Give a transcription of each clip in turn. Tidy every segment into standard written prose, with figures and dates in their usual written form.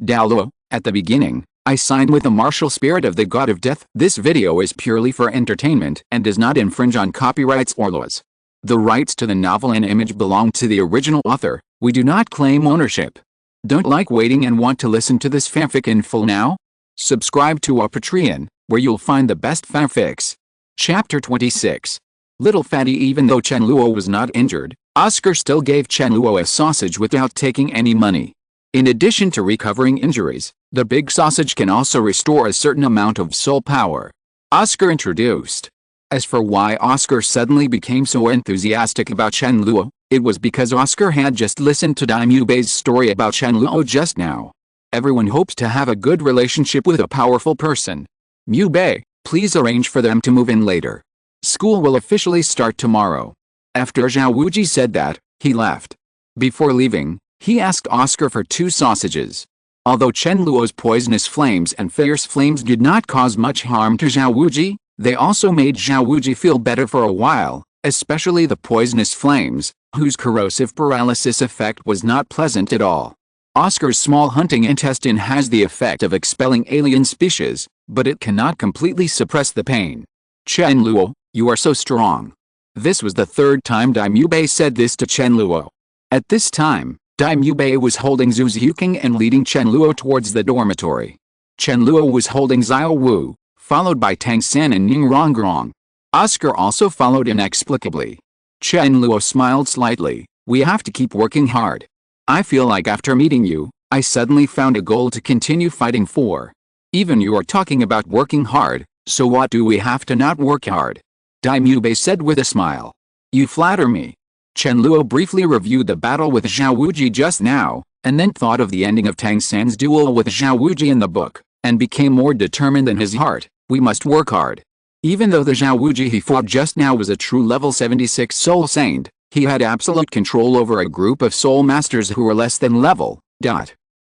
Douluo, at the beginning, I signed with the martial spirit of the god of death. This video is purely for entertainment and does not infringe on copyrights or laws. The rights to the novel and image belong to the original author. We do not claim ownership. Don't like waiting and want to listen to this fanfic in full now? Subscribe to our Patreon, where you'll find the best fanfics. Chapter 26. Little Fatty. Even though Chen Luo was not injured, Oscar still gave Chen Luo a sausage without taking any money. In addition to recovering injuries, the big sausage can also restore a certain amount of soul power. Oscar introduced. As for why Oscar suddenly became so enthusiastic about Chen Luo, it was because Oscar had just listened to Daimubei's story about Chen Luo just now. Everyone hopes to have a good relationship with a powerful person. Mubei, please arrange for them to move in later. School will officially start tomorrow. After Xiao Wuji said that, he left. Before leaving, he asked Oscar for 2 sausages. Although Chen Luo's poisonous flames and fierce flames did not cause much harm to Xiao Wuji, they also made Xiao Wuji feel better for a while, especially the poisonous flames, whose corrosive paralysis effect was not pleasant at all. Oscar's small hunting intestine has the effect of expelling alien species, but it cannot completely suppress the pain. Chen Luo, you are so strong. This was the 3rd time Daimubei said this to Chen Luo. At this time, Daimubei was holding Zhu Ziuking and leading Chen Luo towards the dormitory. Chen Luo was holding Xiao Wu, followed by Tang San and Ning Rongrong. Oscar also followed inexplicably. Chen Luo smiled slightly. We have to keep working hard. I feel like after meeting you, I suddenly found a goal to continue fighting for. Even you are talking about working hard, so what do we have to not work hard? Daimubei said with a smile. You flatter me. Chen Luo briefly reviewed the battle with Xiao Wuji just now, and then thought of the ending of Tang San's duel with Xiao Wuji in the book, and became more determined than his heart. We must work hard. Even though the Xiao Wuji he fought just now was a true level 76 soul saint, he had absolute control over a group of soul masters who were less than level.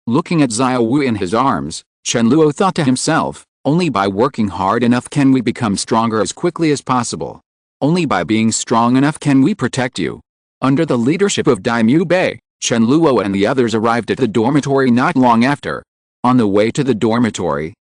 Looking at Xiao Wu in his arms, Chen Luo thought to himself, only by working hard enough can we become stronger as quickly as possible. Only by being strong enough can we protect you. Under the leadership of Daimubei, Chen Luo and the others arrived at the dormitory not long after. On the way to the dormitory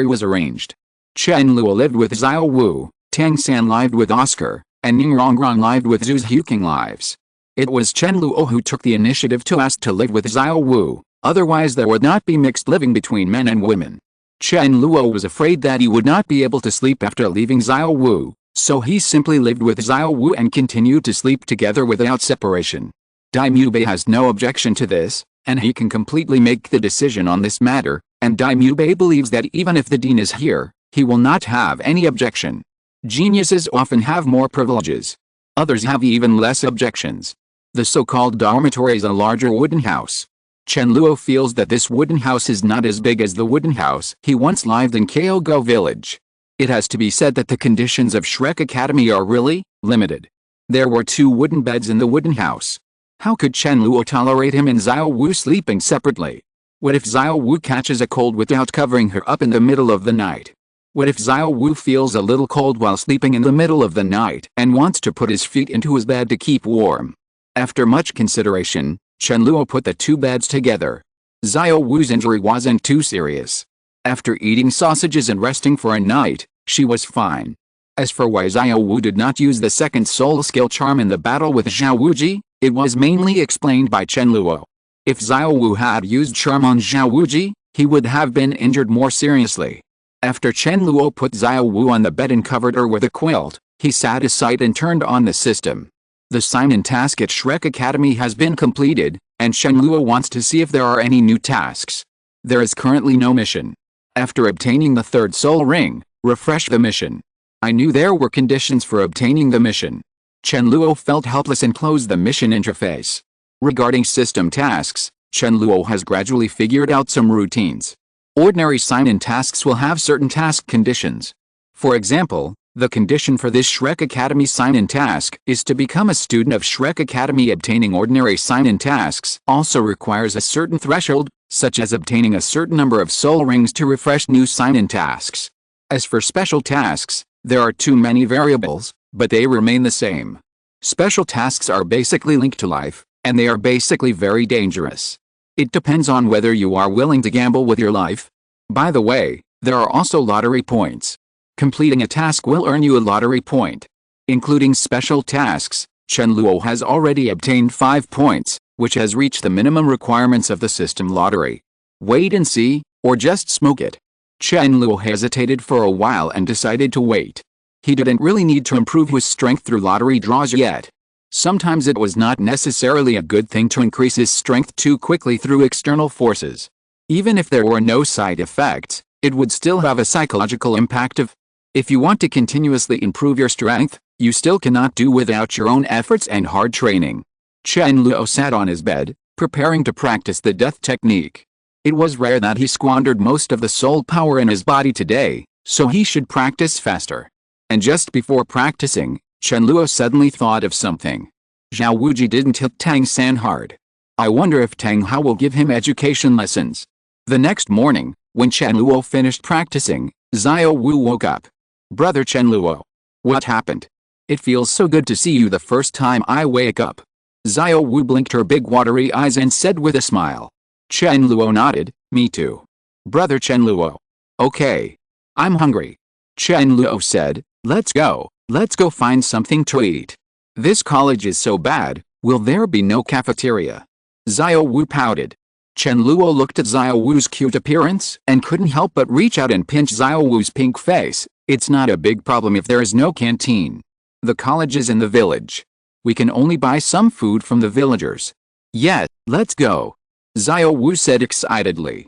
was arranged. Chen Luo lived with Xiao Wu, Tang San lived with Oscar, and Ning Rongrong lived with Zhu Ziuking lives. It was Chen Luo who took the initiative to ask to live with Xiao Wu, otherwise there would not be mixed living between men and women. Chen Luo was afraid that he would not be able to sleep after leaving Xiao Wu, so he simply lived with Xiao Wu and continued to sleep together without separation. Daimubei has no objection to this, and he can completely make the decision on this matter, and Daimubei believes that even if the dean is here, he will not have any objection. Geniuses often have more privileges. Others have even less objections. The so-called dormitory is a larger wooden house. Chen Luo feels that this wooden house is not as big as the wooden house he once lived in Kyogo village. It has to be said that the conditions of Shrek Academy are really limited. There were 2 wooden beds in the wooden house. How could Chen Luo tolerate him and Xiao Wu sleeping separately? What if Xiao Wu catches a cold without covering her up in the middle of the night? What if Xiao Wu feels a little cold while sleeping in the middle of the night and wants to put his feet into his bed to keep warm? After much consideration, Chen Luo put the 2 beds together. Xiao Wu's injury wasn't too serious. After eating sausages and resting for a night, she was fine. As for why Xiao Wu did not use the 2nd soul skill charm in the battle with Xiao Wuji, it was mainly explained by Chen Luo. If Xiao Wu had used charm on Xiao Wuji, he would have been injured more seriously. After Chen Luo put Xiao Wu on the bed and covered her with a quilt, he sat aside and turned on the system. The sign-in task at Shrek Academy has been completed, and Chen Luo wants to see if there are any new tasks. There is currently no mission. After obtaining the 3rd soul ring, refresh the mission. I knew there were conditions for obtaining the mission. Chen Luo felt helpless and closed the mission interface. Regarding system tasks, Chen Luo has gradually figured out some routines. Ordinary sign-in tasks will have certain task conditions. For example, the condition for this Shrek Academy sign-in task is to become a student of Shrek Academy. Obtaining ordinary sign-in tasks also requires a certain threshold, such as obtaining a certain number of soul rings to refresh new sign-in tasks. As for special tasks, there are too many variables, but they remain the same. Special tasks are basically linked to life, and they are basically very dangerous. It depends on whether you are willing to gamble with your life. By the way, there are also lottery points. Completing a task will earn you a lottery point. Including special tasks, Chen Luo has already obtained 5 points, which has reached the minimum requirements of the system lottery. Wait and see, or just smoke it. Chen Luo hesitated for a while and decided to wait. He didn't really need to improve his strength through lottery draws yet. Sometimes it was not necessarily a good thing to increase his strength too quickly through external forces. Even if there were no side effects, it would still have a psychological impact of. If you want to continuously improve your strength, you still cannot do without your own efforts and hard training. Chen Luo sat on his bed, preparing to practice the death technique. It was rare that he squandered most of the soul power in his body today, so he should practice faster. And just before practicing, Chen Luo suddenly thought of something. Xiao Wuji didn't hit Tang-san hard. I wonder if Tang Hao will give him education lessons. The next morning, when Chen Luo finished practicing, Xiao Wu woke up. Brother Chen Luo. What happened? It feels so good to see you the first time I wake up. Xiao Wu blinked her big watery eyes and said with a smile. Chen Luo nodded, me too. Brother Chen Luo. Okay. I'm hungry. Chen Luo said, let's go find something to eat. This college is so bad, will there be no cafeteria? Xiao Wu pouted. Chen Luo looked at Xiao Wu's cute appearance and couldn't help but reach out and pinch Xiao Wu's pink face. It's not a big problem if there is no canteen. The college is in the village. We can only buy some food from the villagers. Yes, let's go. Xiao Wu said excitedly.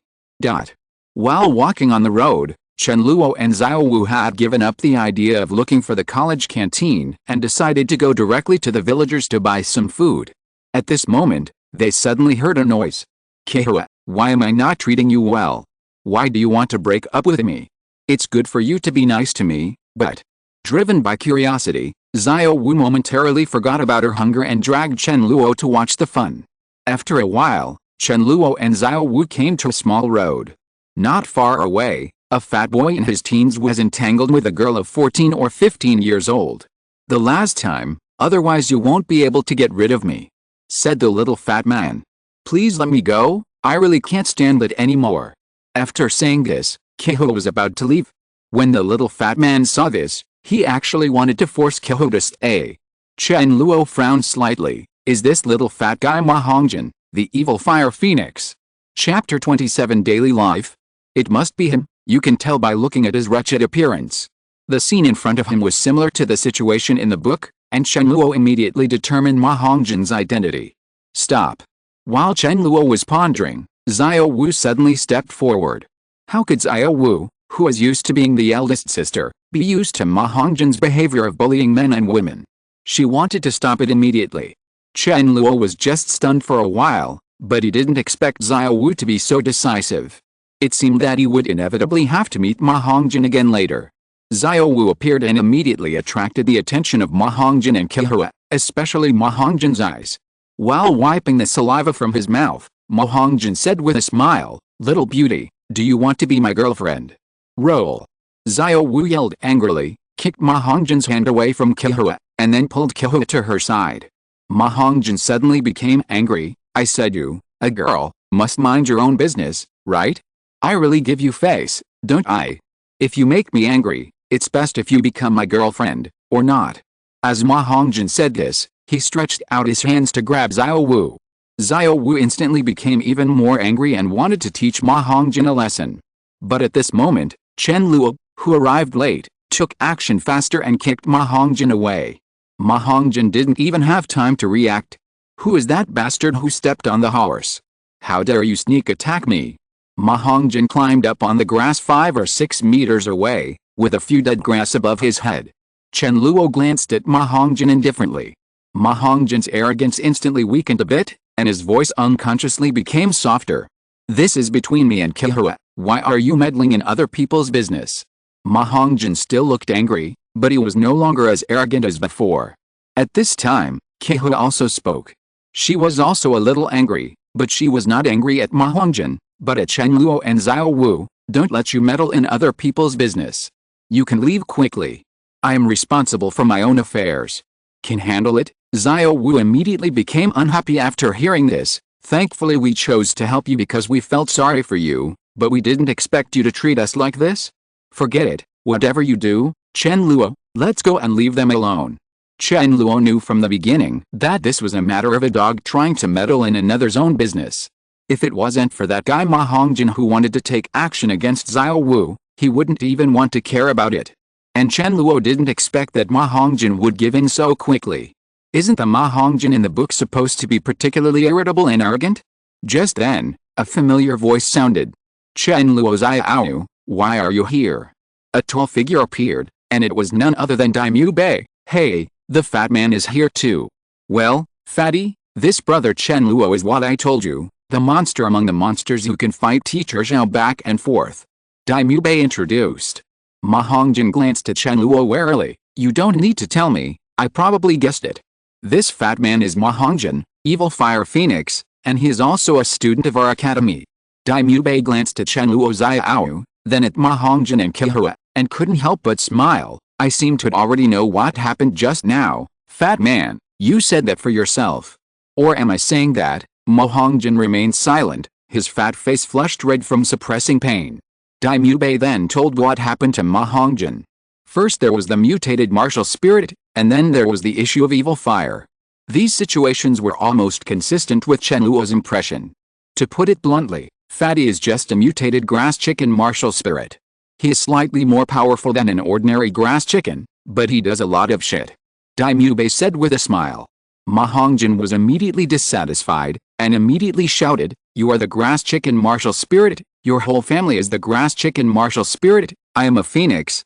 While walking on the road, Chen Luo and Xiao Wu had given up the idea of looking for the college canteen and decided to go directly to the villagers to buy some food. At this moment, they suddenly heard a noise. Kehua, why am I not treating you well? Why do you want to break up with me? It's good for you to be nice to me, but. Driven by curiosity, Xiao Wu momentarily forgot about her hunger and dragged Chen Luo to watch the fun. After a while, Chen Luo and Xiao Wu came to a small road. Not far away, a fat boy in his teens was entangled with a girl of 14 or 15 years old. The last time, otherwise you won't be able to get rid of me, said the little fat man. Please let me go, I really can't stand it anymore. After saying this, Kehua was about to leave. When the little fat man saw this, he actually wanted to force Kehua to stay. Chen Luo frowned slightly. Is this little fat guy Ma Hongjin, the evil fire phoenix? Chapter 27 Daily Life. It must be him, you can tell by looking at his wretched appearance. The scene in front of him was similar to the situation in the book, and Chen Luo immediately determined Ma Hongjin's identity. Stop. While Chen Luo was pondering, Xiao Wu suddenly stepped forward. How could Xiao Wu, who was used to being the eldest sister, be used to Ma Hongjin's behavior of bullying men and women? She wanted to stop it immediately. Chen Luo was just stunned for a while, but he didn't expect Xiao Wu to be so decisive. It seemed that he would inevitably have to meet Ma Hongjin again later. Xiao Wu appeared and immediately attracted the attention of Ma Hongjin and Kehua, especially Ma Hongjin's eyes. While wiping the saliva from his mouth, Ma Hongjin said with a smile, little beauty, do you want to be my girlfriend? Roll. Xiao Wu yelled angrily, kicked Ma Hongjin's hand away from Kehua, and then pulled Kehua to her side. Ma Hongjin suddenly became angry. I said you, a girl, must mind your own business, right? I really give you face, don't I? If you make me angry, it's best if you become my girlfriend, or not. As Ma Hongjin said this, he stretched out his hands to grab Xiao Wu. Xiao Wu instantly became even more angry and wanted to teach Ma Hongjin a lesson. But at this moment, Chen Luo, who arrived late, took action faster and kicked Ma Hongjin away. Ma Hongjin didn't even have time to react. Who is that bastard who stepped on the horse? How dare you sneak attack me? Ma Hongjin climbed up on the grass 5 or 6 meters away, with a few dead grass above his head. Chen Luo glanced at Ma Hongjin indifferently. Ma Hongjin's arrogance instantly weakened a bit, and his voice unconsciously became softer. This is between me and Kehua, why are you meddling in other people's business? Ma Hongjin still looked angry, but he was no longer as arrogant as before. At this time, Kehua also spoke. She was also a little angry, but she was not angry at Ma Hongjin, but at Chen Luo and Xiao Wu. Don't let you meddle in other people's business. You can leave quickly. I am responsible for my own affairs. Can handle it? Xiao Wu immediately became unhappy after hearing this. Thankfully we chose to help you because we felt sorry for you, but we didn't expect you to treat us like this. Forget it, whatever you do, Chen Luo, let's go and leave them alone. Chen Luo knew from the beginning that this was a matter of a dog trying to meddle in another's own business. If it wasn't for that guy Ma Hongjin who wanted to take action against Xiao Wu, he wouldn't even want to care about it. And Chen Luo didn't expect that Ma Hongjin would give in so quickly. Isn't the Ma Hongjin in the book supposed to be particularly irritable and arrogant? Just then, a familiar voice sounded. Chen Luo Xiao, why are you here? A tall figure appeared, and it was none other than Daimyo Bei. Hey, the fat man is here too. Well, fatty, this brother Chen Luo is what I told you, the monster among the monsters who can fight teacher Xiao back and forth. Daimyo Bei introduced. Ma Hongjin glanced at Chen Luo warily. You don't need to tell me, I probably guessed it. This fat man is Ma Hongjin, Evil Fire Phoenix, and he is also a student of our academy. Daimyo Bei glanced at Chen Luo Xiao, then at Ma Hongjin and Kihua, and couldn't help but smile. I seem to already know what happened just now. Fat man, you said that for yourself. Or am I saying that? Ma Hongjin remained silent, his fat face flushed red from suppressing pain. Daimyo Bei then told what happened to Ma Hongjin. First there was the mutated martial spirit, and then there was the issue of evil fire. These situations were almost consistent with Chen Luo's impression. To put it bluntly, Fatty is just a mutated grass chicken martial spirit. He is slightly more powerful than an ordinary grass chicken, but he does a lot of shit. Daimyo Bei said with a smile. Ma Hongjin was immediately dissatisfied, and immediately shouted, you are the grass chicken martial spirit, your whole family is the grass chicken martial spirit, I am a phoenix,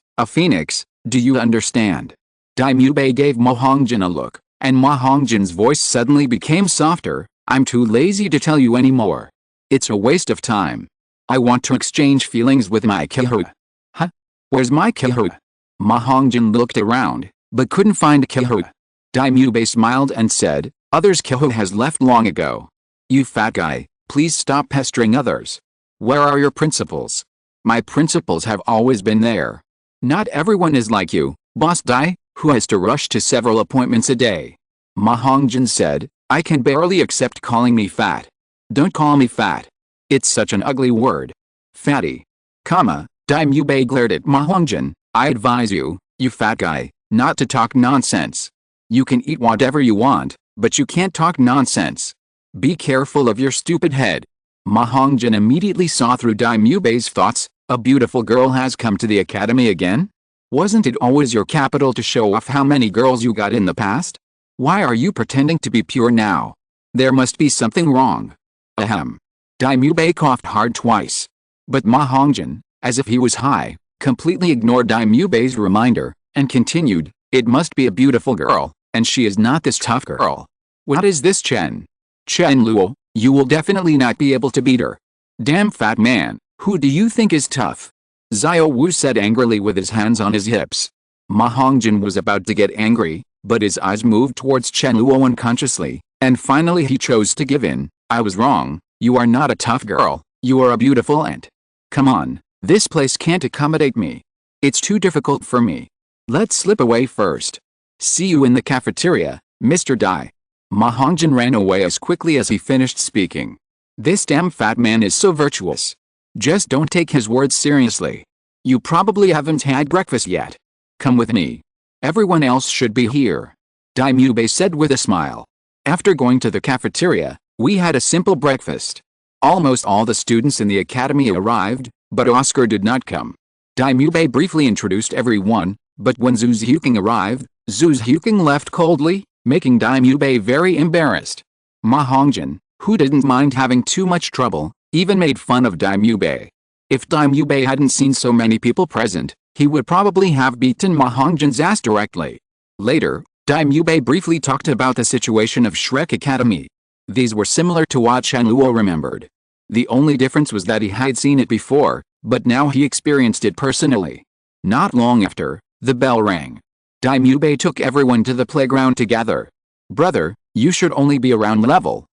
do you understand? Daimyo Bei gave Ma Hongjin a look, and Ma Hongjin's voice suddenly became softer, I'm too lazy to tell you anymore. It's a waste of time. I want to exchange feelings with my Kihua. Huh? Where's my Kihua? Ma Hongjin looked around, but couldn't find Kihua. Daimyo Bei smiled and said, others Kihua has left long ago. You fat guy, please stop pestering others. Where are your principles? My principles have always been there. Not everyone is like you, Boss Dai, who has to rush to several appointments a day. Ma Hongjin said, I can barely accept calling me fat. Don't call me fat. It's such an ugly word. Fatty. Daimyo Bei glared at Ma Hongjin, I advise you, you fat guy, not to talk nonsense. You can eat whatever you want, but you can't talk nonsense. Be careful of your stupid head. Ma Hongjin immediately saw through Daimyo Bei's thoughts, a beautiful girl has come to the academy again? Wasn't it always your capital to show off how many girls you got in the past? Why are you pretending to be pure now? There must be something wrong. Ahem. Daimyo Bei coughed hard twice. But Ma Hongjin, as if he was high, completely ignored Daimyo Bei's reminder, and continued, it must be a beautiful girl, and she is not this tough girl. What is this Chen Luo, you will definitely not be able to beat her. Damn fat man, who do you think is tough? Xiao Wu said angrily with his hands on his hips. Ma Hongjin was about to get angry, but his eyes moved towards Chen Luo unconsciously, and finally he chose to give in. I was wrong, you are not a tough girl, you are a beautiful ant. Come on, this place can't accommodate me. It's too difficult for me. Let's slip away first. See you in the cafeteria, Mr. Dai. Ma Hongjin ran away as quickly as he finished speaking. This damn fat man is so virtuous. Just don't take his words seriously. You probably haven't had breakfast yet. Come with me. Everyone else should be here. Daimyo Bei said with a smile. After going to the cafeteria, we had a simple breakfast. Almost all the students in the academy arrived, but Oscar did not come. Daimyo Bei briefly introduced everyone, but when Zhu Zhuking arrived, Zhu Zhuking left coldly, making Daimyo Bei very embarrassed. Ma Hongjin, who didn't mind having too much trouble, even made fun of Daimyo Bei. If Daimyo Bei hadn't seen so many people present, he would probably have beaten Ma Hongjin's ass directly. Later, Daimyo Bei briefly talked about the situation of Shrek Academy. These were similar to what Chen Luo remembered. The only difference was that he had seen it before, but now he experienced it personally. Not long after, the bell rang. Daimyo Bei took everyone to the playground together. Brother, you should only be around level.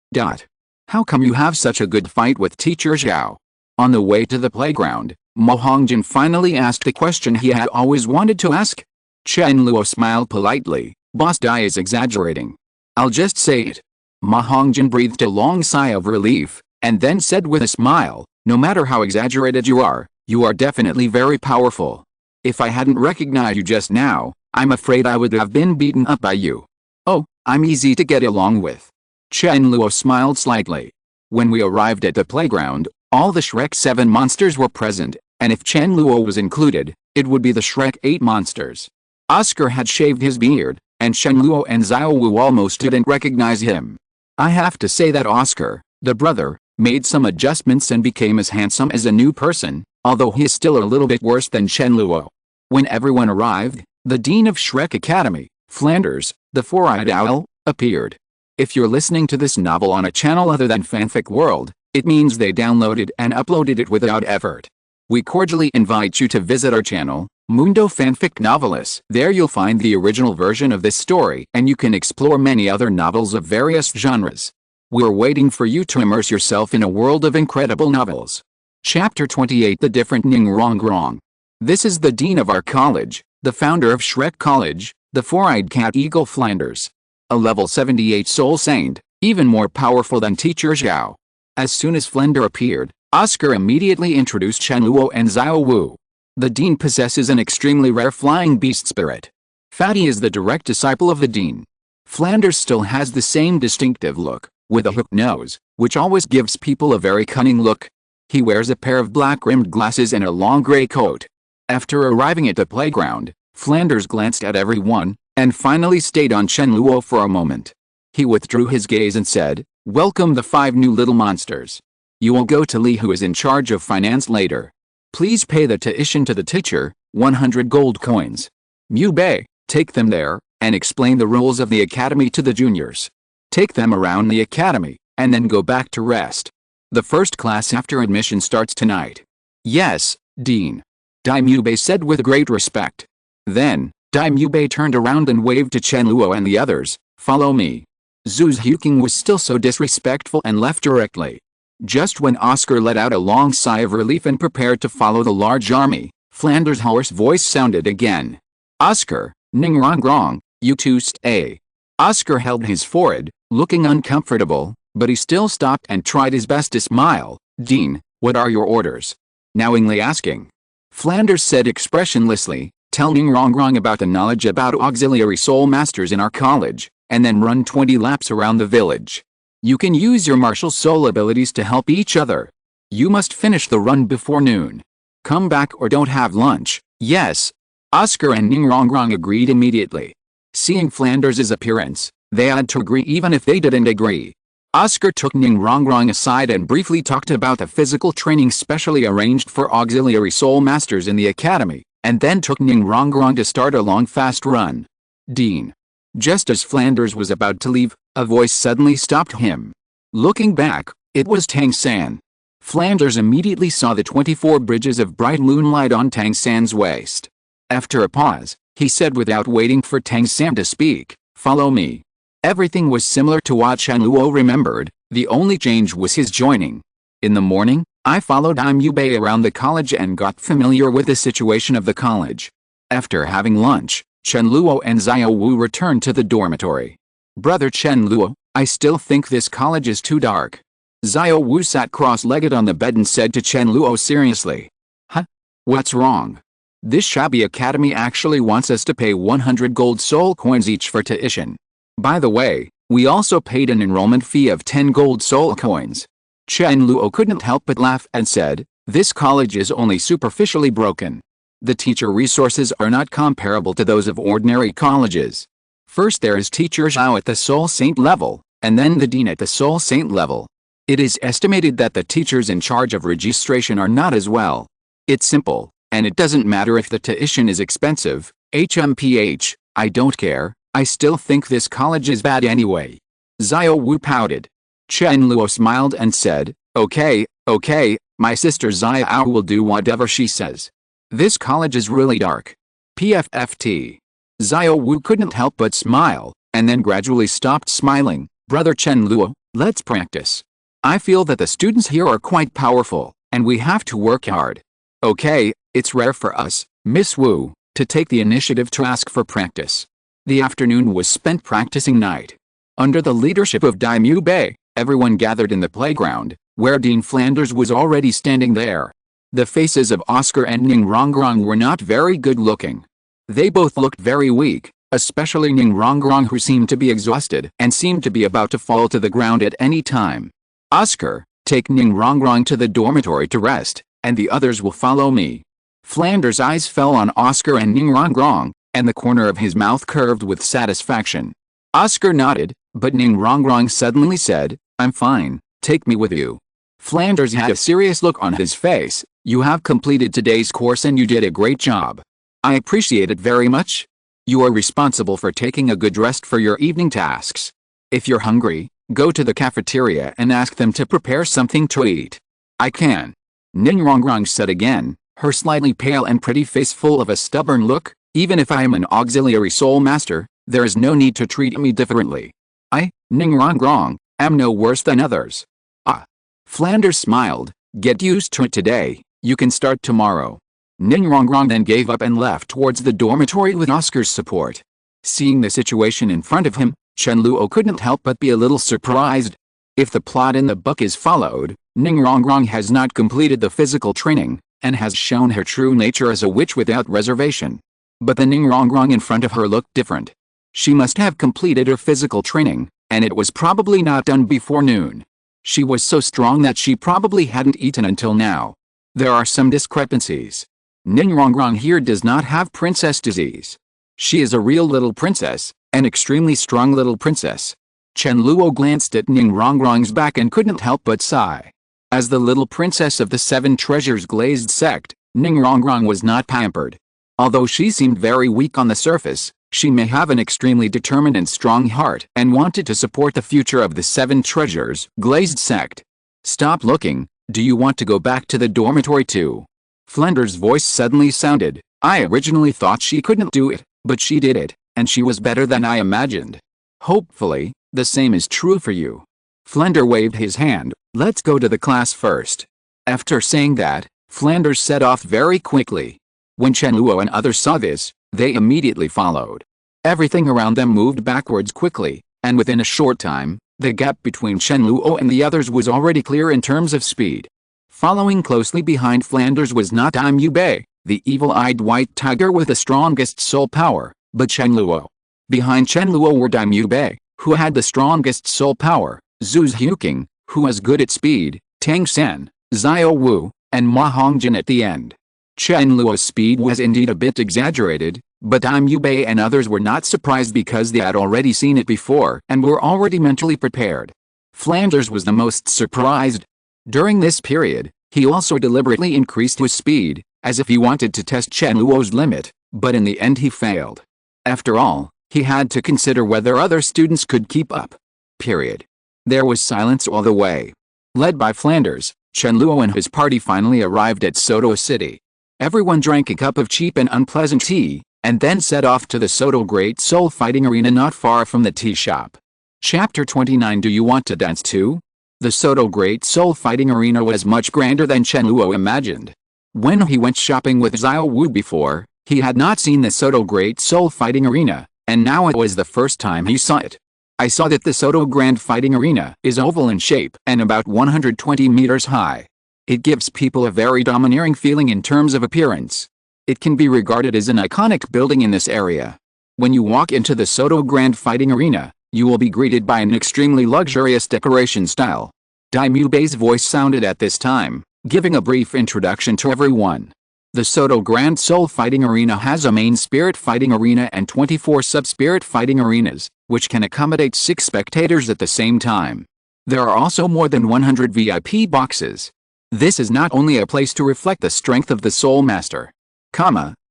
How come you have such a good fight with teacher Xiao? On the way to the playground, Ma Hongjin finally asked the question he had always wanted to ask. Chen Luo smiled politely. Boss Dai is exaggerating. I'll just say it. Ma Hongjin breathed a long sigh of relief, and then said with a smile, no matter how exaggerated you are definitely very powerful. If I hadn't recognized you just now, I'm afraid I would have been beaten up by you. Oh, I'm easy to get along with. Chen Luo smiled slightly. When we arrived at the playground, all the Shrek 7 monsters were present, and if Chen Luo was included, it would be the Shrek 8 monsters. Oscar had shaved his beard, and Chen Luo and Xiao Wu almost didn't recognize him. I have to say that Oscar, the brother, made some adjustments and became as handsome as a new person, although he is still a little bit worse than Chen Luo. When everyone arrived, the Dean of Shrek Academy, Flanders, the four-eyed owl, appeared. If you're listening to this novel on a channel other than Fanfic World, it means they downloaded and uploaded it without effort. We cordially invite you to visit our channel, Mundo Fanfic Novelis. There you'll find the original version of this story and you can explore many other novels of various genres. We're waiting for you to immerse yourself in a world of incredible novels. Chapter 28 The Different Ning Rong Rong. This is the dean of our college, the founder of Shrek College, the four-eyed cat eagle Flanders. A level 78 soul saint, even more powerful than teacher Xiao. As soon as Flander appeared, Oscar immediately introduced Chen Luo and Xiao Wu. The dean possesses an extremely rare flying beast spirit. Fatty is the direct disciple of the dean. Flanders still has the same distinctive look, with a hooked nose, which always gives people a very cunning look. He wears a pair of black-rimmed glasses and a long gray coat. After arriving at the playground, Flanders glanced at everyone, and finally stayed on Chen Luo for a moment. He withdrew his gaze and said, "Welcome the 5 new little monsters. You will go to Li, who is in charge of finance, later. Please pay the tuition to the teacher, 100 gold coins. Mu Bei, take them there, and explain the rules of the academy to the juniors. Take them around the academy, and then go back to rest. The first class after admission starts tonight." "Yes, Dean," Dai Mu Bei said with great respect. Then, Dai Mu Bei turned around and waved to Chen Luo and the others, "Follow me." Zhu's Huking was still so disrespectful and left directly. Just when Oscar let out a long sigh of relief and prepared to follow the large army, Flanders' hoarse voice sounded again. "Oscar, Ning Rong Rong, you two stay." Oscar held his forehead, looking uncomfortable, but he still stopped and tried his best to smile. "Dean, what are your orders?" Knowingly asking. Flanders said expressionlessly, "Tell Ning Rong Rong about the knowledge about auxiliary soul masters in our college, and then run 20 laps around the village. You can use your martial soul abilities to help each other. You must finish the run before noon. Come back or don't have lunch." "Yes." Oscar and Ning Rong Rong agreed immediately. Seeing Flanders' appearance, they had to agree even if they didn't agree. Oscar took Ning Rong Rong aside and briefly talked about the physical training specially arranged for auxiliary soul masters in the academy, and then took Ning Rong Rong to start a long fast run. "Dean." Just as Flanders was about to leave, a voice suddenly stopped him. Looking back, it was Tang San. Flanders immediately saw the 24 bridges of bright moonlight on Tang San's waist. After a pause, he said without waiting for Tang San to speak, "Follow me." Everything was similar to what Chen Luo remembered, the only change was his joining. In the morning, I followed Mu Bei around the college and got familiar with the situation of the college. After having lunch, Chen Luo and Xiao Wu returned to the dormitory. "Brother Chen Luo, I still think this college is too dark." Xiao Wu sat cross-legged on the bed and said to Chen Luo seriously, "Huh? What's wrong? This shabby academy actually wants us to pay 100 gold soul coins each for tuition. By the way, we also paid an enrollment fee of 10 gold soul coins." Chen Luo couldn't help but laugh and said, "This college is only superficially broken. The teacher resources are not comparable to those of ordinary colleges. First there is teacher Xiao at the Soul Saint level, and then the dean at the Soul Saint level. It is estimated that the teachers in charge of registration are not as well. It's simple, and it doesn't matter if the tuition is expensive. HMPH, I don't care, I still think this college is bad anyway." Xiao Wu pouted. Chen Luo smiled and said, Okay, my sister Xiao will do whatever she says. This college is really dark. PFFT. Xiao Wu couldn't help but smile, and then gradually stopped smiling. "Brother Chen Luo, let's practice. I feel that the students here are quite powerful, and we have to work hard." "Okay, it's rare for us, Miss Wu, to take the initiative to ask for practice." The afternoon was spent practicing night. Under the leadership of Daimyo Bei, everyone gathered in the playground, where Dean Flanders was already standing there. The faces of Oscar and Ning Rongrong were not very good looking. They both looked very weak, especially Ning Rongrong, who seemed to be exhausted and seemed to be about to fall to the ground at any time. Oscar, take Ning Rongrong to the dormitory to rest, and the others will follow me. Flanders' eyes fell on Oscar and Ning Rongrong, and the corner of his mouth curved with satisfaction. Oscar nodded, but Ning Rongrong suddenly said, "I'm fine, take me with you." Flanders had a serious look on his face. "You have completed today's course and you did a great job. I appreciate it very much. You are responsible for taking a good rest for your evening tasks. If you're hungry, go to the cafeteria and ask them to prepare something to eat." "I can," Ning Rongrong said again, her slightly pale and pretty face full of a stubborn look. "Even if I am an auxiliary soul master, there is no need to treat me differently. I, Ning Rongrong, am no worse than others." "Ah." Flanders smiled. "Get used to it today, you can start tomorrow." Ning Rongrong then gave up and left towards the dormitory with Oscar's support. Seeing the situation in front of him, Chen Luo couldn't help but be a little surprised. If the plot in the book is followed, Ning Rongrong has not completed the physical training, and has shown her true nature as a witch without reservation. But the Ning Rongrong in front of her looked different. She must have completed her physical training, and it was probably not done before noon. She was so strong that she probably hadn't eaten until now. There are some discrepancies. Ning Rongrong here does not have princess disease. She is a real little princess, an extremely strong little princess. Chen Luo glanced at Ning Rongrong's back and couldn't help but sigh. As the little princess of the Seven Treasures Glazed sect, Ning Rongrong was not pampered. Although she seemed very weak on the surface, she may have an extremely determined and strong heart and wanted to support the future of the Seven Treasures Glazed sect. "Stop looking, do you want to go back to the dormitory too?" Flanders' voice suddenly sounded. "I originally thought she couldn't do it, but she did it, and she was better than I imagined. Hopefully, the same is true for you." Flanders waved his hand. "Let's go to the class first." After saying that, Flanders set off very quickly. When Chen Luo and others saw this, they immediately followed. Everything around them moved backwards quickly, and within a short time, the gap between Chen Luo and the others was already clear in terms of speed. Following closely behind Flanders was not Daimyo Bei, the evil-eyed white tiger with the strongest soul power, but Chen Luo. Behind Chen Luo were Daimyo Bei, who had the strongest soul power, Zhu Xiuqing, who was good at speed, Tang Sen, Xiao Wu, and Ma Hongjin at the end. Chen Luo's speed was indeed a bit exaggerated, but Daimyo Bei and others were not surprised because they had already seen it before and were already mentally prepared. Flanders was the most surprised. During this period, he also deliberately increased his speed, as if he wanted to test Chen Luo's limit, but in the end he failed. After all, he had to consider whether other students could keep up. Period. There was silence all the way. Led by Flanders, Chen Luo and his party finally arrived at Soto City. Everyone drank a cup of cheap and unpleasant tea, and then set off to the Soto Great Soul Fighting Arena not far from the tea shop. Chapter 29. Do you want to dance too? The Soto Great Soul Fighting Arena was much grander than Chen Luo imagined. When he went shopping with Xiao Wu before, he had not seen the Soto Great Soul Fighting Arena, and now it was the first time he saw it. "I saw that the Soto Grand Fighting Arena is oval in shape and about 120 meters high. It gives people a very domineering feeling in terms of appearance. It can be regarded as an iconic building in this area. When you walk into the Soto Grand Fighting Arena, you will be greeted by an extremely luxurious decoration style." Daimyo Bei's voice sounded at this time, giving a brief introduction to everyone. The Soto Grand Soul Fighting Arena has a main spirit fighting arena and 24 sub-spirit fighting arenas, which can accommodate 6 spectators at the same time. There are also more than 100 VIP boxes. This is not only a place to reflect the strength of the Soul Master,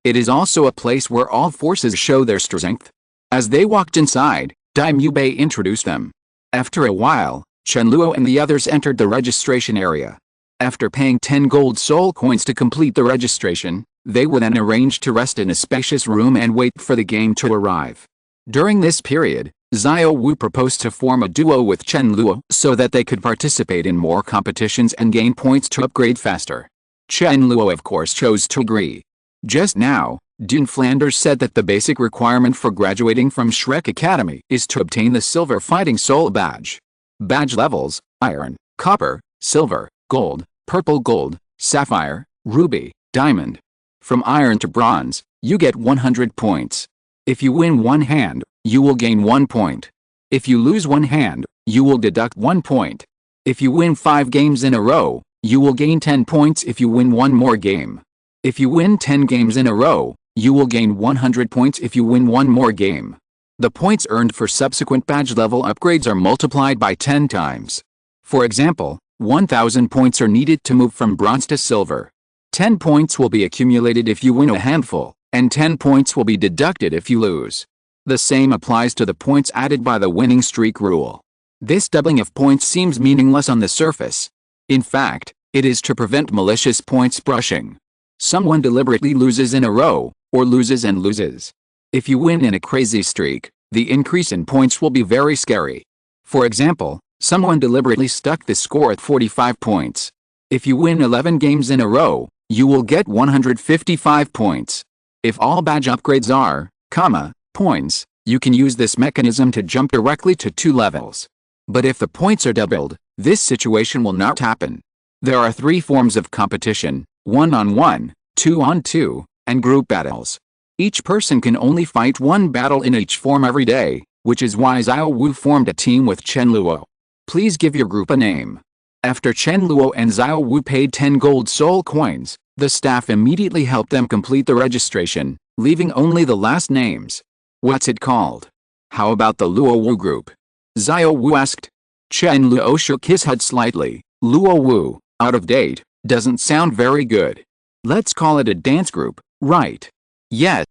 it is also a place where all forces show their strength. As they walked inside, Daimyo Bei introduced them. After a while, Chen Luo and the others entered the registration area. After paying 10 gold soul coins to complete the registration, they were then arranged to rest in a spacious room and wait for the game to arrive. During this period, Xiao Wu proposed to form a duo with Chen Luo so that they could participate in more competitions and gain points to upgrade faster. Chen Luo of course chose to agree. Just now, Dune Flanders said that the basic requirement for graduating from Shrek Academy is to obtain the Silver Fighting Soul Badge. Badge levels: Iron, Copper, Silver, Gold, Purple Gold, Sapphire, Ruby, Diamond. From Iron to Bronze, you get 100 points. If you win one hand, you will gain 1 point. If you lose one hand, you will deduct 1 point. If you win 5 games in a row, you will gain 10 points if you win one more game. If you win 10 games in a row, you will gain 100 points if you win one more game. The points earned for subsequent badge level upgrades are multiplied by 10 times. For example, 1,000 points are needed to move from bronze to silver. 10 points will be accumulated if you win a handful, and 10 points will be deducted if you lose. The same applies to the points added by the winning streak rule. This doubling of points seems meaningless on the surface. In fact, it is to prevent malicious points brushing. Someone deliberately loses in a row, or loses and loses. If you win in a crazy streak, the increase in points will be very scary. For example, someone deliberately stuck the score at 45 points. If you win 11 games in a row, you will get 155 points. If all badge upgrades are, points, you can use this mechanism to jump directly to 2 levels. But if the points are doubled, this situation will not happen. There are 3 forms of competition: 1-on-1, 2-on-2, and group battles. Each person can only fight one battle in each form every day, which is why Xiao Wu formed a team with Chen Luo. Please give your group a name. After Chen Luo and Xiao Wu paid 10 gold soul coins, the staff immediately helped them complete the registration, leaving only the last names. What's it called? How about the Luo Wu group? Xiao Wu asked. Chen Luo shook his head slightly. Luo Wu, out of date, doesn't sound very good. Let's call it a dance group, right? Yeah,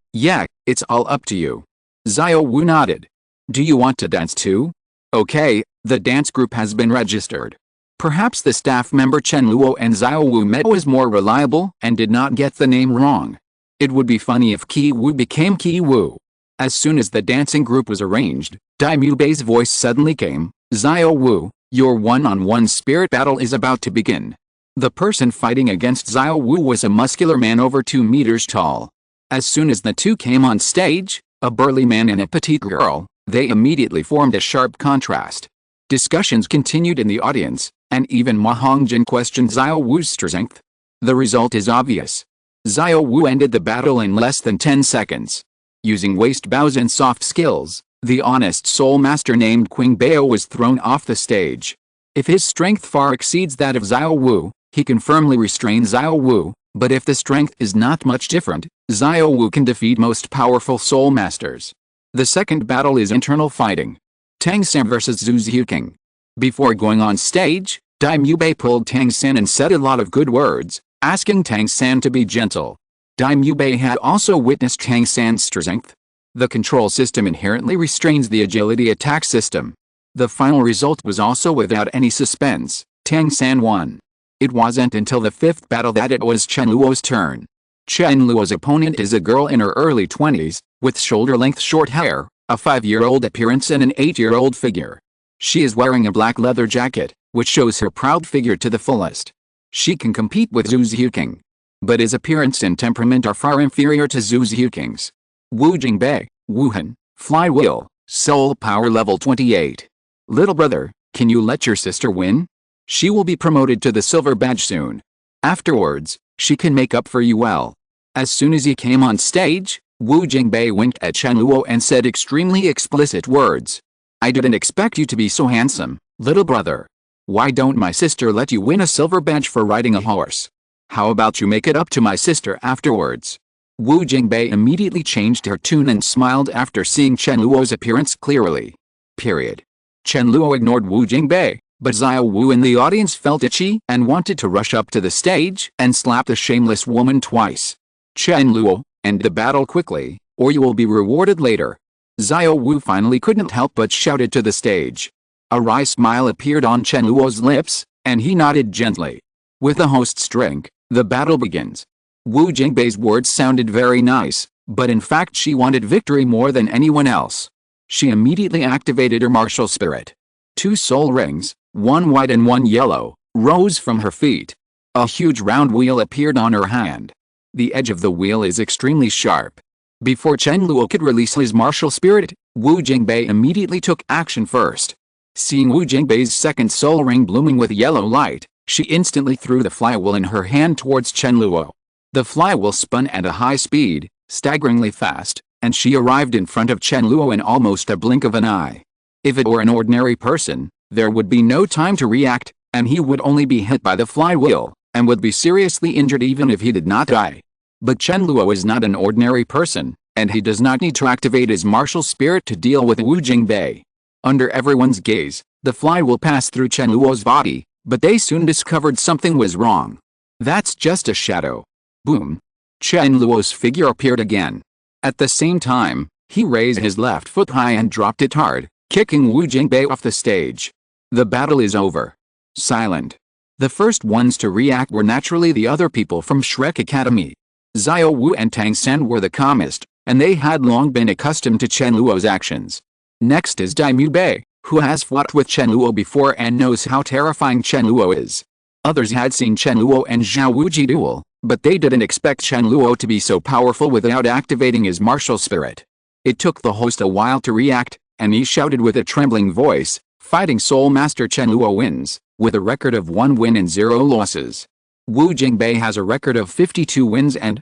it's all up to you. Xiao Wu nodded. Do you want to dance too? Okay, the dance group has been registered. Perhaps the staff member Chen Luo and Xiao Wu met was more reliable and did not get the name wrong. It would be funny if Qi Wu became Qi Wu. As soon as the dancing group was arranged, Daimyo Bei's voice suddenly came. Xiao Wu, your one-on-one spirit battle is about to begin. The person fighting against Xiao Wu was a muscular man over 2 meters tall. As soon as the two came on stage, a burly man and a petite girl, they immediately formed a sharp contrast. Discussions continued in the audience, and even Ma Hongjin questioned Xiao Wu's strength. The result is obvious. Xiao Wu ended the battle in less than 10 seconds. Using waist bows and soft skills, the honest soul master named Qing Bao was thrown off the stage. If his strength far exceeds that of Xiao Wu, he can firmly restrain Xiao Wu, but if the strength is not much different, Xiao Wu can defeat most powerful soul masters. The second battle is internal fighting. Tang San vs Zhu Xiuqing. Before going on stage, Daimyo Bei pulled Tang San and said a lot of good words, asking Tang San to be gentle. Daimyo Bei had also witnessed Tang San's strength. The control system inherently restrains the agility attack system. The final result was also without any suspense. Tang San won. It wasn't until the 5th battle that it was Chen Luo's turn. Chen Luo's opponent is a girl in her early 20s, with shoulder-length short hair, a 5-year-old appearance and an 8-year-old figure. She is wearing a black leather jacket, which shows her proud figure to the fullest. She can compete with Zhu Xiuqing. But his appearance and temperament are far inferior to Zhu Xiuqing's. Wu Jingbei, Wuhan, Flywheel, Soul Power Level 28. Little brother, can you let your sister win? She will be promoted to the silver badge soon. Afterwards, she can make up for you well. As soon as he came on stage, Wu Jingbei winked at Chen Luo and said extremely explicit words. I didn't expect you to be so handsome, little brother. Why don't my sister let you win a silver badge for riding a horse? How about you make it up to my sister afterwards? Wu Jingbei immediately changed her tune and smiled after seeing Chen Luo's appearance clearly. Period. Chen Luo ignored Wu Jingbei, but Xiao Wu in the audience felt itchy and wanted to rush up to the stage and slap the shameless woman twice. Chen Luo, end the battle quickly, or you will be rewarded later. Xiao Wu finally couldn't help but shouted to the stage. A wry smile appeared on Chen Luo's lips, and he nodded gently. With the host's drink, the battle begins. Wu Jingbei's words sounded very nice, but in fact she wanted victory more than anyone else. She immediately activated her martial spirit. 2 soul rings, one white and one yellow, rose from her feet. A huge round wheel appeared on her hand. The edge of the wheel is extremely sharp. Before Chen Luo could release his martial spirit, Wu Jingbei immediately took action first. Seeing Wu Jingbei's second soul ring blooming with yellow light, she instantly threw the flywheel in her hand towards Chen Luo. The flywheel spun at a high speed, staggeringly fast, and she arrived in front of Chen Luo in almost a blink of an eye. If it were an ordinary person, there would be no time to react, and he would only be hit by the flywheel, and would be seriously injured even if he did not die. But Chen Luo is not an ordinary person, and he does not need to activate his martial spirit to deal with Wu Jingbei. Under everyone's gaze, the flywheel passed through Chen Luo's body, but they soon discovered something was wrong. That's just a shadow. Boom. Chen Luo's figure appeared again. At the same time, he raised his left foot high and dropped it hard, kicking Wu Jingbei off the stage. The battle is over. Silent. The first ones to react were naturally the other people from Shrek Academy. Xiao Wu and Tang San were the calmest, and they had long been accustomed to Chen Luo's actions. Next is Daimyu Bei, who has fought with Chen Luo before and knows how terrifying Chen Luo is. Others had seen Chen Luo and Xiao Wuji duel, but they didn't expect Chen Luo to be so powerful without activating his martial spirit. It took the host a while to react, and he shouted with a trembling voice, "Fighting Soul Master Chen Luo wins, with a record of 1 win and 0 losses. Wu Jingbei has a record of 52 wins and,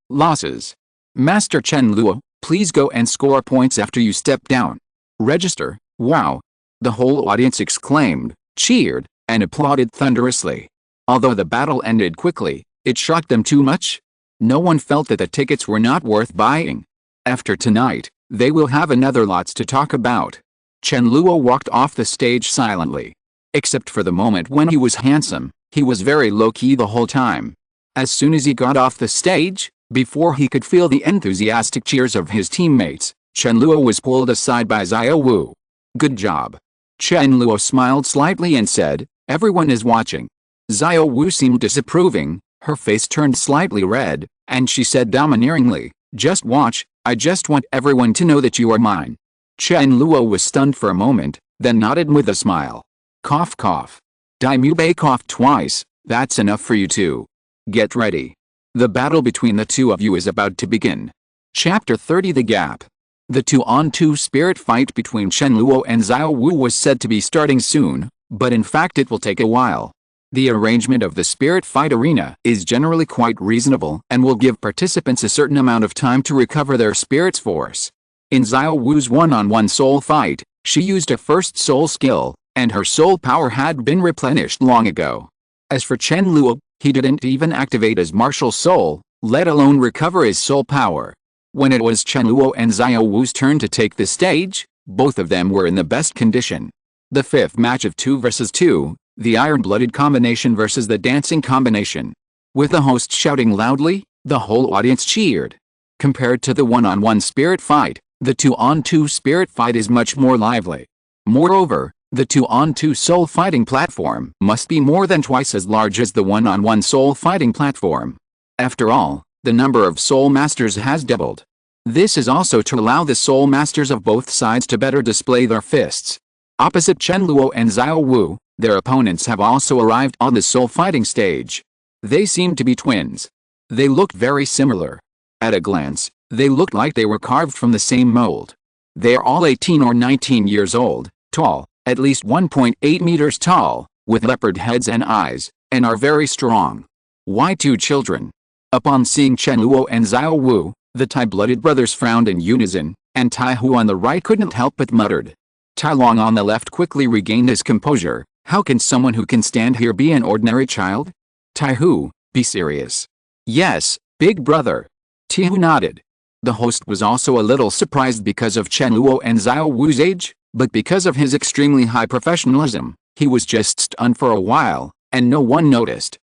losses. Master Chen Luo, please go and score points after you step down. Register, wow." The whole audience exclaimed, cheered, and applauded thunderously. Although the battle ended quickly, it shocked them too much. No one felt that the tickets were not worth buying. After tonight, they will have another lots to talk about. Chen Luo walked off the stage silently. Except for the moment when he was handsome, he was very low-key the whole time. As soon as he got off the stage, before he could feel the enthusiastic cheers of his teammates, Chen Luo was pulled aside by Xiao Wu. "Good job." Chen Luo smiled slightly and said, "Everyone is watching." Xiao Wu seemed disapproving, her face turned slightly red, and she said domineeringly, "Just watch, I just want everyone to know that you are mine." Chen Luo was stunned for a moment, then nodded with a smile. Cough cough. Daimyu Bei coughed twice. "That's enough for you two. Get ready. The battle between the two of you is about to begin." Chapter 30 The Gap. The 2-on-2 spirit fight between Chen Luo and Xiao Wu was said to be starting soon, but in fact it will take a while. The arrangement of the spirit fight arena is generally quite reasonable and will give participants a certain amount of time to recover their spirit's force. In Xiao Wu's one-on-one soul fight, she used a first soul skill, and her soul power had been replenished long ago. As for Chen Luo, he didn't even activate his martial soul, let alone recover his soul power. When it was Chen Luo and Xiao Wu's turn to take the stage, both of them were in the best condition. The fifth match of 2 vs 2, the iron-blooded combination versus the dancing combination. With the host shouting loudly, the whole audience cheered. Compared to the one-on-one spirit fight, the 2-on-2 spirit fight is much more lively. Moreover, the 2-on-2 soul fighting platform must be more than twice as large as the one-on-one soul fighting platform. After all, the number of soul masters has doubled. This is also to allow the soul masters of both sides to better display their fists. Opposite Chen Luo and Xiao Wu, their opponents have also arrived on the soul fighting stage. They seem to be twins. They looked very similar. At a glance, they looked like they were carved from the same mold. They are all 18 or 19 years old, tall, at least 1.8 meters tall, with leopard heads and eyes, and are very strong. Why 2 children? Upon seeing Chen Luo and Xiao Wu, the Tai-blooded brothers frowned in unison, and Tai Hu on the right couldn't help but muttered. Tai Long on the left quickly regained his composure. "How can someone who can stand here be an ordinary child? Tai Hu, be serious." "Yes, big brother." Tai Hu nodded. The host was also a little surprised because of Chen Luo and Xiao Wu's age, but because of his extremely high professionalism, he was just stunned for a while, and no one noticed.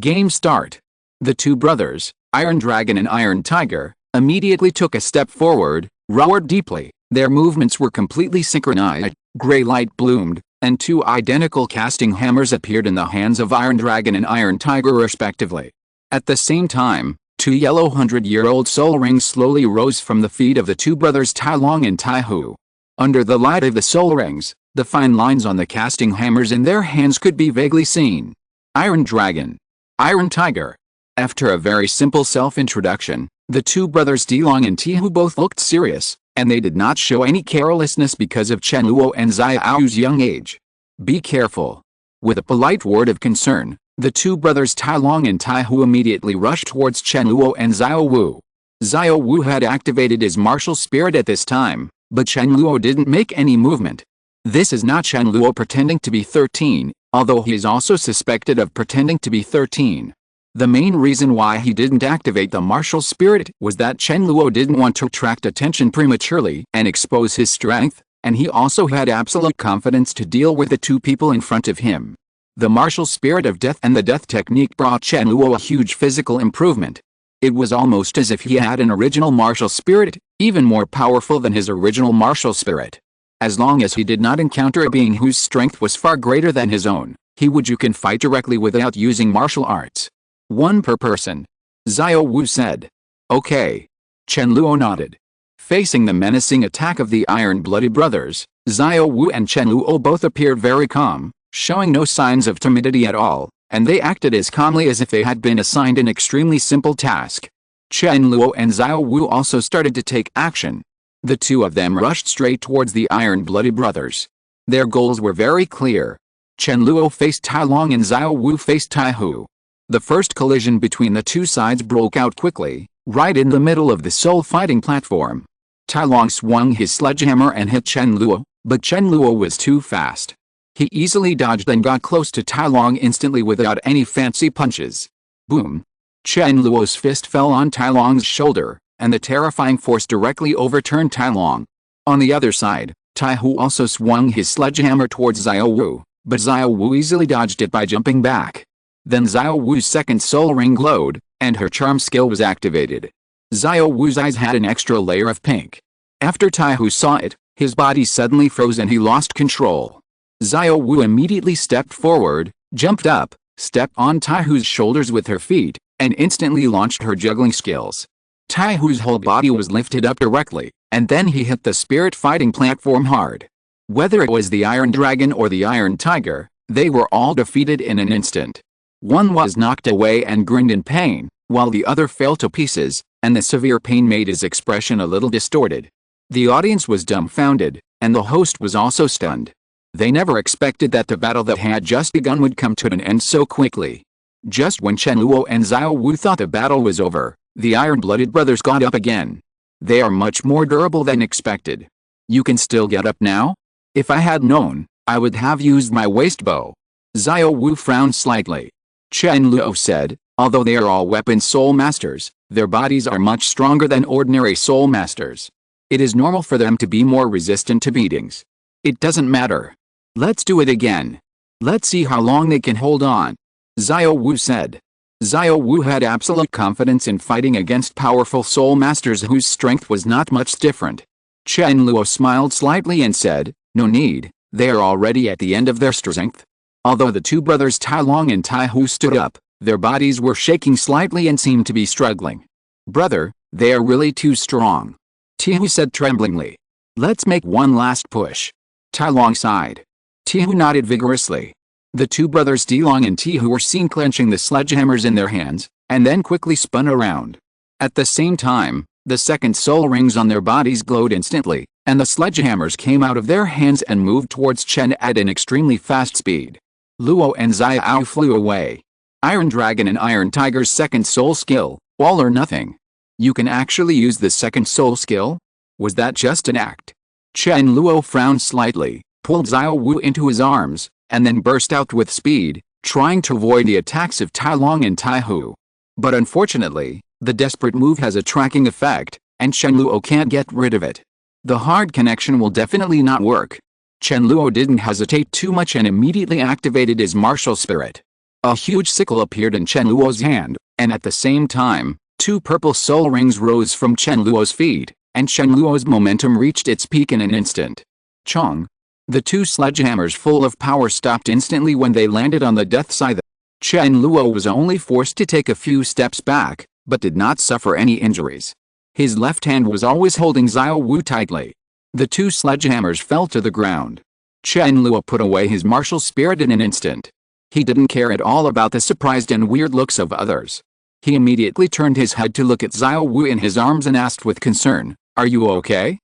Game start. The 2 brothers, Iron Dragon and Iron Tiger, immediately took a step forward, roared deeply. Their movements were completely synchronized, gray light bloomed, and 2 identical casting hammers appeared in the hands of Iron Dragon and Iron Tiger respectively. At the same time, 2 yellow 100-year-old soul rings slowly rose from the feet of the 2 brothers Tai Long and Tai Hu. Under the light of the soul rings, the fine lines on the casting hammers in their hands could be vaguely seen. Iron Dragon. Iron Tiger. After a very simple self-introduction, the two brothers Dilong and Tihu both looked serious, and they did not show any carelessness because of Chen Luo and Xiao's young age. Be careful. With a polite word of concern, the two brothers Tailong and Taihu immediately rushed towards Chen Luo and Xiao Wu. Xiao Wu had activated his martial spirit at this time, but Chen Luo didn't make any movement. This is not Chen Luo pretending to be 13, although he is also suspected of pretending to be 13. The main reason why he didn't activate the martial spirit was that Chen Luo didn't want to attract attention prematurely and expose his strength, and he also had absolute confidence to deal with the two people in front of him. The martial spirit of death and the death technique brought Chen Luo a huge physical improvement. It was almost as if he had an original martial spirit, even more powerful than his original martial spirit. As long as he did not encounter a being whose strength was far greater than his own, you can fight directly without using martial arts. One per person. Xiao Wu said. Okay. Chen Luo nodded. Facing the menacing attack of the iron-blooded brothers, Xiao Wu and Chen Luo both appeared very calm, showing no signs of timidity at all, and they acted as calmly as if they had been assigned an extremely simple task. Chen Luo and Xiao Wu also started to take action. The two of them rushed straight towards the iron-blooded brothers. Their goals were very clear. Chen Luo faced Tailong and Xiao Wu faced Taihu. The first collision between the two sides broke out quickly, right in the middle of the soul fighting platform. Tailong swung his sledgehammer and hit Chen Luo, but Chen Luo was too fast. He easily dodged and got close to Tailong instantly without any fancy punches. Boom! Chen Luo's fist fell on Tailong's shoulder, and the terrifying force directly overturned Tailong. On the other side, Taihu also swung his sledgehammer towards Xiao Wu, but Xiao Wu easily dodged it by jumping back. Then Xiao Wu's second soul ring glowed, and her charm skill was activated. Xiao Wu's eyes had an extra layer of pink. After Taihu saw it, his body suddenly froze and he lost control. Xiao Wu immediately stepped forward, jumped up, stepped on Taihu's shoulders with her feet, and instantly launched her juggling skills. Taihu's whole body was lifted up directly, and then he hit the spirit fighting platform hard. Whether it was the Iron Dragon or the Iron Tiger, they were all defeated in an instant. One was knocked away and grinned in pain, while the other fell to pieces, and the severe pain made his expression a little distorted. The audience was dumbfounded, and the host was also stunned. They never expected that the battle that had just begun would come to an end so quickly. Just when Chen Luo and Xiao Wu thought the battle was over, the iron-blooded brothers got up again. They are much more durable than expected. You can still get up now? If I had known, I would have used my waist bow. Xiao Wu frowned slightly. Chen Luo said, although they are all weapon soul masters, their bodies are much stronger than ordinary soul masters. It is normal for them to be more resistant to beatings. It doesn't matter. Let's do it again. Let's see how long they can hold on. Xiao Wu said. Xiao Wu had absolute confidence in fighting against powerful soul masters whose strength was not much different. Chen Luo smiled slightly and said, no need, they are already at the end of their strength. Although the two brothers Tailong and Taihu stood up, their bodies were shaking slightly and seemed to be struggling. Brother, they are really too strong. Taihu said tremblingly. Let's make one last push. Tailong sighed. Taihu nodded vigorously. The two brothers Dilong and Taihu were seen clenching the sledgehammers in their hands, and then quickly spun around. At the same time, the second soul rings on their bodies glowed instantly, and the sledgehammers came out of their hands and moved towards Chen at an extremely fast speed. Luo and Xiao flew away. Iron Dragon and Iron Tiger's second soul skill, all or nothing. You can actually use the second soul skill? Was that just an act? Chen Luo frowned slightly, pulled Xiao Wu into his arms, and then burst out with speed, trying to avoid the attacks of Tailong and Taihu. But unfortunately, the desperate move has a tracking effect, and Chen Luo can't get rid of it. The hard connection will definitely not work. Chen Luo didn't hesitate too much and immediately activated his martial spirit. A huge sickle appeared in Chen Luo's hand, and at the same time, two purple soul rings rose from Chen Luo's feet, and Chen Luo's momentum reached its peak in an instant. Chong! The two sledgehammers full of power stopped instantly when they landed on the death side. Chen Luo was only forced to take a few steps back, but did not suffer any injuries. His left hand was always holding Xiao Wu tightly. The two sledgehammers fell to the ground. Chen Luo put away his martial spirit in an instant. He didn't care at all about the surprised and weird looks of others. He immediately turned his head to look at Xiao Wu in his arms and asked with concern, "Are you okay?"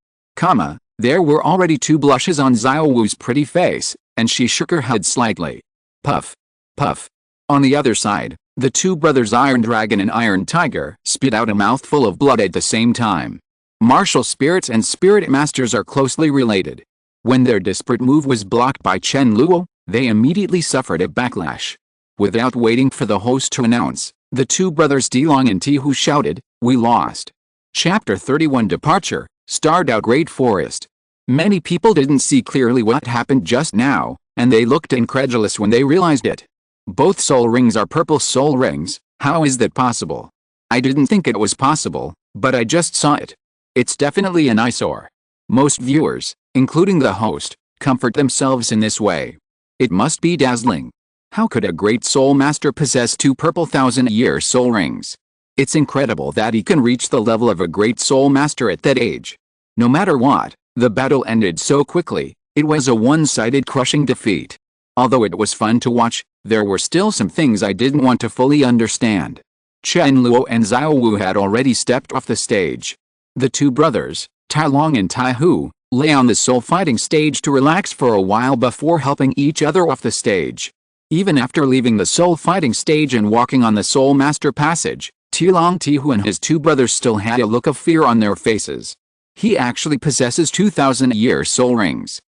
There were already 2 blushes on Xiao Wu's pretty face, and she shook her head slightly. Puff. Puff. On the other side, the 2 brothers Iron Dragon and Iron Tiger spit out a mouthful of blood at the same time. Martial spirits and spirit masters are closely related. When their disparate move was blocked by Chen Luo, they immediately suffered a backlash. Without waiting for the host to announce, the 2 brothers Dilong and Tihu shouted, "We lost." Chapter 31 Departure, Starred Out Great Forest. Many people didn't see clearly what happened just now, and they looked incredulous when they realized it. Both soul rings are purple soul rings. How is that possible? I didn't think it was possible, but I just saw it. It's definitely an eyesore. Most viewers, including the host, comfort themselves in this way. It must be dazzling. How could a great soul master possess 2 purple 1,000-year soul rings? It's incredible that he can reach the level of a great soul master at that age. No matter what, the battle ended so quickly. It was a one-sided crushing defeat. Although it was fun to watch, there were still some things I didn't want to fully understand. Chen Luo and Xiao Wu had already stepped off the stage. The 2 brothers, Tai Long and Tai Hu, lay on the soul fighting stage to relax for a while before helping each other off the stage. Even after leaving the soul fighting stage and walking on the soul master passage, Tilong Tihu and his 2 brothers still had a look of fear on their faces. He actually possesses 2,000-year soul rings.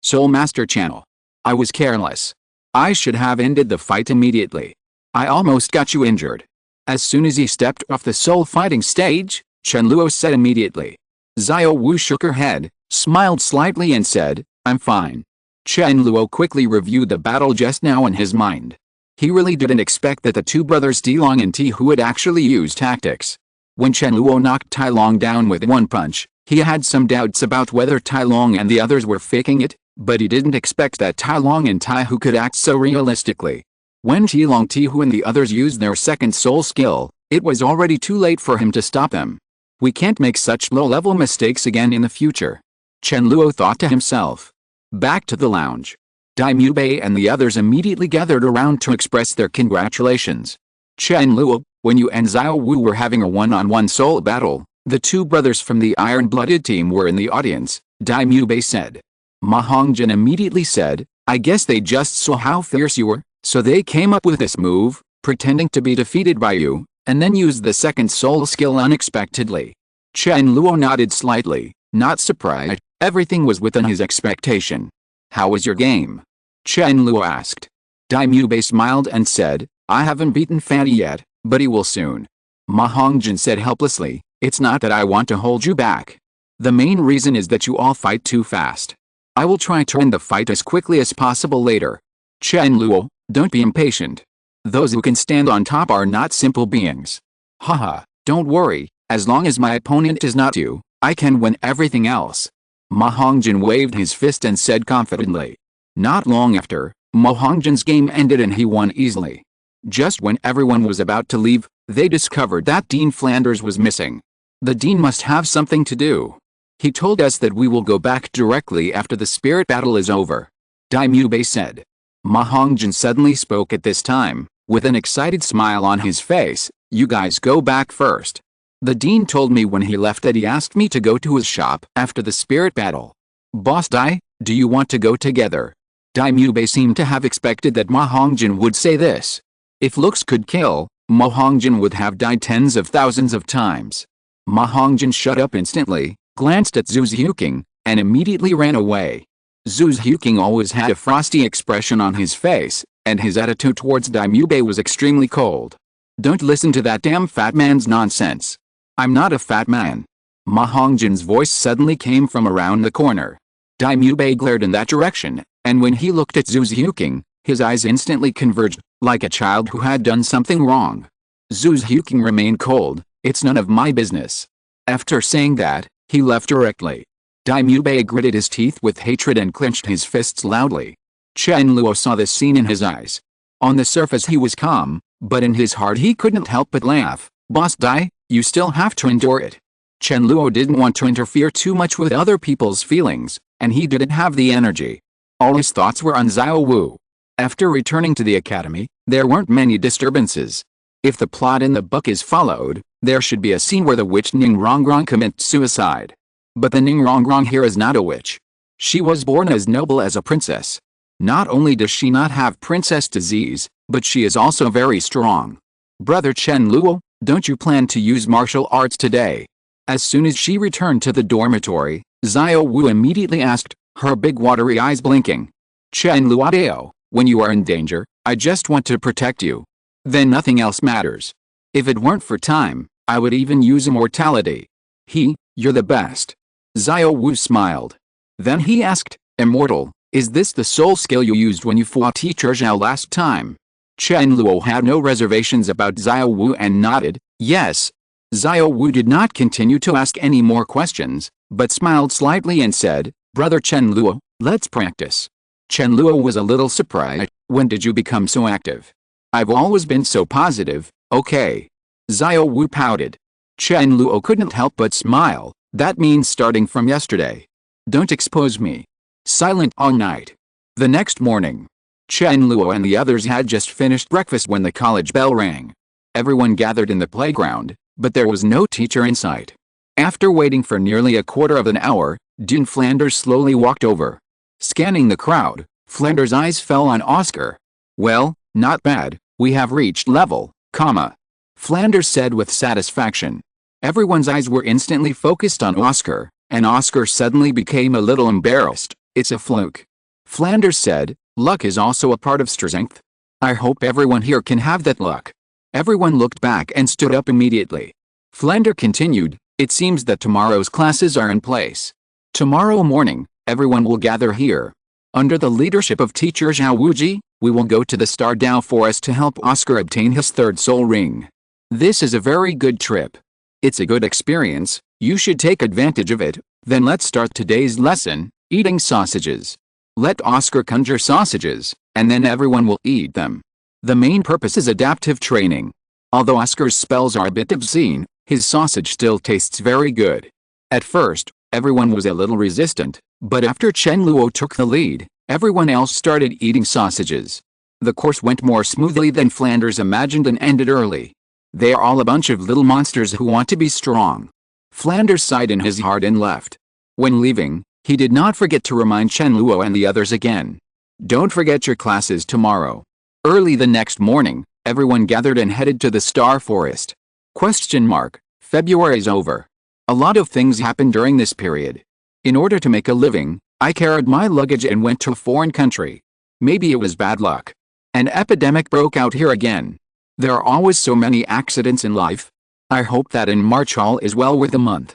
Soul Master Channel. I was careless. I should have ended the fight immediately. I almost got you injured. As soon as he stepped off the soul fighting stage, Chen Luo said immediately. Xiao Wu shook her head, smiled slightly and said, "I'm fine." Chen Luo quickly reviewed the battle just now in his mind. He really didn't expect that the 2 brothers Dilong and Tihu would actually use tactics. When Chen Luo knocked Tai Long down with 1 punch, he had some doubts about whether Tai Long and the others were faking it, but he didn't expect that Tai Long and Tai Hu could act so realistically. When Tilong Tihu and the others used their second soul skill, it was already too late for him to stop them. We can't make such low-level mistakes again in the future. Chen Luo thought to himself. Back to the lounge. Dai Mubei and the others immediately gathered around to express their congratulations. Chen Luo, when you and Xiao Wu were having a one-on-one soul battle, the 2 brothers from the iron-blooded team were in the audience, Dai Mubei said. Ma Hongjin immediately said, "I guess they just saw how fierce you were, so they came up with this move, pretending to be defeated by you, and then used the second soul skill unexpectedly." Chen Luo nodded slightly, not surprised. Everything was within his expectation. "How was your game?" Chen Luo asked. Dai Mubei smiled and said, "I haven't beaten Fanny yet, but he will soon." Ma Hongjin said helplessly, "It's not that I want to hold you back. The main reason is that you all fight too fast. I will try to end the fight as quickly as possible later." Chen Luo, don't be impatient. Those who can stand on top are not simple beings. Haha, don't worry, as long as my opponent is not you, I can win everything else. Ma Hongjin waved his fist and said confidently. Not long after, Ma Hongjin's game ended and he won easily. Just when everyone was about to leave, they discovered that Dean Flanders was missing. The Dean must have something to do. He told us that we will go back directly after the spirit battle is over. Dai Mubei said. Ma Hongjin suddenly spoke at this time, with an excited smile on his face. You guys go back first. The Dean told me when he left that he asked me to go to his shop after the spirit battle. Boss Dai, do you want to go together? Dai Mubei seemed to have expected that Ma Hongjin would say this. If looks could kill, Ma Hongjin would have died tens of thousands of times. Ma Hongjin shut up instantly, glanced at Zhu Xiuqing, and immediately ran away. Zhu Xiuqing always had a frosty expression on his face, and his attitude towards Dai Mubei was extremely cold. Don't listen to that damn fat man's nonsense. I'm not a fat man. Ma Hongjin's voice suddenly came from around the corner. Dai Mubei glared in that direction, and when he looked at Zhu Xiuqing, his eyes instantly converged, like a child who had done something wrong. Zhu Xiuqing remained cold. It's none of my business. After saying that, he left directly. Dai Mubei gritted his teeth with hatred and clenched his fists loudly. Chen Luo saw this scene in his eyes. On the surface he was calm, but in his heart he couldn't help but laugh. Boss Dai, you still have to endure it. Chen Luo didn't want to interfere too much with other people's feelings, and he didn't have the energy. All his thoughts were on Xiao Wu. After returning to the academy, there weren't many disturbances. If the plot in the book is followed, there should be a scene where the witch Ningrongrong commits suicide. But the Ningrongrong here is not a witch. She was born as noble as a princess. Not only does she not have princess disease, but she is also very strong. Brother Chen Luo, don't you plan to use martial arts today? As soon as she returned to the dormitory, Xiao Wu immediately asked, her big watery eyes blinking. Chen Luo, when you are in danger, I just want to protect you. Then nothing else matters. If it weren't for time, I would even use immortality. You're the best. Xiao Wu smiled. Then he asked, Immortal, is this the soul skill you used when you fought Teacher Xiao last time? Chen Luo had no reservations about Xiao Wu and nodded, yes. Xiao Wu did not continue to ask any more questions, but smiled slightly and said, Brother Chen Luo, let's practice. Chen Luo was a little surprised. When did you become so active? I've always been so positive. Okay. Xiao Wu pouted. Chen Luo couldn't help but smile. That means starting from yesterday. Don't expose me. Silent all night. The next morning, Chen Luo and the others had just finished breakfast when the college bell rang. Everyone gathered in the playground, but there was no teacher in sight. After waiting for nearly a quarter of an hour, Dean Flanders slowly walked over. Scanning the crowd, Flanders' eyes fell on Oscar. Well, not bad, we have reached level, Flanders said with satisfaction. Everyone's eyes were instantly focused on Oscar, and Oscar suddenly became a little embarrassed. It's a fluke. Flanders said, luck is also a part of strength. I hope everyone here can have that luck. Everyone looked back and stood up immediately. Flanders continued, it seems that tomorrow's classes are in place. Tomorrow morning, everyone will gather here. Under the leadership of teacher Xiao Wuji, we will go to the Star Dao Forest to help Oscar obtain his third soul ring. This is a very good trip. It's a good experience, you should take advantage of it. Then let's start today's lesson, eating sausages. Let Oscar conjure sausages, and then everyone will eat them. The main purpose is adaptive training. Although Oscar's spells are a bit obscene, his sausage still tastes very good. At first, everyone was a little resistant, but after Chen Luo took the lead, everyone else started eating sausages. The course went more smoothly than Flanders imagined and ended early. They are all a bunch of little monsters who want to be strong. Flanders sighed in his heart and left. When leaving, he did not forget to remind Chen Luo and the others again. Don't forget your classes tomorrow. Early the next morning, everyone gathered and headed to the Star Forest. February's over. A lot of things happened during this period. In order to make a living, I carried my luggage and went to a foreign country. Maybe it was bad luck. An epidemic broke out here again. There are always so many accidents in life. I hope that in March all is well with the month.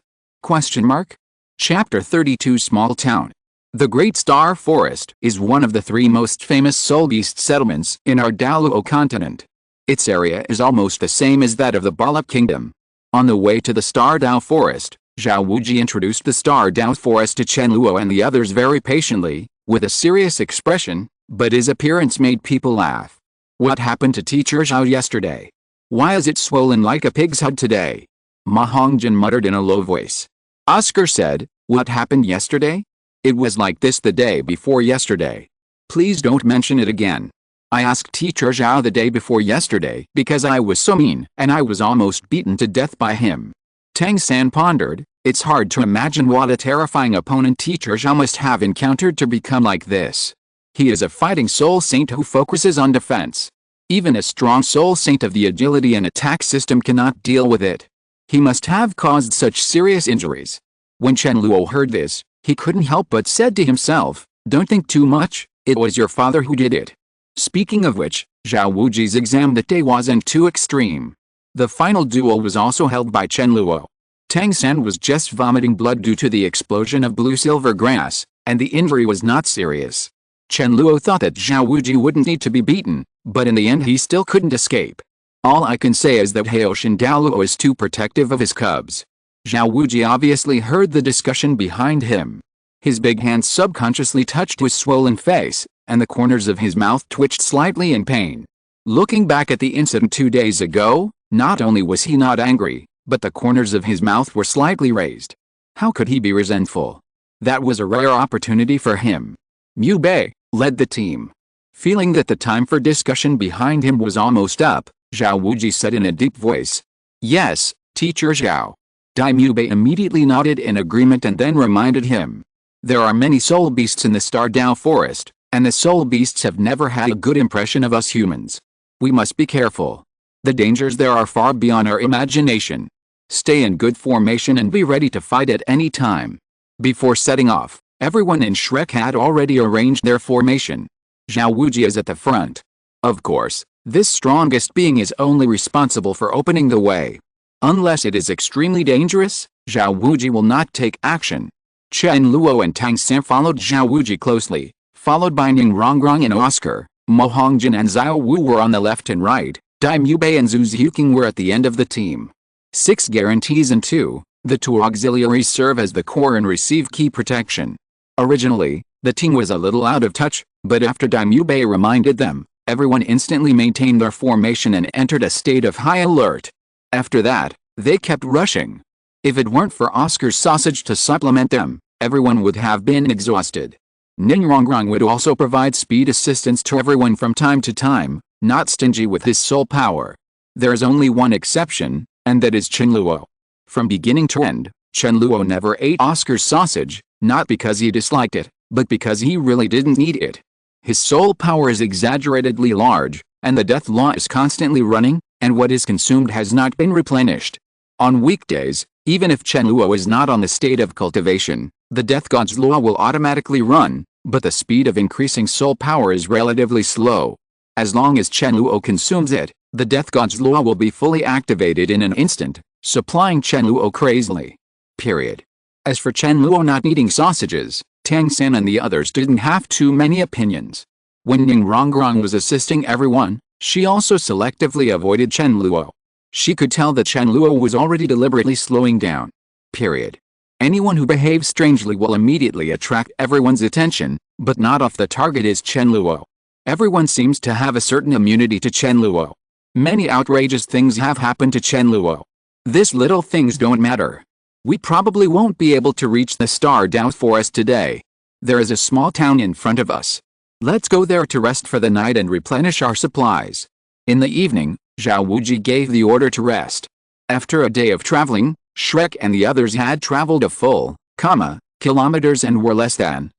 Chapter 32 Small Town. The Great Star Forest is one of the 3 most famous soul beast settlements in our Douluo continent. Its area is almost the same as that of the Barlap Kingdom. On the way to the Star Dao Forest, Xiao Wuji introduced the Star Dao Forest to Chen Luo and the others very patiently, with a serious expression, but his appearance made people laugh. What happened to teacher Xiao yesterday? Why is it swollen like a pig's head today? Ma Hongjin muttered in a low voice. Oscar said, what happened yesterday? It was like this the day before yesterday. Please don't mention it again. I asked teacher Xiao the day before yesterday because I was so mean and I was almost beaten to death by him. Tang-san pondered, it's hard to imagine what a terrifying opponent teacher Xiao must have encountered to become like this. He is a fighting soul saint who focuses on defense. Even a strong soul saint of the agility and attack system cannot deal with it. He must have caused such serious injuries. When Chen Luo heard this, he couldn't help but said to himself, don't think too much, it was your father who did it. Speaking of which, Xiao Wuji's exam that day wasn't too extreme. The final duel was also held by Chen Luo. Tang-san was just vomiting blood due to the explosion of blue-silver grass, and the injury was not serious. Chen Luo thought that Xiao Wuji wouldn't need to be beaten, but in the end he still couldn't escape. All I can say is that Haoshin Douluo is too protective of his cubs. Xiao Wuji obviously heard the discussion behind him. His big hand subconsciously touched his swollen face, and the corners of his mouth twitched slightly in pain. Looking back at the incident 2 days ago, not only was he not angry, but the corners of his mouth were slightly raised. How could he be resentful? That was a rare opportunity for him. Mu Bei led the team. Feeling that the time for discussion behind him was almost up, Xiao Wuji said in a deep voice. Yes, Teacher Xiao. Dai Mubei immediately nodded in agreement and then reminded him. There are many soul beasts in the Star Dao forest, and the soul beasts have never had a good impression of us humans. We must be careful. The dangers there are far beyond our imagination. Stay in good formation and be ready to fight at any time. Before setting off, everyone in Shrek had already arranged their formation. Xiao Wuji is at the front. Of course, this strongest being is only responsible for opening the way. Unless it is extremely dangerous, Xiao Wuji will not take action. Chen Luo and Tang followed Xiao Wuji closely, followed by Ning Rongrong and Oscar. Mo Hongjin and Xiao Wu were on the left and right. Dai Mubei and Zhu Zhuqing were at the end of the team. 6 guarantees and 2, the 2 auxiliaries serve as the core and receive key protection. Originally, the team was a little out of touch, but after Dai Mubei reminded them, everyone instantly maintained their formation and entered a state of high alert. After that, they kept rushing. If it weren't for Oscar's sausage to supplement them, everyone would have been exhausted. Ning Rongrong would also provide speed assistance to everyone from time to time, not stingy with his soul power. There is only one exception, and that is Chen Luo. From beginning to end, Chen Luo never ate Oscar's sausage, not because he disliked it, but because he really didn't need it. His soul power is exaggeratedly large, and the death law is constantly running, and what is consumed has not been replenished. On weekdays, even if Chen Luo is not on the state of cultivation, the death god's law will automatically run, but the speed of increasing soul power is relatively slow. As long as Chen Luo consumes it, the death god's law will be fully activated in an instant, supplying Chen Luo crazily. Period. As for Chen Luo not eating sausages, Tang San and the others didn't have too many opinions. When Ning Rongrong was assisting everyone, she also selectively avoided Chen Luo. She could tell that Chen Luo was already deliberately slowing down. Period. Anyone who behaves strangely will immediately attract everyone's attention, but not if the target is Chen Luo. Everyone seems to have a certain immunity to Chen Luo. Many outrageous things have happened to Chen Luo. These little things don't matter. We probably won't be able to reach the Star Dao forest today. There is a small town in front of us. Let's go there to rest for the night and replenish our supplies. In the evening, Xiao Wuji gave the order to rest. After a day of traveling, Shrek and the others had traveled a full, kilometers and were less than,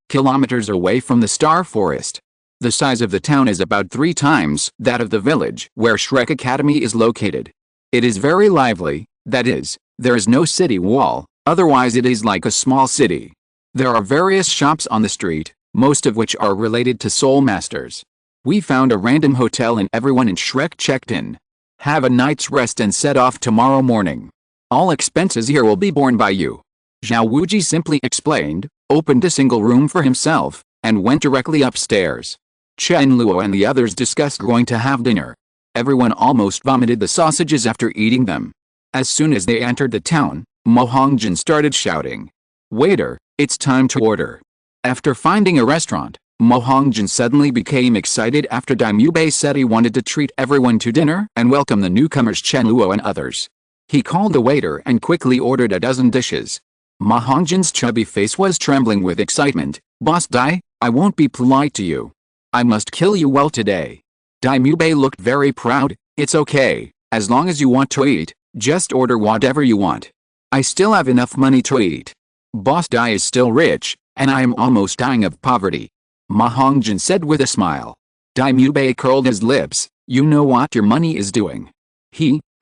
kilometers away from the Star Forest. The size of the town is about 3 times that of the village where Shrek Academy is located. It is very lively, that is, there is no city wall, otherwise it is like a small city. There are various shops on the street, most of which are related to soul masters. We found a random hotel and everyone in Shrek checked in. Have a night's rest and set off tomorrow morning. All expenses here will be borne by you. Xiao Wuji simply explained, opened a single room for himself, and went directly upstairs. Chen Luo and the others discussed going to have dinner. Everyone almost vomited the sausages after eating them. As soon as they entered the town, Mo Hongjin started shouting. Waiter, it's time to order. After finding a restaurant, Mo Hongjin suddenly became excited after Dai Mubei said he wanted to treat everyone to dinner and welcome the newcomers Chen Luo and others. He called the waiter and quickly ordered a dozen dishes. Mo Hongjin's chubby face was trembling with excitement. Boss Dai, I won't be polite to you. I must kill you well today. Dai Mubei looked very proud. It's okay, as long as you want to eat, just order whatever you want. I still have enough money to eat. Boss Dai is still rich, and I am almost dying of poverty. Ma Hongjin said with a smile. Dai Mubei curled his lips. You know what your money is doing.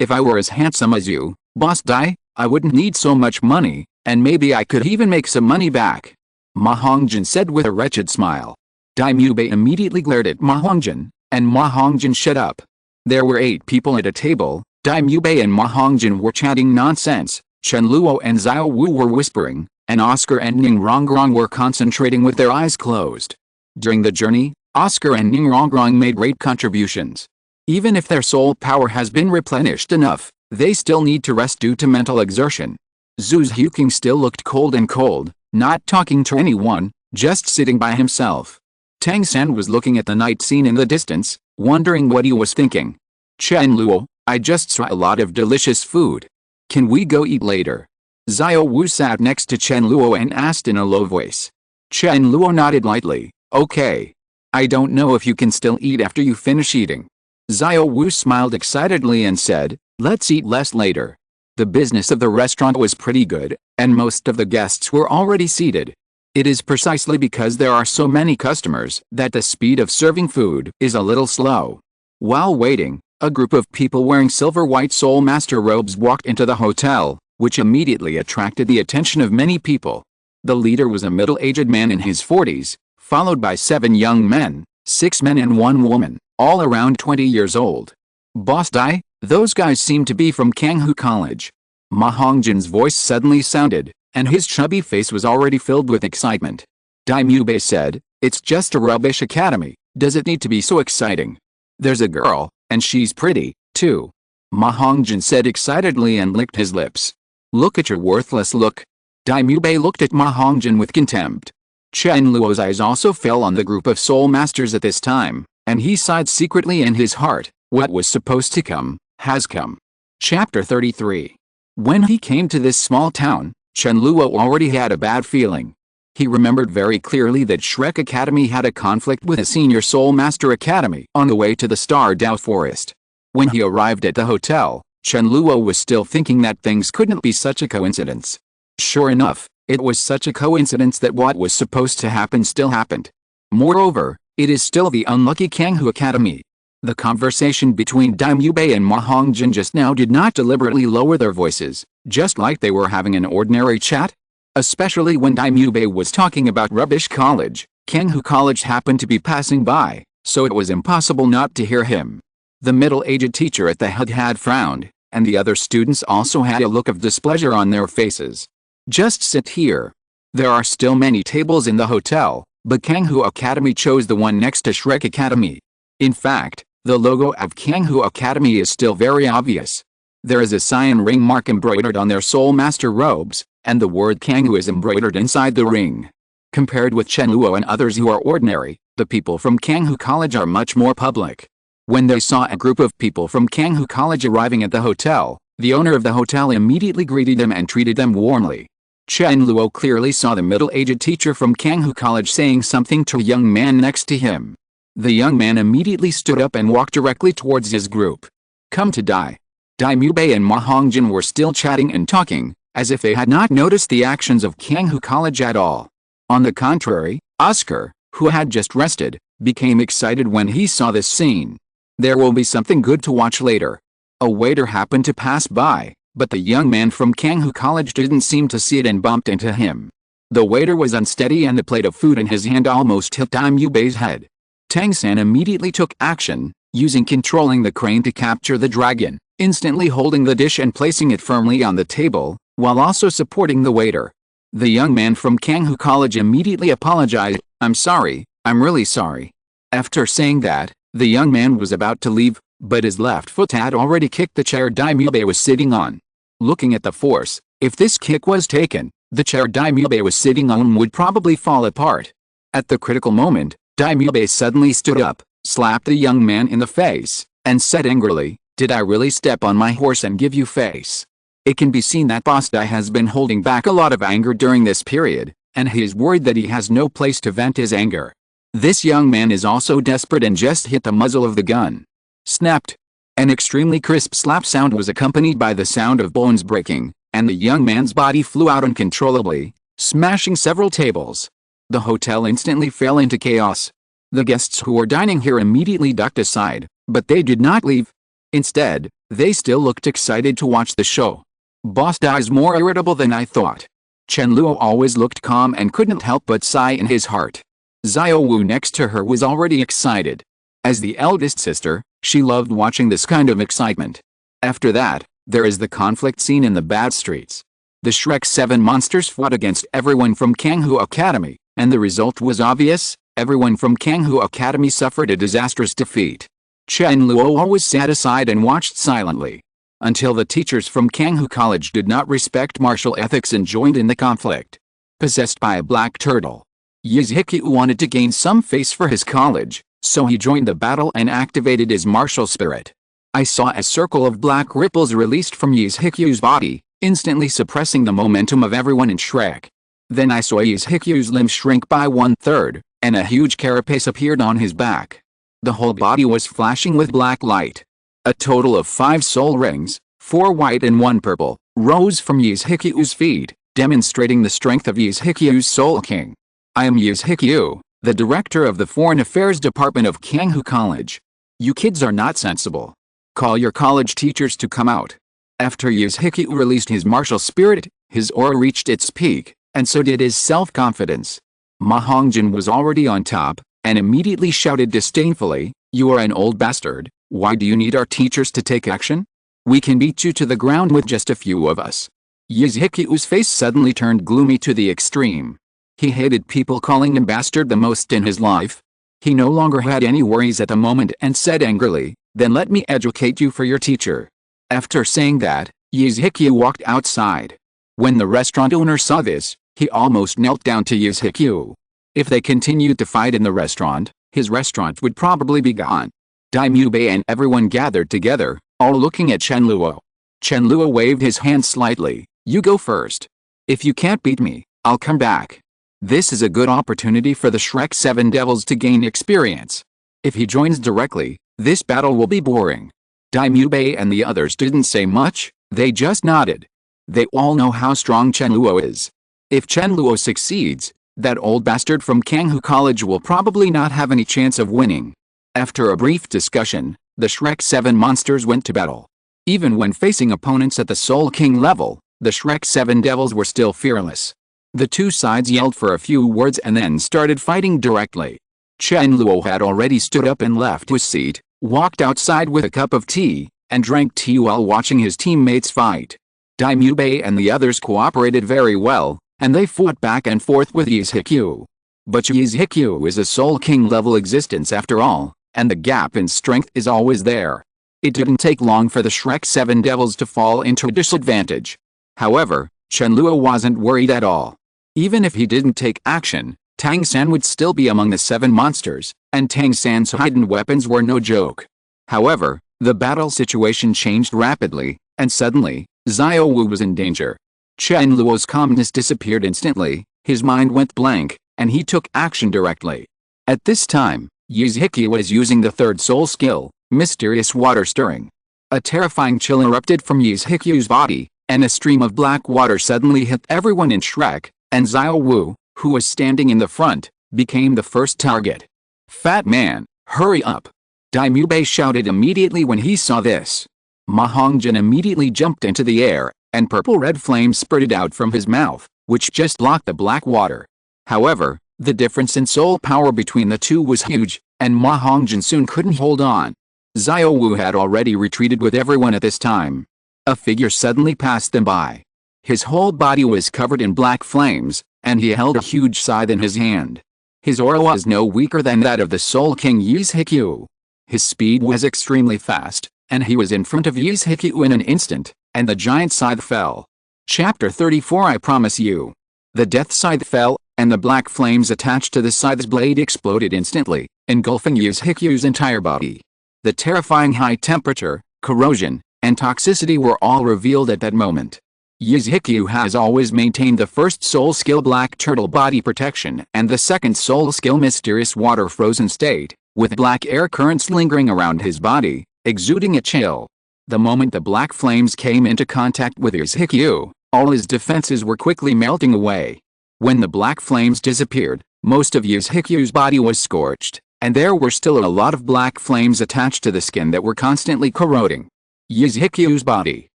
If I were as handsome as you, Boss Dai, I wouldn't need so much money, and maybe I could even make some money back. Ma Hongjin said with a wretched smile. Dai Mubei immediately glared at Ma Hongjin, and Ma Hongjin shut up. There were 8 people at a table. Dai Mubei and Ma Hongjin were chatting nonsense, Chen Luo and Xiao Wu were whispering, and Oscar and Ning Rongrong were concentrating with their eyes closed. During the journey, Oscar and Ning Rongrong made great contributions. Even if their soul power has been replenished enough, they still need to rest due to mental exertion. Zhu Zhuqing still looked cold, not talking to anyone, just sitting by himself. Tang San was looking at the night scene in the distance, wondering what he was thinking. Chen Luo, I just saw a lot of delicious food. Can we go eat later? Xiao Wu sat next to Chen Luo and asked in a low voice. Chen Luo nodded lightly. Okay. I don't know if you can still eat after you finish eating. Xiao Wu smiled excitedly and said, "Let's eat less later." The business of the restaurant was pretty good, and most of the guests were already seated. It is precisely because there are so many customers that the speed of serving food is a little slow. While waiting, a group of people wearing silver white Soul Master robes walked into the hotel, which immediately attracted the attention of many people. The leader was a middle-aged man in his 40s, followed by 7 young men, 6 men and 1 woman, all around 20 years old. "Boss Dai, those guys seem to be from Kanghu College." Ma Hongjin's voice suddenly sounded, and his chubby face was already filled with excitement. Dai Mubei said, "It's just a rubbish academy, does it need to be so exciting? There's a girl, and she's pretty, too." Ma Hongjin said excitedly and licked his lips. "Look at your worthless look." Dai Mubei looked at Ma Hongjin with contempt. Chen Luo's eyes also fell on the group of soul masters at this time, and he sighed secretly in his heart. What was supposed to come, has come. Chapter 33. When he came to this small town, Chen Luo already had a bad feeling. He remembered very clearly that Shrek Academy had a conflict with a senior Soul Master Academy on the way to the Star Dao Forest. When he arrived at the hotel, Chen Luo was still thinking that things couldn't be such a coincidence. Sure enough, it was such a coincidence that what was supposed to happen still happened. Moreover, it is still the unlucky Kanghu Academy. The conversation between Dai Mubei and Ma Hongjin just now did not deliberately lower their voices, just like they were having an ordinary chat. Especially when Dai Mubei was talking about rubbish college, Kanghu College happened to be passing by, so it was impossible not to hear him. The middle-aged teacher at the head had frowned, and the other students also had a look of displeasure on their faces. "Just sit here. There are still many tables in the hotel, but Kanghu Academy chose the one next to Shrek Academy. In fact, the logo of Kanghu Academy is still very obvious. There is a cyan ring mark embroidered on their Soul Master robes, and the word Kanghu is embroidered inside the ring. Compared with Chen Luo and others who are ordinary, the people from Kanghu College are much more public." When they saw a group of people from Kanghu College arriving at the hotel, the owner of the hotel immediately greeted them and treated them warmly. Chen Luo clearly saw the middle-aged teacher from Kanghu College saying something to a young man next to him. The young man immediately stood up and walked directly towards his group. "Come to Dai." Dai Mubei and Ma Hongjin were still chatting and talking, as if they had not noticed the actions of Kanghu College at all. On the contrary, Oscar, who had just rested, became excited when he saw this scene. There will be something good to watch later. A waiter happened to pass by, but the young man from Kanghu College didn't seem to see it and bumped into him. The waiter was unsteady and the plate of food in his hand almost hit Dai Mubei's head. Tang-san immediately took action, using controlling the crane to capture the dragon, instantly holding the dish and placing it firmly on the table, while also supporting the waiter. The young man from Kanghu College immediately apologized. "I'm sorry, I'm really sorry." After saying that, the young man was about to leave, but his left foot had already kicked the chair Dai Mubei was sitting on. Looking at the force, if this kick was taken, the chair Dai Mubei was sitting on would probably fall apart. At the critical moment, Dai Mubei suddenly stood up, slapped the young man in the face, and said angrily, "Did I really step on my horse and give you face?" It can be seen that Boss Dai has been holding back a lot of anger during this period, and he is worried that he has no place to vent his anger. This young man is also desperate and just hit the muzzle of the gun. Snapped. An extremely crisp slap sound was accompanied by the sound of bones breaking, and the young man's body flew out uncontrollably, smashing several tables. The hotel instantly fell into chaos. The guests who were dining here immediately ducked aside, but they did not leave. Instead, they still looked excited to watch the show. Boss Dai is more irritable than I thought. Chen Luo always looked calm and couldn't help but sigh in his heart. Xiao Wu next to her was already excited. As the eldest sister, she loved watching this kind of excitement. After that, there is the conflict scene in the bad streets. The Shrek 7 monsters fought against everyone from Kanghu Academy, and the result was obvious. Everyone from Kanghu Academy suffered a disastrous defeat. Chen Luo always sat aside and watched silently. Until the teachers from Kanghu College did not respect martial ethics and joined in the conflict. Possessed by a black turtle, Yizhikyu wanted to gain some face for his college, so he joined the battle and activated his martial spirit. I saw a circle of black ripples released from Yizhikyu's body, instantly suppressing the momentum of everyone in Shrek. Then I saw Yizhikyu's limbs shrink by 1/3, and a huge carapace appeared on his back. The whole body was flashing with black light. A total of 5 soul rings, 4 white and 1 purple, rose from Yizhikyu's feet, demonstrating the strength of Yizhikyu's Soul King. I am Yizhikyu, the director of the Foreign Affairs Department of Kanghu College. You kids are not sensible. Call your college teachers to come out. After Yizhikyu released his martial spirit, his aura reached its peak, and so did his self-confidence. Ma Hongjin was already on top, and immediately shouted disdainfully, "You are an old bastard, why do you need our teachers to take action? We can beat you to the ground with just a few of us." Yizhikyu's face suddenly turned gloomy to the extreme. He hated people calling him bastard the most in his life. He no longer had any worries at the moment and said angrily, "Then let me educate you for your teacher." After saying that, Yizhikyu walked outside. When the restaurant owner saw this, he almost knelt down to Yizhikyu. If they continued to fight in the restaurant, his restaurant would probably be gone. Daimyo and everyone gathered together, all looking at Chen Luo. Chen Luo waved his hand slightly. "You go first. If you can't beat me, I'll come back." This is a good opportunity for the Shrek 7 Devils to gain experience. If he joins directly, this battle will be boring. Daimyo and the others didn't say much, they just nodded. They all know how strong Chen Luo is. If Chen Luo succeeds, that old bastard from Kanghu College will probably not have any chance of winning. After a brief discussion, the Shrek 7 monsters went to battle. Even when facing opponents at the Soul King level, the Shrek 7 Devils were still fearless. The two sides yelled for a few words and then started fighting directly. Chen Luo had already stood up and left his seat, walked outside with a cup of tea, and drank tea while watching his teammates fight. Daimyo and the others cooperated very well, and they fought back and forth with Yizhikyu. But Yizhikyu is a Soul King level existence after all, and the gap in strength is always there. It didn't take long for the Shrek 7 Devils to fall into a disadvantage. However, Chen Luo wasn't worried at all. Even if he didn't take action, Tang-san would still be among the 7 monsters, and Tang-san's hidden weapons were no joke. However, the battle situation changed rapidly, and suddenly, Xiao Wu was in danger. Chen Luo's calmness disappeared instantly, his mind went blank, and he took action directly. At this time, Yizhikyu was using the third soul skill, Mysterious Water Stirring. A terrifying chill erupted from Yizhikyu's body, and a stream of black water suddenly hit everyone in Shrek, and Xiao Wu, who was standing in the front, became the first target. "Fat man, hurry up!" Daimyo shouted immediately when he saw this. Ma Hongjin immediately jumped into the air, and purple-red flames spurted out from his mouth, which just blocked the black water. However, the difference in soul power between the two was huge, and Ma Hongjin soon couldn't hold on. Xiao Wu had already retreated with everyone at this time. A figure suddenly passed them by. His whole body was covered in black flames, and he held a huge scythe in his hand. His aura was no weaker than that of the Soul King Yizhikyu. His speed was extremely fast, and he was in front of Yizhikyu in an instant, and the giant scythe fell. Chapter 34 I promise you. The death scythe fell, and the black flames attached to the scythe's blade exploded instantly, engulfing Yizhikyu's entire body. The terrifying high temperature, corrosion, and toxicity were all revealed at that moment. Yizhikyu has always maintained the first soul skill Black Turtle Body Protection and the second soul skill Mysterious Water Frozen State, with black air currents lingering around his body, exuding a chill. The moment the black flames came into contact with Yizhikyu, all his defenses were quickly melting away. When the black flames disappeared, most of Yizhikyu's body was scorched, and there were still a lot of black flames attached to the skin that were constantly corroding Yizhikyu's body.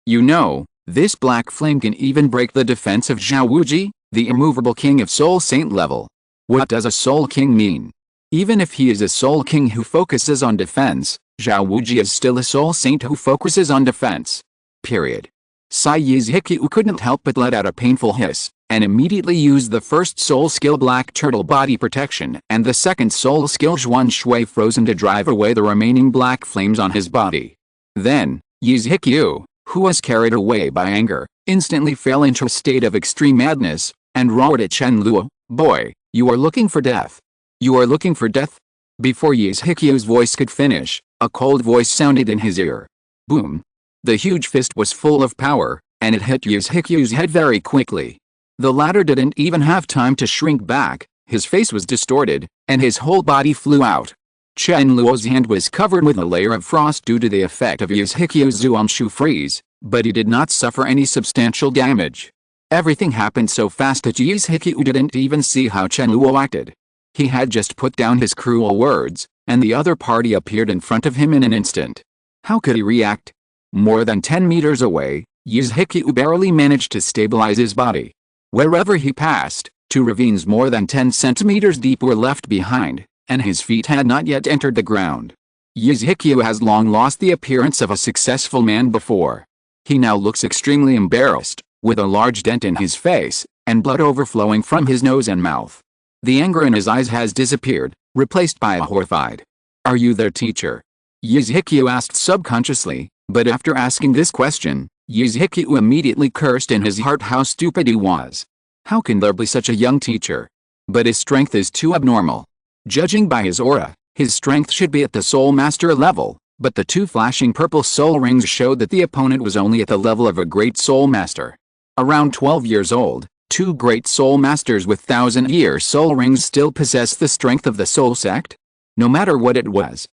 You know, this black flame can even break the defense of Xiao Wuji, the immovable king of Soul Saint level. What does a Soul King mean? Even if he is a Soul King who focuses on defense, Xiao Wuji is still a Soul Saint who focuses on defense. Period. Yizhikyu couldn't help but let out a painful hiss, and immediately used the first soul skill Black Turtle Body Protection and the second soul skill Zhuan Shui Frozen to drive away the remaining black flames on his body. Then, Yizhikyu, who was carried away by anger, instantly fell into a state of extreme madness, and roared at Chen Luo, "Boy, you are looking for death. You are looking for death?" Before Yizhikyu's voice could finish, a cold voice sounded in his ear. Boom! The huge fist was full of power, and it hit Yizhikyu's head very quickly. The latter didn't even have time to shrink back, his face was distorted, and his whole body flew out. Chen Luo's hand was covered with a layer of frost due to the effect of Yuzhikyo's Zuamshu freeze, but he did not suffer any substantial damage. Everything happened so fast that Yuzhikyo didn't even see how Chen Luo acted. He had just put down his cruel words, and the other party appeared in front of him in an instant. How could he react? More than 10 meters away, Yuzhikyo barely managed to stabilize his body. Wherever he passed, 2 ravines more than 10 centimeters deep were left behind, and his feet had not yet entered the ground. Yuzhikyo has long lost the appearance of a successful man before. He now looks extremely embarrassed, with a large dent in his face, and blood overflowing from his nose and mouth. The anger in his eyes has disappeared, replaced by a horrified, "Are you their teacher?" Yuzhikyo asked subconsciously, but after asking this question, Yuzhikyo immediately cursed in his heart how stupid he was. How can there be such a young teacher? But his strength is too abnormal. Judging by his aura, his strength should be at the Soul Master level, but the 2 flashing purple soul rings showed that the opponent was only at the level of a great Soul Master. Around 12 years old, 2 great Soul Masters with 1,000-year soul rings still possess the strength of the Soul Sect? No matter what it was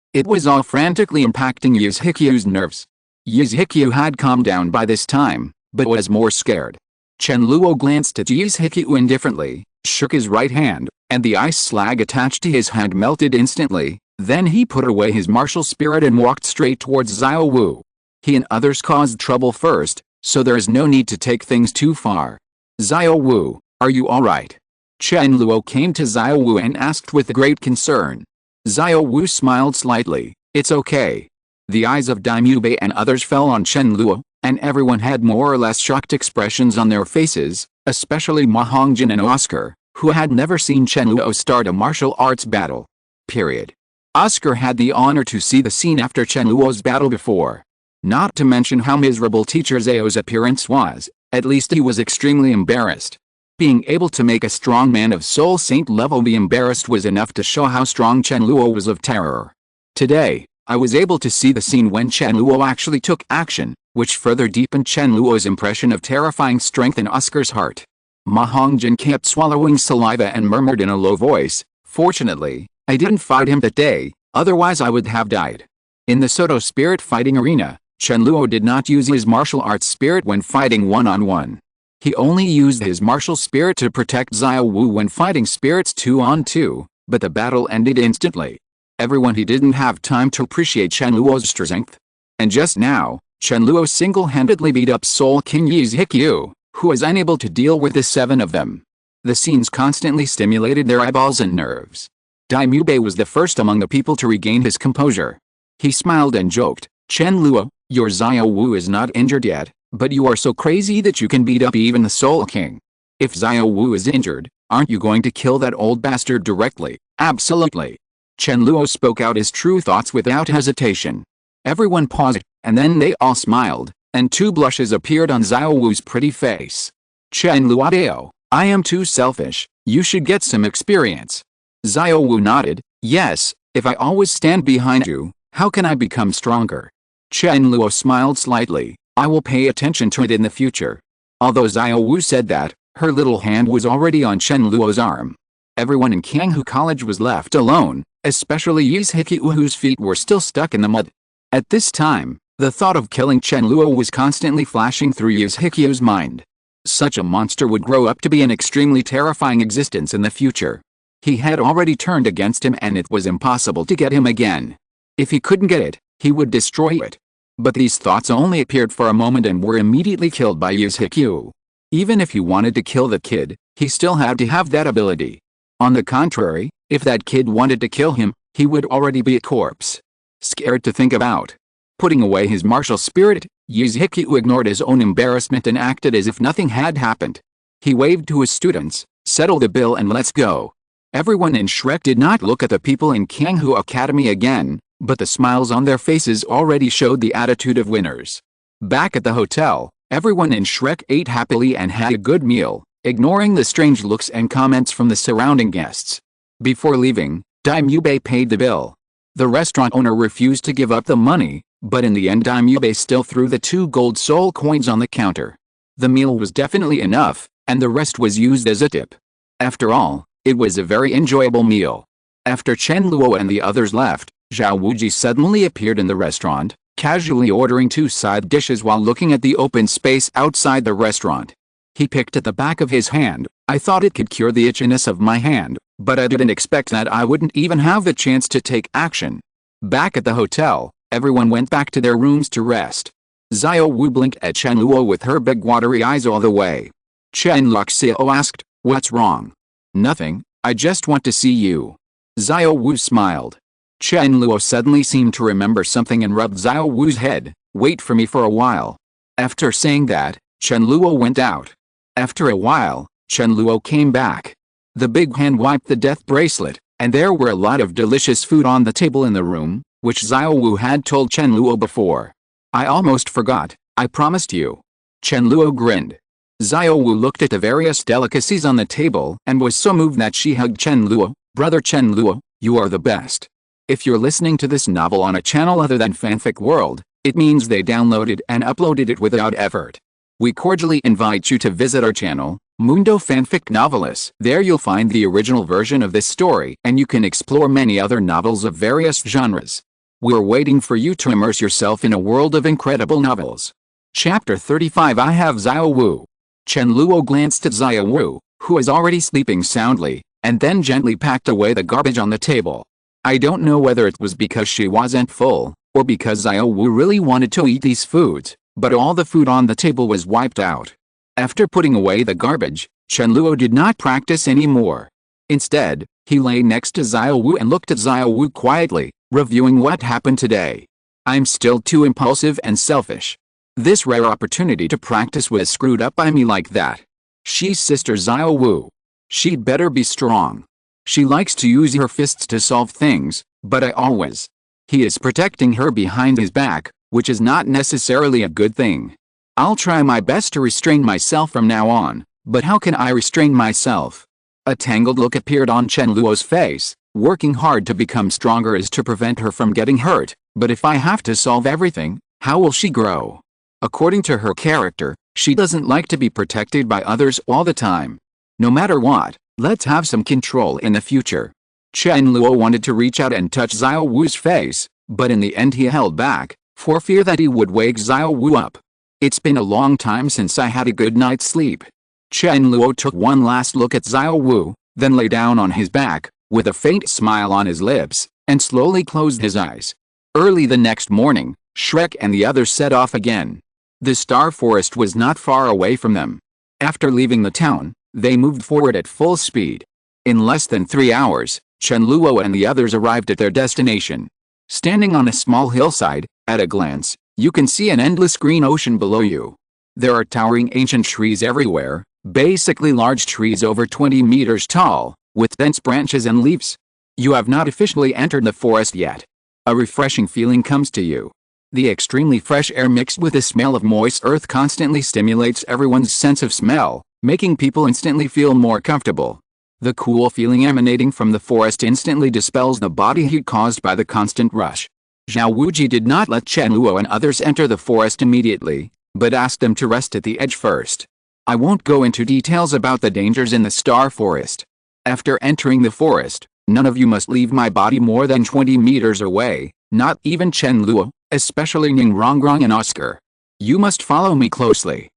all frantically impacting Yuzhikyo's nerves. Yuzhikyo had calmed down by this time, but was more scared. Chen Luo glanced at Yuzhikyo indifferently, shook his right hand, and the ice slag attached to his hand melted instantly. Then he put away his martial spirit and walked straight towards Xiao Wu. He and others caused trouble first, so there is no need to take things too far. "Xiao Wu, are you alright?" Chen Luo came to Xiao Wu and asked with great concern. Xiao Wu smiled slightly. "It's okay." The eyes of Daimyo and others fell on Chen Luo, and everyone had more or less shocked expressions on their faces, especially Ma Hongjin and Oscar, who had never seen Chen Luo start a martial arts battle. Period. Oscar had the honor to see the scene after Chen Luo's battle before. Not to mention how miserable teacher Xiao's appearance was, at least he was extremely embarrassed. Being able to make a strong man of Soul Saint level be embarrassed was enough to show how strong Chen Luo was of terror. Today, I was able to see the scene when Chen Luo actually took action, which further deepened Chen Luo's impression of terrifying strength in Oscar's heart. Ma Hongjin kept swallowing saliva and murmured in a low voice, "Fortunately, I didn't fight him that day, otherwise I would have died." In the Soto spirit fighting arena, Chen Luo did not use his martial arts spirit when fighting one-on-one. He only used his martial spirit to protect Xiao Wu when fighting spirits 2-on-2, but the battle ended instantly. He didn't have time to appreciate Chen Luo's strength. And just now, Chen Luo single-handedly beat up Soul King Yuzhikyo, who was unable to deal with the 7 of them. The scenes constantly stimulated their eyeballs and nerves. Daimyo was the first among the people to regain his composure. He smiled and joked, "Chen Luo, your Xiao Wu is not injured yet, but you are so crazy that you can beat up even the Soul King. If Xiao Wu is injured, aren't you going to kill that old bastard directly?" "Absolutely." Chen Luo spoke out his true thoughts without hesitation. Everyone paused, and then they all smiled, and 2 blushes appeared on Xiao Wu's pretty face. "Chen Luo, I am too selfish, you should get some experience." Xiao Wu nodded, "Yes, if I always stand behind you, how can I become stronger?" Chen Luo smiled slightly, "I will pay attention to it in the future." Although Xiao Wu said that, her little hand was already on Chen Luo's arm. Everyone in Kanghu College was left alone, especially Yuzhikyo whose feet were still stuck in the mud. At this time, the thought of killing Chen Luo was constantly flashing through Yuzhikyo's mind. Such a monster would grow up to be an extremely terrifying existence in the future. He had already turned against him and it was impossible to get him again. If he couldn't get it, he would destroy it. But these thoughts only appeared for a moment and were immediately killed by Yuzhikyo. Even if he wanted to kill the kid, he still had to have that ability. On the contrary, if that kid wanted to kill him, he would already be a corpse. Scared to think about putting away his martial spirit, Yuzhikyo ignored his own embarrassment and acted as if nothing had happened. He waved to his students, "Settle the bill and let's go." Everyone in Shrek did not look at the people in Kanghu Academy again, but the smiles on their faces already showed the attitude of winners. Back at the hotel, everyone in Shrek ate happily and had a good meal, ignoring the strange looks and comments from the surrounding guests. Before leaving, Daimyo paid the bill. The restaurant owner refused to give up the money, but in the end Daimyo still threw the 2 gold soul coins on the counter. The meal was definitely enough, and the rest was used as a tip. After all, it was a very enjoyable meal. After Chen Luo and the others left, Xiao Wuji suddenly appeared in the restaurant, casually ordering 2 side dishes while looking at the open space outside the restaurant. He picked at the back of his hand. I thought it could cure the itchiness of my hand, but I didn't expect that I wouldn't even have the chance to take action. Back at the hotel, everyone went back to their rooms to rest. Xiao Wu blinked at Chen Luo with her big watery eyes all the way. Chen Luo asked, "What's wrong?" "Nothing, I just want to see you." Xiao Wu smiled. Chen Luo suddenly seemed to remember something and rubbed Xiao Wu's head. "Wait for me for a while." After saying that, Chen Luo went out. After a while, Chen Luo came back. The big hand wiped the death bracelet, and there were a lot of delicious food on the table in the room, which Xiao Wu had told Chen Luo before. "I almost forgot, I promised you." Chen Luo grinned. Xiao Wu looked at the various delicacies on the table and was so moved that she hugged Chen Luo. "Brother Chen Luo, you are the best." If you're listening to this novel on a channel other than Fanfic World, it means they downloaded and uploaded it without effort. We cordially invite you to visit our channel, Mundo Fanfic Novelists. There you'll find the original version of this story and you can explore many other novels of various genres. We're waiting for you to immerse yourself in a world of incredible novels. Chapter 35. I have Xiao Wu. Chen Luo glanced at Xiao Wu, who was already sleeping soundly, and then gently packed away the garbage on the table. I don't know whether it was because she wasn't full, or because Xiao Wu really wanted to eat these foods, but all the food on the table was wiped out. After putting away the garbage, Chen Luo did not practice anymore. Instead, he lay next to Xiao Wu and looked at Xiao Wu quietly, reviewing what happened today. "I'm still too impulsive and selfish. This rare opportunity to practice was screwed up by me like that. She's sister Xiao Wu. She'd better be strong. She likes to use her fists to solve things, but I always." He is protecting her behind his back, which is not necessarily a good thing. "I'll try my best to restrain myself from now on, but how can I restrain myself?" A tangled look appeared on Chen Luo's face. "Working hard to become stronger is to prevent her from getting hurt, but if I have to solve everything, how will she grow?" According to her character, she doesn't like to be protected by others all the time. No matter what, let's have some control in the future. Chen Luo wanted to reach out and touch Xiao Wu's face, but in the end he held back, for fear that he would wake Xiao Wu up. "It's been a long time since I had a good night's sleep." Chen Luo took one last look at Xiao Wu, then lay down on his back, with a faint smile on his lips, and slowly closed his eyes. Early the next morning, Shrek and the others set off again. The Star Forest was not far away from them. After leaving the town, they moved forward at full speed. In less than 3 hours, Chen Luo and the others arrived at their destination. Standing on a small hillside, at a glance, you can see an endless green ocean below you. There are towering ancient trees everywhere, basically large trees over 20 meters tall, with dense branches and leaves. You have not officially entered the forest yet. A refreshing feeling comes to you. The extremely fresh air mixed with the smell of moist earth constantly stimulates everyone's sense of smell, making people instantly feel more comfortable. The cool feeling emanating from the forest instantly dispels the body heat caused by the constant rush. Xiao Wuji did not let Chen Luo and others enter the forest immediately, but asked them to rest at the edge first. "I won't go into details about the dangers in the Star Forest. After entering the forest, none of you must leave my body more than 20 meters away, not even Chen Luo, especially Ning Rongrong and Oscar. You must follow me closely.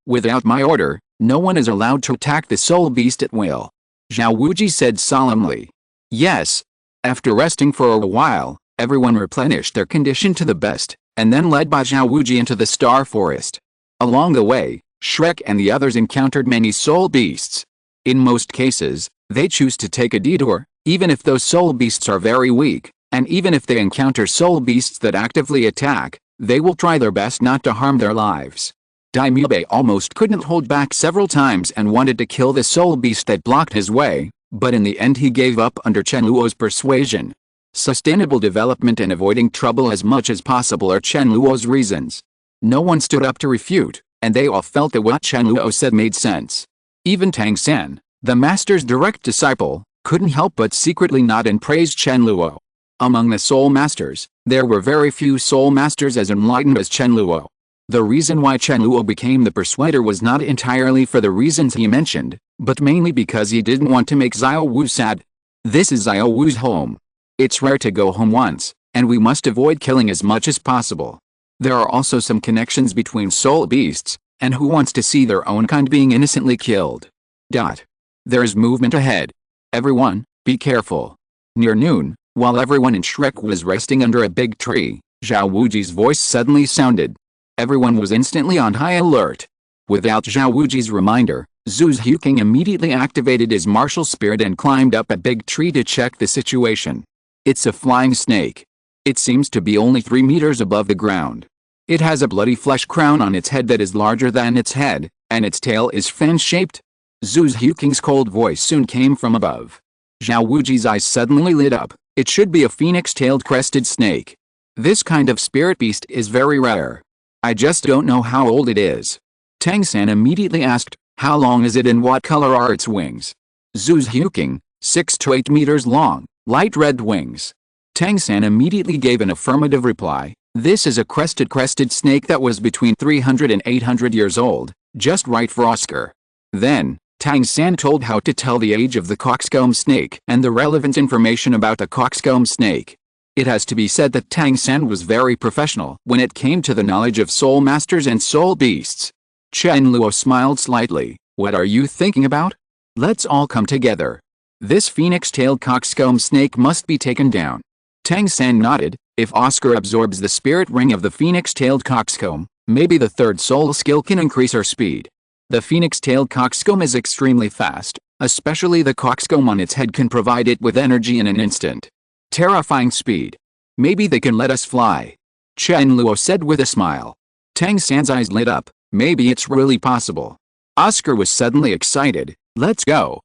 Without my order, no one is allowed to attack the soul beast at will." Xiao Wuji said solemnly. "Yes." After resting for a while, everyone replenished their condition to the best, and then led by Xiao Wuji into the Star Forest. Along the way, Shrek and the others encountered many soul beasts. In most cases, they choose to take a detour, even if those soul beasts are very weak, and even if they encounter soul beasts that actively attack, they will try their best not to harm their lives. Daimyobe almost couldn't hold back several times and wanted to kill the soul beast that blocked his way, but in the end he gave up under Chen Luo's persuasion. Sustainable development and avoiding trouble as much as possible are Chen Luo's reasons. No one stood up to refute, and they all felt that what Chen Luo said made sense. Even Tang San, the master's direct disciple, couldn't help but secretly nod and praise Chen Luo. Among the soul masters, there were very few soul masters as enlightened as Chen Luo. The reason why Chen Luo became the persuader was not entirely for the reasons he mentioned, but mainly because he didn't want to make Xiao Wu sad. This is Xiao Wu's home. It's rare to go home once, and we must avoid killing as much as possible. There are also some connections between soul beasts, and who wants to see their own kind being innocently killed? There is movement ahead. Everyone, be careful. Near noon, while everyone in Shrek was resting under a big tree, Xiao Wuji's voice suddenly sounded. Everyone was instantly on high alert. Without Xiao Wuji's reminder, Zhu's Huking immediately activated his martial spirit and climbed up a big tree to check the situation. It's a flying snake. It seems to be only 3 meters above the ground. It has a bloody flesh crown on its head that is larger than its head, and its tail is fan-shaped. Zhu's Huking's cold voice soon came from above. Xiao Wuji's eyes suddenly lit up. It should be a phoenix-tailed crested snake. This kind of spirit beast is very rare. I just don't know how old it is. Tang-san immediately asked, how long is it and what color are its wings? Zhu's Huking, 6 to 8 meters long, light red wings. Tang-san immediately gave an affirmative reply. This is a crested snake that was between 300 and 800 years old, just right for Oscar. Then, Tang-san told how to tell the age of the coxcomb snake and the relevant information about the coxcomb snake. It has to be said that Tang-san was very professional when it came to the knowledge of soul masters and soul beasts. Chen Luo smiled slightly. What are you thinking about? Let's all come together. This phoenix-tailed coxcomb snake must be taken down. Tang-san nodded. If Oscar absorbs the spirit ring of the phoenix-tailed coxcomb, maybe the third soul skill can increase her speed. The phoenix-tailed coxcomb is extremely fast, especially the coxcomb on its head can provide it with energy in an instant. Terrifying speed. Maybe they can let us fly. Chen Luo said with a smile. Tang-san's eyes lit up. Maybe it's really possible. Oscar was suddenly excited. Let's go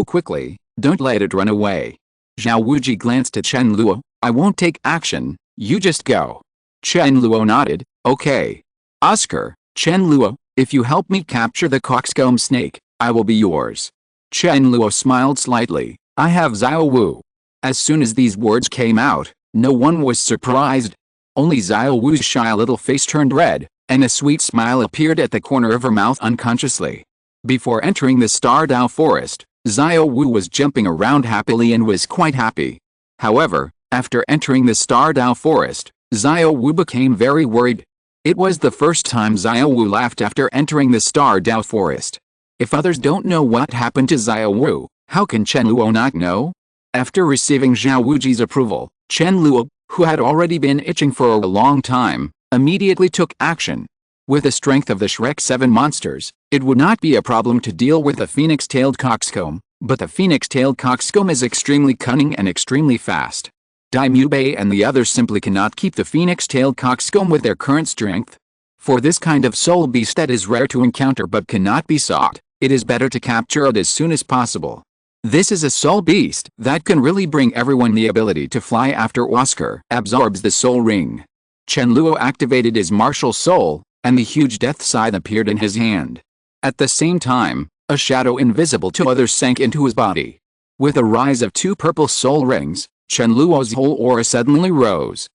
quickly, don't let it run away. Xiao Wuji glanced at Chen Luo. I won't take action, you just go. Chen Luo nodded. Okay. Oscar, Chen Luo, if you help me capture the coxcomb snake, I will be yours. Chen Luo smiled slightly. I have Xiao Wu. As soon as these words came out, no one was surprised. Only Xiao Wu's shy little face turned red, and a sweet smile appeared at the corner of her mouth unconsciously. Before entering the Stardao forest, Xiao Wu was jumping around happily and was quite happy. However, after entering the Stardao forest, Xiao Wu became very worried. It was the first time Xiao Wu laughed after entering the Stardao forest. If others don't know what happened to Xiao Wu, how can Chen Luo not know? After receiving Xiao Wuji's approval, Chen Luo, who had already been itching for a long time, immediately took action. With the strength of the Shrek 7 monsters, it would not be a problem to deal with the phoenix-tailed coxcomb, but the phoenix-tailed coxcomb is extremely cunning and extremely fast. Daimubei and the others simply cannot keep the phoenix-tailed coxcomb with their current strength. For this kind of soul beast that is rare to encounter but cannot be sought, it is better to capture it as soon as possible. This is a soul beast that can really bring everyone the ability to fly after Oscar absorbs the soul ring. Chen Luo activated his martial soul, and the huge death scythe appeared in his hand. At the same time, a shadow invisible to others sank into his body. With a rise of 2 purple soul rings, Chen Luo's whole aura suddenly rose.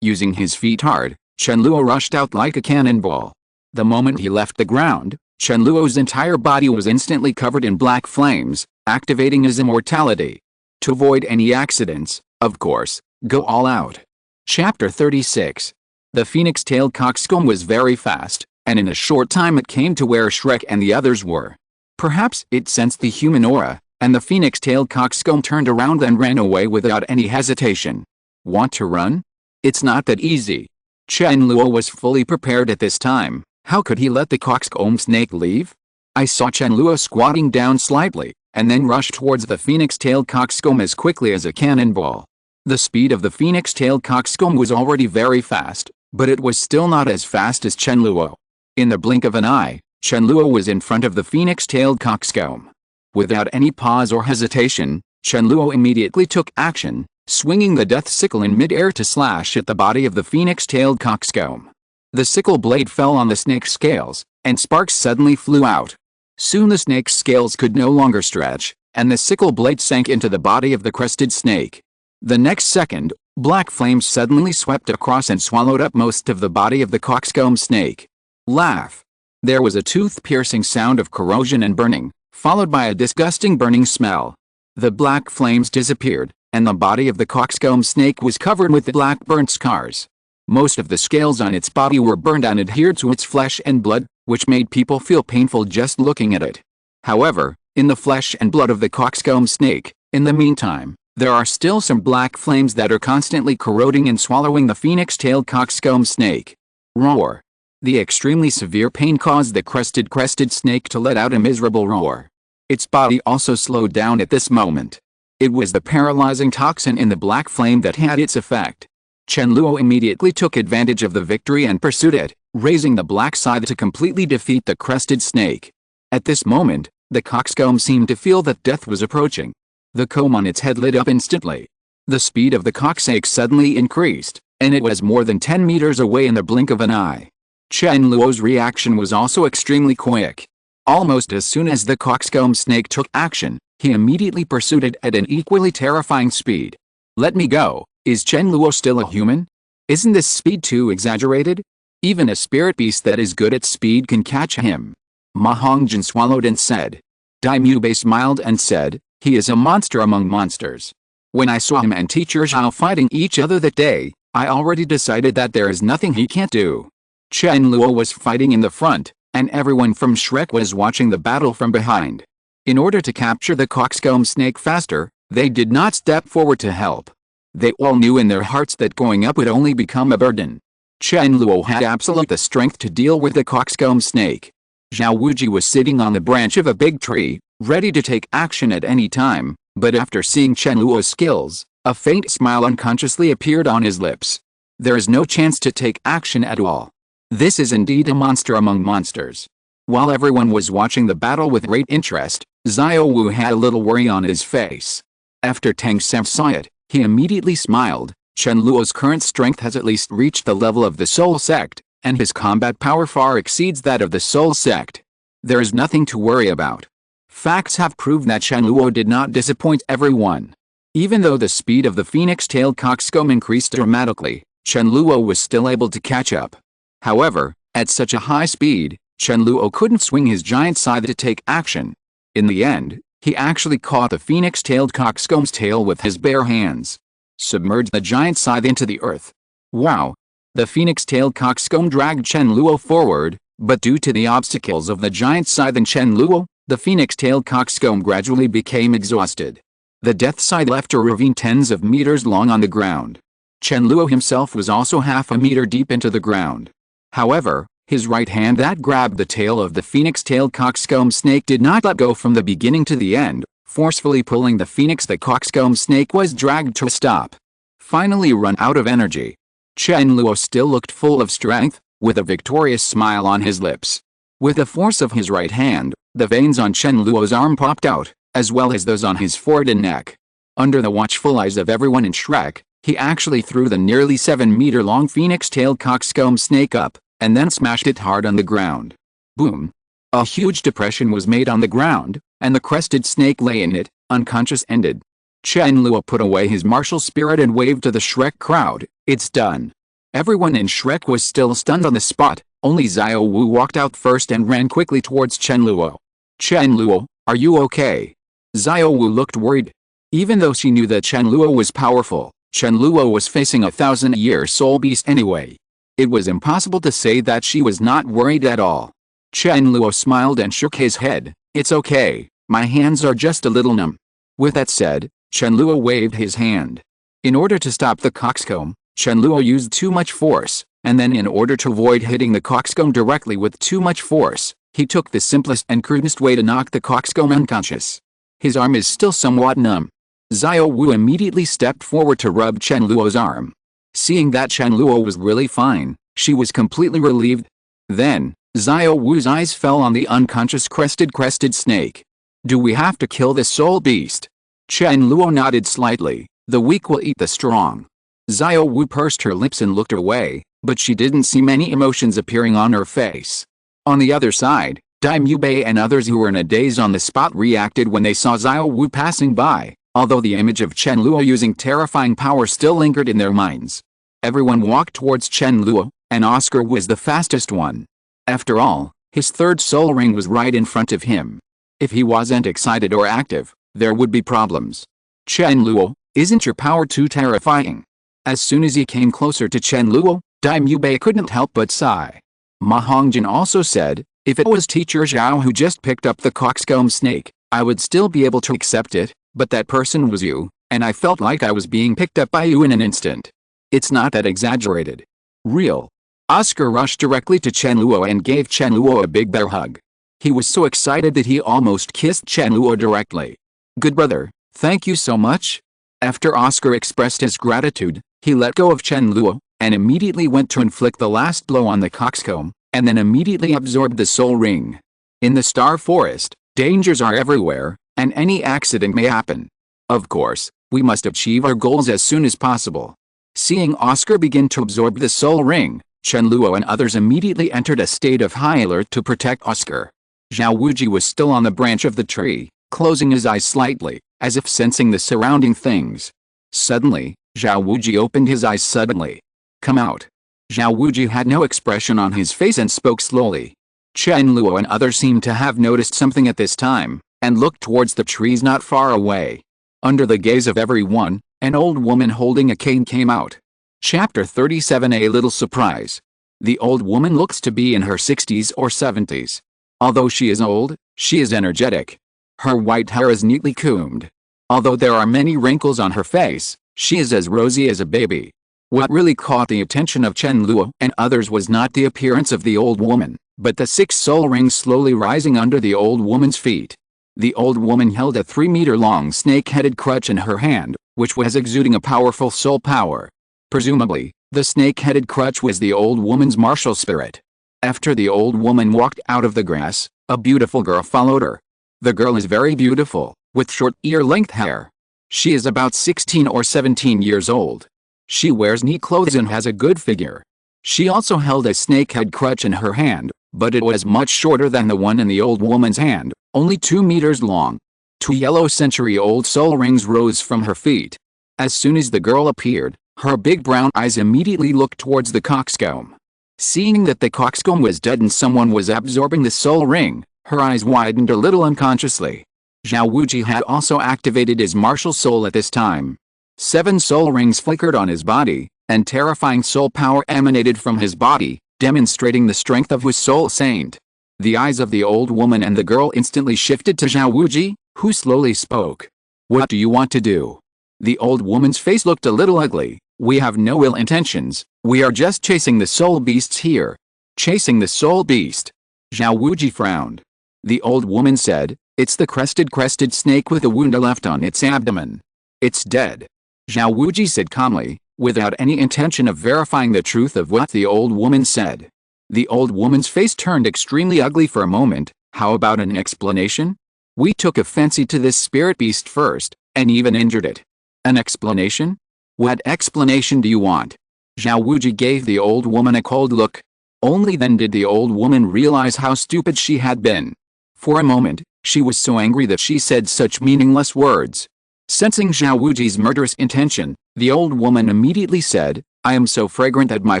Using his feet hard, Chen Luo rushed out like a cannonball. The moment he left the ground, Chen Luo's entire body was instantly covered in black flames, activating his immortality. To avoid any accidents, of course, go all out. Chapter 36. The phoenix-tailed coxcomb was very fast, and in a short time it came to where Shrek and the others were. Perhaps it sensed the human aura, and the phoenix-tailed coxcomb turned around and ran away without any hesitation. Want to run? It's not that easy. Chen Luo was fully prepared at this time. How could he let the coxcomb snake leave? I saw Chen Luo squatting down slightly, and then rush towards the phoenix-tailed coxcomb as quickly as a cannonball. The speed of the phoenix-tailed coxcomb was already very fast, but it was still not as fast as Chen Luo. In the blink of an eye, Chen Luo was in front of the phoenix-tailed coxcomb. Without any pause or hesitation, Chen Luo immediately took action, swinging the death sickle in mid-air to slash at the body of the phoenix-tailed coxcomb. The sickle blade fell on the snake's scales, and sparks suddenly flew out. Soon the snake's scales could no longer stretch, and the sickle blade sank into the body of the crested snake. The next second, black flames suddenly swept across and swallowed up most of the body of the coxcomb snake. Laugh. There was a tooth-piercing sound of corrosion and burning, followed by a disgusting burning smell. The black flames disappeared, and the body of the coxcomb snake was covered with black burnt scars. Most of the scales on its body were burned and adhered to its flesh and blood, which made people feel painful just looking at it. However, in the flesh and blood of the coxcomb snake, in the meantime, there are still some black flames that are constantly corroding and swallowing the phoenix-tailed coxcomb snake. Roar. The extremely severe pain caused the crested snake to let out a miserable roar. Its body also slowed down at this moment. It was the paralyzing toxin in the black flame that had its effect. Chen Luo immediately took advantage of the victory and pursued it, raising the black scythe to completely defeat the crested snake. At this moment, the coxcomb seemed to feel that death was approaching. The comb on its head lit up instantly. The speed of the coxsnake suddenly increased, and it was more than 10 meters away in the blink of an eye. Chen Luo's reaction was also extremely quick. Almost as soon as the coxcomb snake took action, he immediately pursued it at an equally terrifying speed. Let me go. Is Chen Luo still a human? Isn't this speed too exaggerated? Even a spirit beast that is good at speed can catch him. Ma Hongjin swallowed and said. Daimyo Bei smiled and said, he is a monster among monsters. When I saw him and teacher Xiao fighting each other that day, I already decided that there is nothing he can't do. Chen Luo was fighting in the front, and everyone from Shrek was watching the battle from behind. In order to capture the coxcomb snake faster, they did not step forward to help. They all knew in their hearts that going up would only become a burden. Chen Luo had absolute the strength to deal with the coxcomb snake. Zhao Wuji was sitting on the branch of a big tree, ready to take action at any time, but after seeing Chen Luo's skills, a faint smile unconsciously appeared on his lips. There is no chance to take action at all. This is indeed a monster among monsters. While everyone was watching the battle with great interest, Xiao Wu had a little worry on his face. After Tang saw it, he immediately smiled. Chen Luo's current strength has at least reached the level of the Soul Sect, and his combat power far exceeds that of the Soul Sect. There is nothing to worry about. Facts have proved that Chen Luo did not disappoint everyone. Even though the speed of the phoenix-tailed coxcomb increased dramatically, Chen Luo was still able to catch up. However, at such a high speed, Chen Luo couldn't swing his giant scythe to take action. In the end, he actually caught the phoenix-tailed coxcomb's tail with his bare hands. Submerged the giant scythe into the earth. Wow! The phoenix-tailed coxcomb dragged Chen Luo forward, but due to the obstacles of the giant scythe and Chen Luo, the phoenix-tailed coxcomb gradually became exhausted. The death scythe left a ravine tens of meters long on the ground. Chen Luo himself was also half a meter deep into the ground. However, his right hand that grabbed the tail of the phoenix-tailed coxcomb snake did not let go from the beginning to the end, forcefully pulling the coxcomb snake was dragged to a stop. Finally run out of energy. Chen Luo still looked full of strength, with a victorious smile on his lips. With the force of his right hand, the veins on Chen Luo's arm popped out, as well as those on his forehead and neck. Under the watchful eyes of everyone in Shrek, he actually threw the nearly 7-meter-long phoenix-tailed coxcomb snake up, and then smashed it hard on the ground. Boom! A huge depression was made on the ground, and the crested snake lay in it, unconscious ended. Chen Luo put away his martial spirit and waved to the Shrek crowd, it's done. Everyone in Shrek was still stunned on the spot, only Xiao Wu walked out first and ran quickly towards Chen Luo. Chen Luo, are you okay? Xiao Wu looked worried. Even though she knew that Chen Luo was powerful, Chen Luo was facing a 1,000-year soul beast anyway. It was impossible to say that she was not worried at all. Chen Luo smiled and shook his head, it's okay, my hands are just a little numb. With that said, Chen Luo waved his hand. In order to stop the coxcomb, Chen Luo used too much force, and then in order to avoid hitting the coxcomb directly with too much force, he took the simplest and crudest way to knock the coxcomb unconscious. His arm is still somewhat numb. Xiao Wu immediately stepped forward to rub Chen Luo's arm. Seeing that Chen Luo was really fine, she was completely relieved. Then, Xiao Wu's eyes fell on the unconscious crested snake. Do we have to kill this soul beast? Chen Luo nodded slightly, the weak will eat the strong. Xiao Wu pursed her lips and looked away, but she didn't see many emotions appearing on her face. On the other side, Daimyo Bei and others who were in a daze on the spot reacted when they saw Xiao Wu passing by, although the image of Chen Luo using terrifying power still lingered in their minds. Everyone walked towards Chen Luo, and Oscar was the fastest one. After all, his third soul ring was right in front of him. If he wasn't excited or active, there would be problems. Chen Luo, isn't your power too terrifying? As soon as he came closer to Chen Luo, Daimyo Bei couldn't help but sigh. Ma Hongjin also said, if it was teacher Xiao who just picked up the coxcomb snake, I would still be able to accept it, but that person was you, and I felt like I was being picked up by you in an instant. It's not that exaggerated. Real. Oscar rushed directly to Chen Luo and gave Chen Luo a big bear hug. He was so excited that he almost kissed Chen Luo directly. Good brother, thank you so much. After Oscar expressed his gratitude, he let go of Chen Luo, and immediately went to inflict the last blow on the coxcomb, and then immediately absorbed the soul ring. In the Star Forest, dangers are everywhere, and any accident may happen. Of course, we must achieve our goals as soon as possible. Seeing Oscar begin to absorb the soul ring, Chen Luo and others immediately entered a state of high alert to protect Oscar. Xiao Wuji was still on the branch of the tree, closing his eyes slightly, as if sensing the surrounding things. Suddenly, Xiao Wuji opened his eyes suddenly. Come out. Xiao Wuji had no expression on his face and spoke slowly. Chen Luo and others seemed to have noticed something at this time, and looked towards the trees not far away. Under the gaze of everyone, an old woman holding a cane came out. Chapter 37. A little surprise. The old woman looks to be in her 60s or 70s. Although she is old, she is energetic. Her white hair is neatly combed. Although there are many wrinkles on her face, she is as rosy as a baby. What really caught the attention of Chen Luo and others was not the appearance of the old woman, but the 6 soul rings slowly rising under the old woman's feet. The old woman held a 3-meter-long snake-headed crutch in her hand, which was exuding a powerful soul power. Presumably, the snake-headed crutch was the old woman's martial spirit. After the old woman walked out of the grass, a beautiful girl followed her. The girl is very beautiful, with short ear-length hair. She is about 16 or 17 years old. She wears neat clothes and has a good figure. She also held a snake-head crutch in her hand, but it was much shorter than the one in the old woman's hand, only 2 meters long. 2 yellow century-old soul rings rose from her feet. As soon as the girl appeared, her big brown eyes immediately looked towards the coxcomb. Seeing that the coxcomb was dead and someone was absorbing the soul ring, her eyes widened a little unconsciously. Xiao Wuji had also activated his martial soul at this time. 7 soul rings flickered on his body, and terrifying soul power emanated from his body, demonstrating the strength of his soul saint. The eyes of the old woman and the girl instantly shifted to Xiao Wuji, who slowly spoke. What do you want to do? The old woman's face looked a little ugly. We have no ill intentions, we are just chasing the soul beasts here. Chasing the soul beast? Xiao Wuji frowned. The old woman said, it's the crested snake with a wound left on its abdomen. It's dead. Xiao Wuji said calmly, without any intention of verifying the truth of what the old woman said. The old woman's face turned extremely ugly for a moment. How about an explanation? We took a fancy to this spirit beast first, and even injured it. An explanation? What explanation do you want? Xiao Wuji gave the old woman a cold look. Only then did the old woman realize how stupid she had been. For a moment, she was so angry that she said such meaningless words. Sensing Xiao Wuji's murderous intention, the old woman immediately said, I am so fragrant that my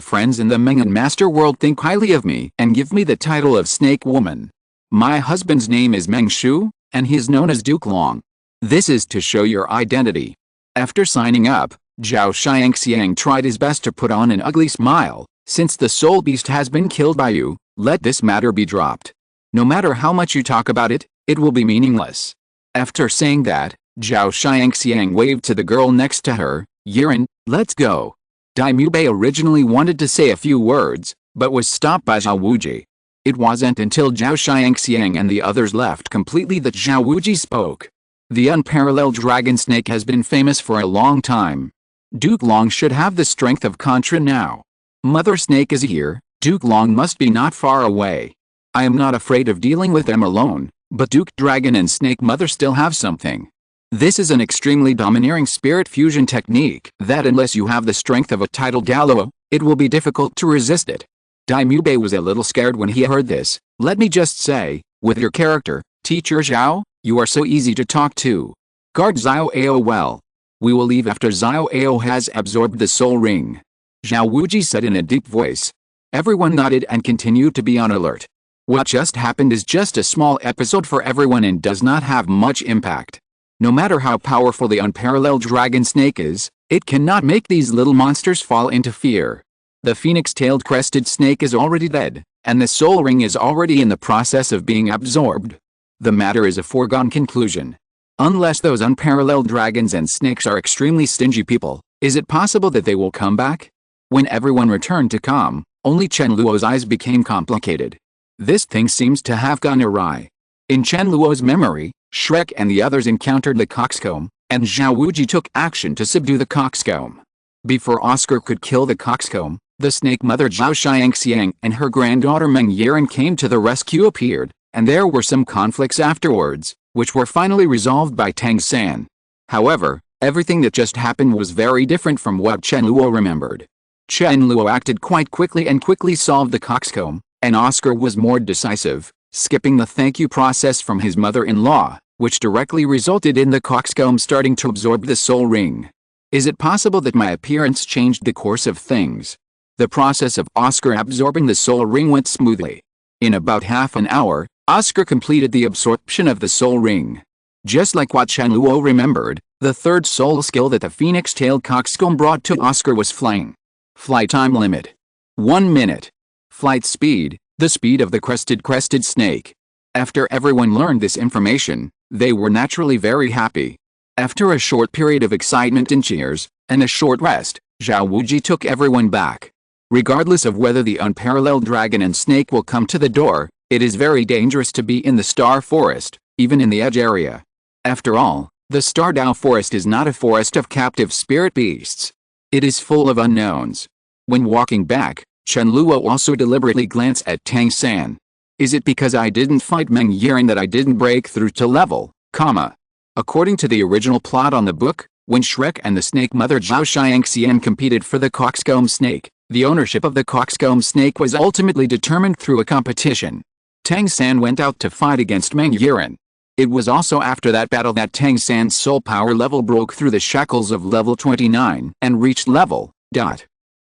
friends in the Meng and Master world think highly of me and give me the title of Snake Woman. My husband's name is Meng Shu, and he is known as Duke Long. This is to show your identity. After signing up, Zhao Xiangxiang tried his best to put on an ugly smile. Since the soul beast has been killed by you, let this matter be dropped. No matter how much you talk about it, it will be meaningless. After saying that, Zhao Xiangxiang waved to the girl next to her. Yiren, let's go. Daimyo Bei originally wanted to say a few words, but was stopped by Xiao Wuji. It wasn't until Zhao Xiangxiang and the others left completely that Xiao Wuji spoke. The unparalleled dragon snake has been famous for a long time. Duke Long should have the strength of Contra now. Mother Snake is here, Duke Long must be not far away. I am not afraid of dealing with them alone, but Duke Dragon and Snake Mother still have something. This is an extremely domineering spirit fusion technique that unless you have the strength of a tidal Douluo, it will be difficult to resist it. Daimyo Bei was a little scared when he heard this. Let me just say, with your character, Teacher Xiao, you are so easy to talk to. Guard Xiao Ao well. We will leave after Xiao Ao has absorbed the soul ring. Xiao Wuji said in a deep voice. Everyone nodded and continued to be on alert. What just happened is just a small episode for everyone and does not have much impact. No matter how powerful the unparalleled dragon snake is, it cannot make these little monsters fall into fear. The phoenix-tailed crested snake is already dead, and the soul ring is already in the process of being absorbed. The matter is a foregone conclusion. Unless those unparalleled dragons and snakes are extremely stingy people, is it possible that they will come back? When everyone returned to calm, only Chen Luo's eyes became complicated. This thing seems to have gone awry. In Chen Luo's memory, Shrek and the others encountered the coxcomb, and Xiao Wuji took action to subdue the coxcomb. Before Oscar could kill the coxcomb, the snake mother Zhao Xiangxiang and her granddaughter Meng Yiren came to the rescue appeared, and there were some conflicts afterwards, which were finally resolved by Tang San. However, everything that just happened was very different from what Chen Luo remembered. Chen Luo acted quite quickly and quickly solved the coxcomb, and Oscar was more decisive, skipping the thank you process from his mother-in-law, which directly resulted in the coxcomb starting to absorb the soul ring. Is it possible that my appearance changed the course of things? The process of Oscar absorbing the soul ring went smoothly. In about half an hour, Oscar completed the absorption of the soul ring. Just like what Chen Luo remembered, the third soul skill that the phoenix-tailed coxcomb brought to Oscar was flying. Flight time limit: 1 minute. Flight speed: the speed of the crested snake. After everyone learned this information, they were naturally very happy. After a short period of excitement and cheers, and a short rest, Xiao Wuji took everyone back. Regardless of whether the unparalleled dragon and snake will come to the door, it is very dangerous to be in the Star Forest, even in the edge area. After all, the Star Dao Forest is not a forest of captive spirit beasts. It is full of unknowns. When walking back, Chen Luo also deliberately glanced at Tang San. Is it because I didn't fight Meng Yiren that I didn't break through to level, comma? According to the original plot on the book, when Shrek and the snake mother Zhao Xiangxian competed for the coxcomb snake, the ownership of the coxcomb snake was ultimately determined through a competition. Tang San went out to fight against Meng Yiren. It was also after that battle that Tang San's soul power level broke through the shackles of level 29 and reached level.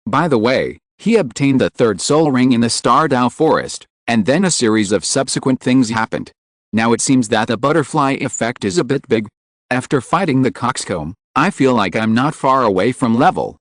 By the way, he obtained the third soul ring in the Star Dao Forest, and then a series of subsequent things happened. Now it seems that the butterfly effect is a bit big. After fighting the coxcomb, I feel like I'm not far away from level.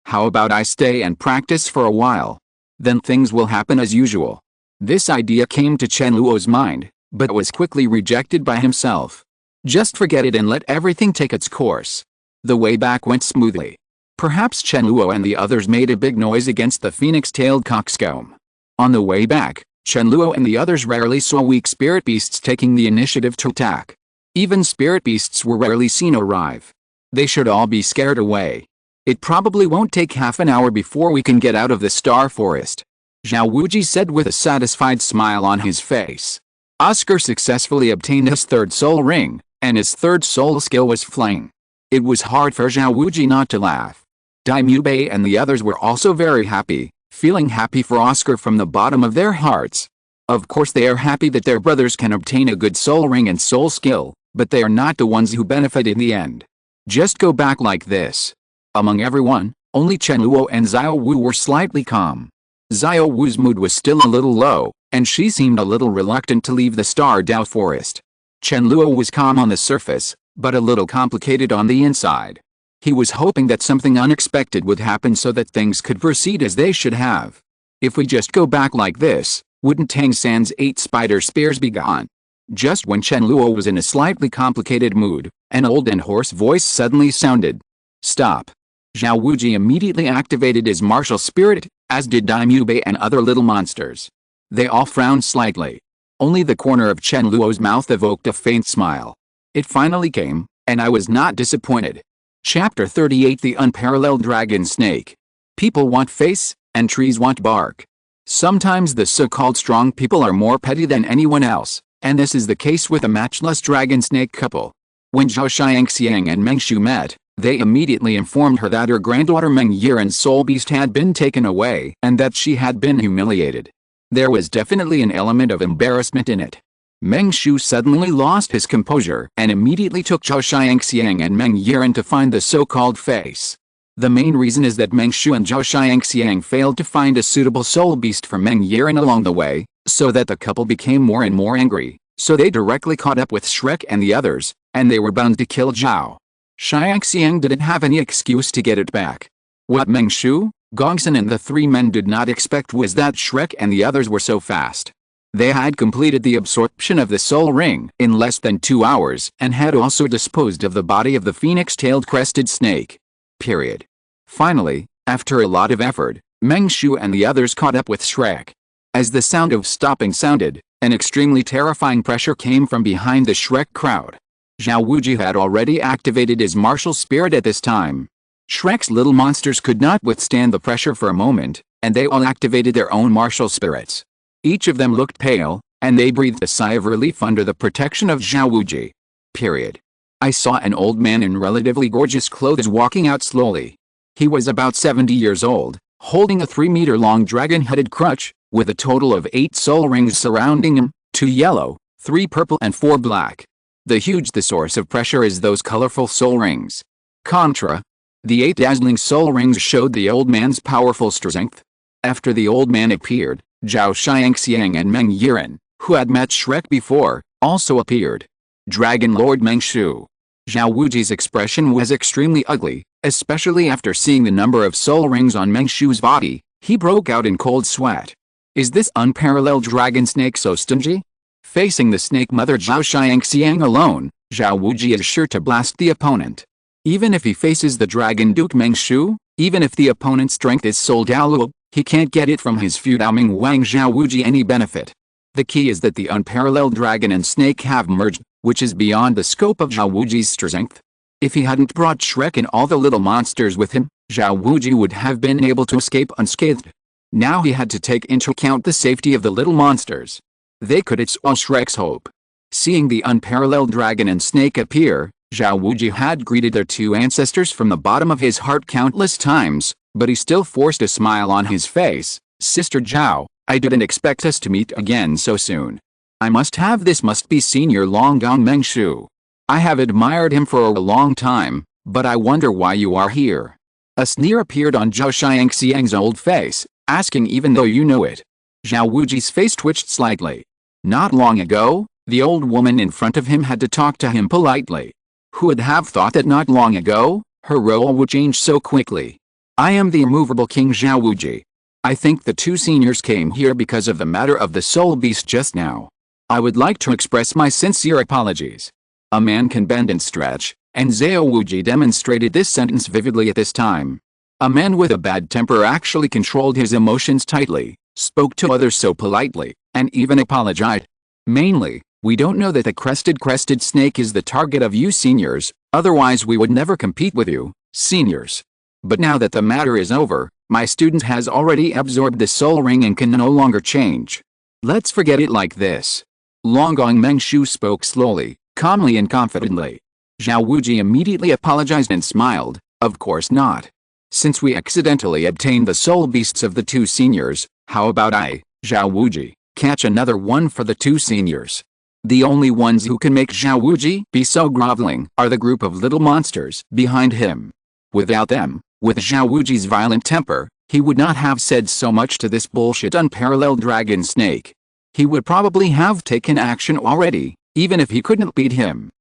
How about I stay and practice for a while? Then things will happen as usual. This idea came to Chen Luo's mind, but was quickly rejected by himself. Just forget it and let everything take its course. The way back went smoothly. Perhaps Chen Luo and the others made a big noise against the phoenix-tailed coxcomb. On the way back, Chen Luo and the others rarely saw weak spirit beasts taking the initiative to attack. Even spirit beasts were rarely seen arrive. They should all be scared away. It probably won't take half an hour before we can get out of the Star Forest, Xiao Wuji said with a satisfied smile on his face. Oscar successfully obtained his third soul ring, and his third soul skill was flying. It was hard for Xiao Wuji not to laugh. Daimyo Bei and the others were also very happy, feeling happy for Oscar from the bottom of their hearts. Of course they are happy that their brothers can obtain a good soul ring and soul skill, but they are not the ones who benefit in the end. Just go back like this. Among everyone, only Chen Luo and Xiao Wu were slightly calm. Xiao Wu's mood was still a little low, and she seemed a little reluctant to leave the Star Dao Forest. Chen Luo was calm on the surface, but a little complicated on the inside. He was hoping that something unexpected would happen so that things could proceed as they should have. If we just go back like this, wouldn't Tang San's 8 spider spears be gone? Just when Chen Luo was in a slightly complicated mood, an old and hoarse voice suddenly sounded. Stop. Xiao Wuji immediately activated his martial spirit, as did Daimyo Bei and other little monsters. They all frowned slightly. Only the corner of Chen Luo's mouth evoked a faint smile. It finally came, and I was not disappointed. Chapter 38 The Unparalleled Dragon Snake. People want face, and trees want bark. Sometimes the so-called strong people are more petty than anyone else, and this is the case with a matchless dragon snake couple. When Zhao Xiangxiang and Meng Shu met, they immediately informed her that her granddaughter Meng Yiren's soul beast had been taken away and that she had been humiliated. There was definitely an element of embarrassment in it. Meng Shu suddenly lost his composure and immediately took Zhao Xiangxiang and Meng Yiren to find the so-called face. The main reason is that Meng Shu and Zhao Xiangxiang failed to find a suitable soul beast for Meng Yiren along the way, so that the couple became more and more angry, so they directly caught up with Shrek and the others, and they were bound to kill Zhao. Xiang didn't have any excuse to get it back. What Meng Shu, Gongsun and the three men did not expect was that Shrek and the others were so fast. They had completed the absorption of the soul ring in less than 2 hours and had also disposed of the body of the phoenix-tailed crested snake. Period. Finally, after a lot of effort, Meng Shu and the others caught up with Shrek. As the sound of stopping sounded, an extremely terrifying pressure came from behind the Shrek crowd. Zhao Wuji had already activated his martial spirit at this time. Shrek's little monsters could not withstand the pressure for a moment, and they all activated their own martial spirits. Each of them looked pale, and they breathed a sigh of relief under the protection of Zhao Wuji. Period. I saw an old man in relatively gorgeous clothes walking out slowly. He was about 70 years old, holding a 3-meter-long dragon-headed crutch, with a total of 8 soul rings surrounding him, 2 yellow, 3 purple and 4 black. The source of pressure is those colorful soul rings. Contra. The 8 dazzling soul rings showed the old man's powerful strength. After the old man appeared, Zhao Xiangxiang and Meng Yiren, who had met Shrek before, also appeared. Dragon Lord Meng Shu. Zhao Wuji's expression was extremely ugly, especially after seeing the number of soul rings on Meng Shu's body. He broke out in cold sweat. Is this unparalleled dragon snake so stingy? Facing the snake mother Zhao Xiangxiang alone, Zhao Wuji is sure to blast the opponent. Even if he faces the Dragon Duke Meng Shu, even if the opponent's strength is Soul Douluo, he can't get it from his feud Ming Wang Zhao Wuji any benefit. The key is that the unparalleled dragon and snake have merged, which is beyond the scope of Zhao Wuji's strength. If he hadn't brought Shrek and all the little monsters with him, Zhao Wuji would have been able to escape unscathed. Now he had to take into account the safety of the little monsters. They could swallow Shrek's hope. Seeing the unparalleled dragon and snake appear, Zhao Wuji had greeted their 2 ancestors from the bottom of his heart countless times, but he still forced a smile on his face. Sister Zhao, I didn't expect us to meet again so soon. This must be Senior Longgong Meng Shu. I have admired him for a long time, but I wonder why you are here. A sneer appeared on Zhao Xiangxiang's old face, asking even though you know it. Zhao Wuji's face twitched slightly. Not long ago, the old woman in front of him had to talk to him politely. Who would have thought that not long ago, her role would change so quickly? I am the immovable King Zhao Wuji. I think the 2 seniors came here because of the matter of the soul beast just now. I would like to express my sincere apologies. A man can bend and stretch, and Zhao Wuji demonstrated this sentence vividly at this time. A man with a bad temper actually controlled his emotions tightly, spoke to others so politely, and even apologized. Mainly, we don't know that the crested snake is the target of you seniors, otherwise we would never compete with you, seniors. But now that the matter is over, my student has already absorbed the soul ring and can no longer change. Let's forget it like this. Longgong Meng Shu spoke slowly, calmly and confidently. Zhao Wuji immediately apologized and smiled. Of course not. Since we accidentally obtained the soul beasts of the 2 seniors, how about I, Zhao Wuji, catch another one for the 2 seniors? The only ones who can make Zhao Wuji be so groveling are the group of little monsters behind him. Without them, with Zhao Wuji's violent temper, he would not have said so much to this bullshit unparalleled dragon snake. He would probably have taken action already, even if he couldn't beat him.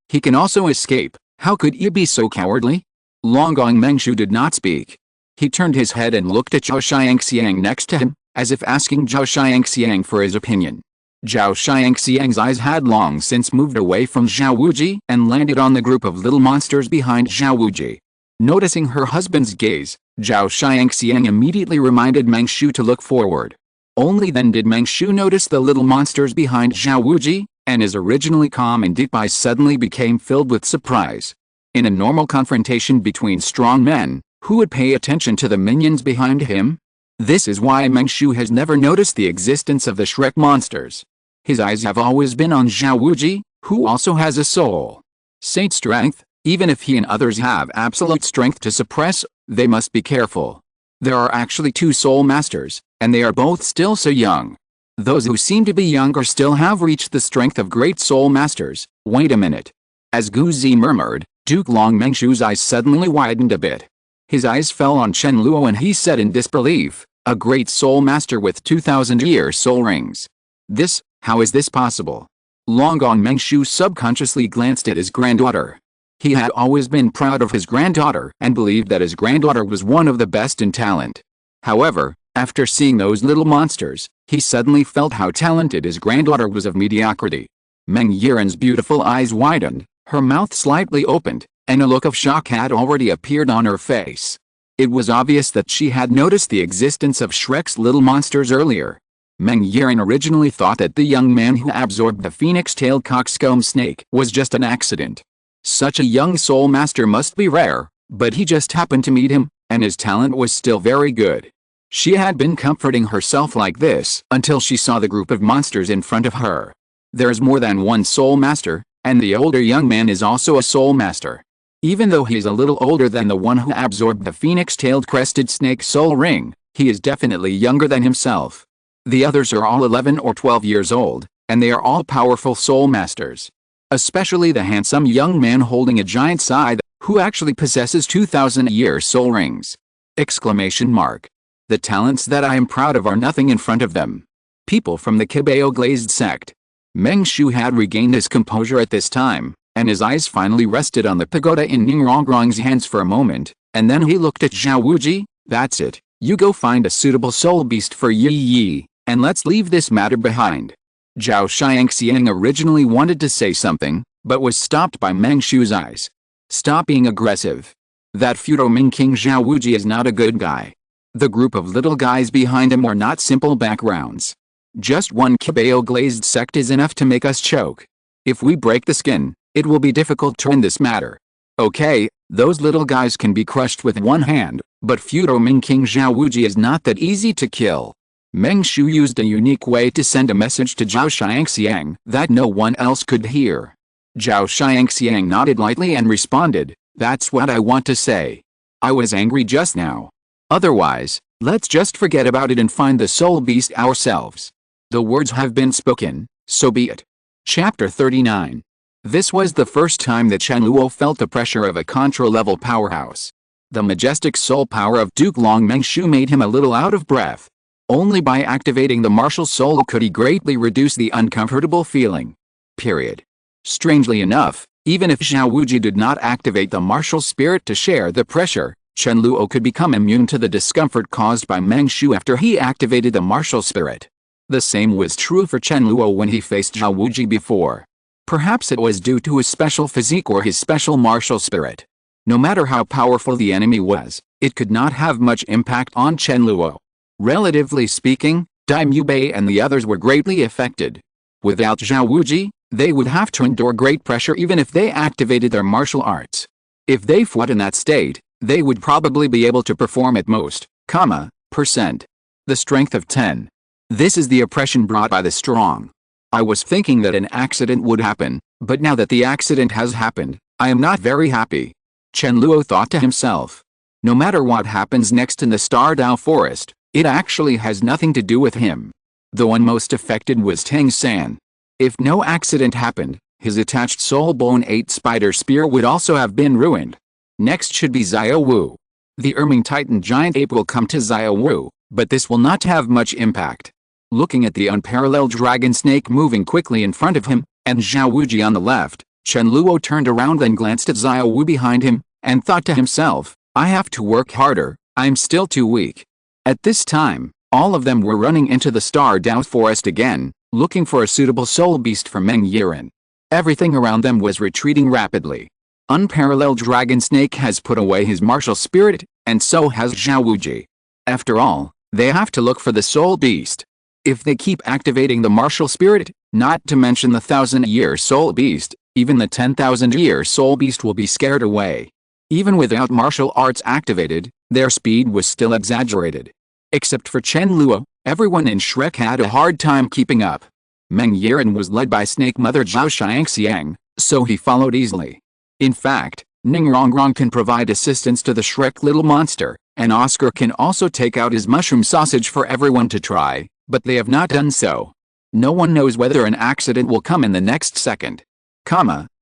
He can also escape. How could you be so cowardly? Longgong Meng Shu did not speak. He turned his head and looked at Zhao Xiangxiang next to him, as if asking Zhao Xiangxiang for his opinion. Zhao Xiangxiang's eyes had long since moved away from Zhao Wuji and landed on the group of little monsters behind Zhao Wuji. Noticing her husband's gaze, Zhao Xiangxiang immediately reminded Meng Shu to look forward. Only then did Meng Shu notice the little monsters behind Zhao Wuji, and his originally calm and deep eyes suddenly became filled with surprise. In a normal confrontation between strong men, who would pay attention to the minions behind him? This is why Meng Shu has never noticed the existence of the Shrek monsters. His eyes have always been on Zhao Wuji, who also has a soul. Saint strength, even if he and others have absolute strength to suppress, they must be careful. There are actually 2 soul masters, and they are both still so young. Those who seem to be younger still have reached the strength of great soul masters. Wait a minute. As Gu Zi murmured, Duke Long Meng Shu's eyes suddenly widened a bit. His eyes fell on Chen Luo and he said in disbelief, a great soul master with 2,000-year soul rings. How is this possible? Longgong Mengshu subconsciously glanced at his granddaughter. He had always been proud of his granddaughter and believed that his granddaughter was one of the best in talent. However, after seeing those little monsters, he suddenly felt how talented his granddaughter was of mediocrity. Meng Yiren's beautiful eyes widened, her mouth slightly opened, and a look of shock had already appeared on her face. It was obvious that she had noticed the existence of Shrek's little monsters earlier. Meng Yiren originally thought that the young man who absorbed the phoenix-tailed coxcomb snake was just an accident. Such a young soul master must be rare, but he just happened to meet him, and his talent was still very good. She had been comforting herself like this until she saw the group of monsters in front of her. There's more than one soul master, and the older young man is also a soul master. Even though he is a little older than the one who absorbed the phoenix-tailed crested snake soul ring, he is definitely younger than himself. The others are all 11 or 12 years old, and they are all powerful soul masters. Especially the handsome young man holding a giant scythe, who actually possesses 2,000-year soul rings! Exclamation mark. The talents that I am proud of are nothing in front of them. People from the Cabello Glazed sect. Mengshu had regained his composure at this time, and his eyes finally rested on the pagoda in Ningrongrong's hands for a moment, and then he looked at Zhao Wuji. That's it, you go find a suitable soul beast for Yi Yi, and let's leave this matter behind. Zhao Xiangxiang originally wanted to say something, but was stopped by Mengshu's eyes. Stop being aggressive. That Fudoming King Zhao Wuji is not a good guy. The group of little guys behind him were not simple backgrounds. Just one Cabello Glazed sect is enough to make us choke. If we break the skin, it will be difficult to end this matter. Okay, those little guys can be crushed with one hand, but Fudoming King Zhao Wuji is not that easy to kill. Mengshu used a unique way to send a message to Zhao Xiangxiang that no one else could hear. Zhao Xiangxiang nodded lightly and responded, that's what I want to say. I was angry just now. Otherwise, let's just forget about it and find the soul beast ourselves. The words have been spoken, so be it. Chapter 39. This was the first time that Chen Luo felt the pressure of a Contra-level powerhouse. The majestic soul power of Duke Long Mengshu made him a little out of breath. Only by activating the martial soul could he greatly reduce the uncomfortable feeling. Period. Strangely enough, even if Zhao Wuji did not activate the martial spirit to share the pressure, Chen Luo could become immune to the discomfort caused by Mengshu after he activated the martial spirit. The same was true for Chen Luo when he faced Zhao Wuji before. Perhaps it was due to his special physique or his special martial spirit. No matter how powerful the enemy was, it could not have much impact on Chen Luo. Relatively speaking, Daimyo Bei and the others were greatly affected. Without Zhao Wuji, they would have to endure great pressure even if they activated their martial arts. If they fought in that state, they would probably be able to perform at most, %. The strength of 10. This is the oppression brought by the strong. I was thinking that an accident would happen, but now that the accident has happened, I am not very happy. Chen Luo thought to himself. No matter what happens next in the Stardao Forest, it actually has nothing to do with him. The one most affected was Tang-san. If no accident happened, his attached soul bone 8 spider spear would also have been ruined. Next should be Xiao Wu. The Erming Titan giant ape will come to Xiao Wu, but this will not have much impact. Looking at the unparalleled dragon snake moving quickly in front of him, and Zhao Wuji on the left, Chen Luo turned around and glanced at Xiao Wu behind him, and thought to himself, I have to work harder, I'm still too weak. At this time, all of them were running into the Stardao Forest again, looking for a suitable soul beast for Meng Yiren. Everything around them was retreating rapidly. Unparalleled dragon snake has put away his martial spirit, and so has Zhao Wuji. After all, they have to look for the soul beast. If they keep activating the martial spirit, not to mention the 1,000-year soul beast, even the 10,000-year soul beast will be scared away. Even without martial arts activated, their speed was still exaggerated. Except for Chen Luo, everyone in Shrek had a hard time keeping up. Meng Yiren was led by Snake Mother Zhao Xiangxiang, so he followed easily. In fact, Ningrongrong can provide assistance to the Shrek little monster, and Oscar can also take out his mushroom sausage for everyone to try, but they have not done so. No one knows whether an accident will come in the next second.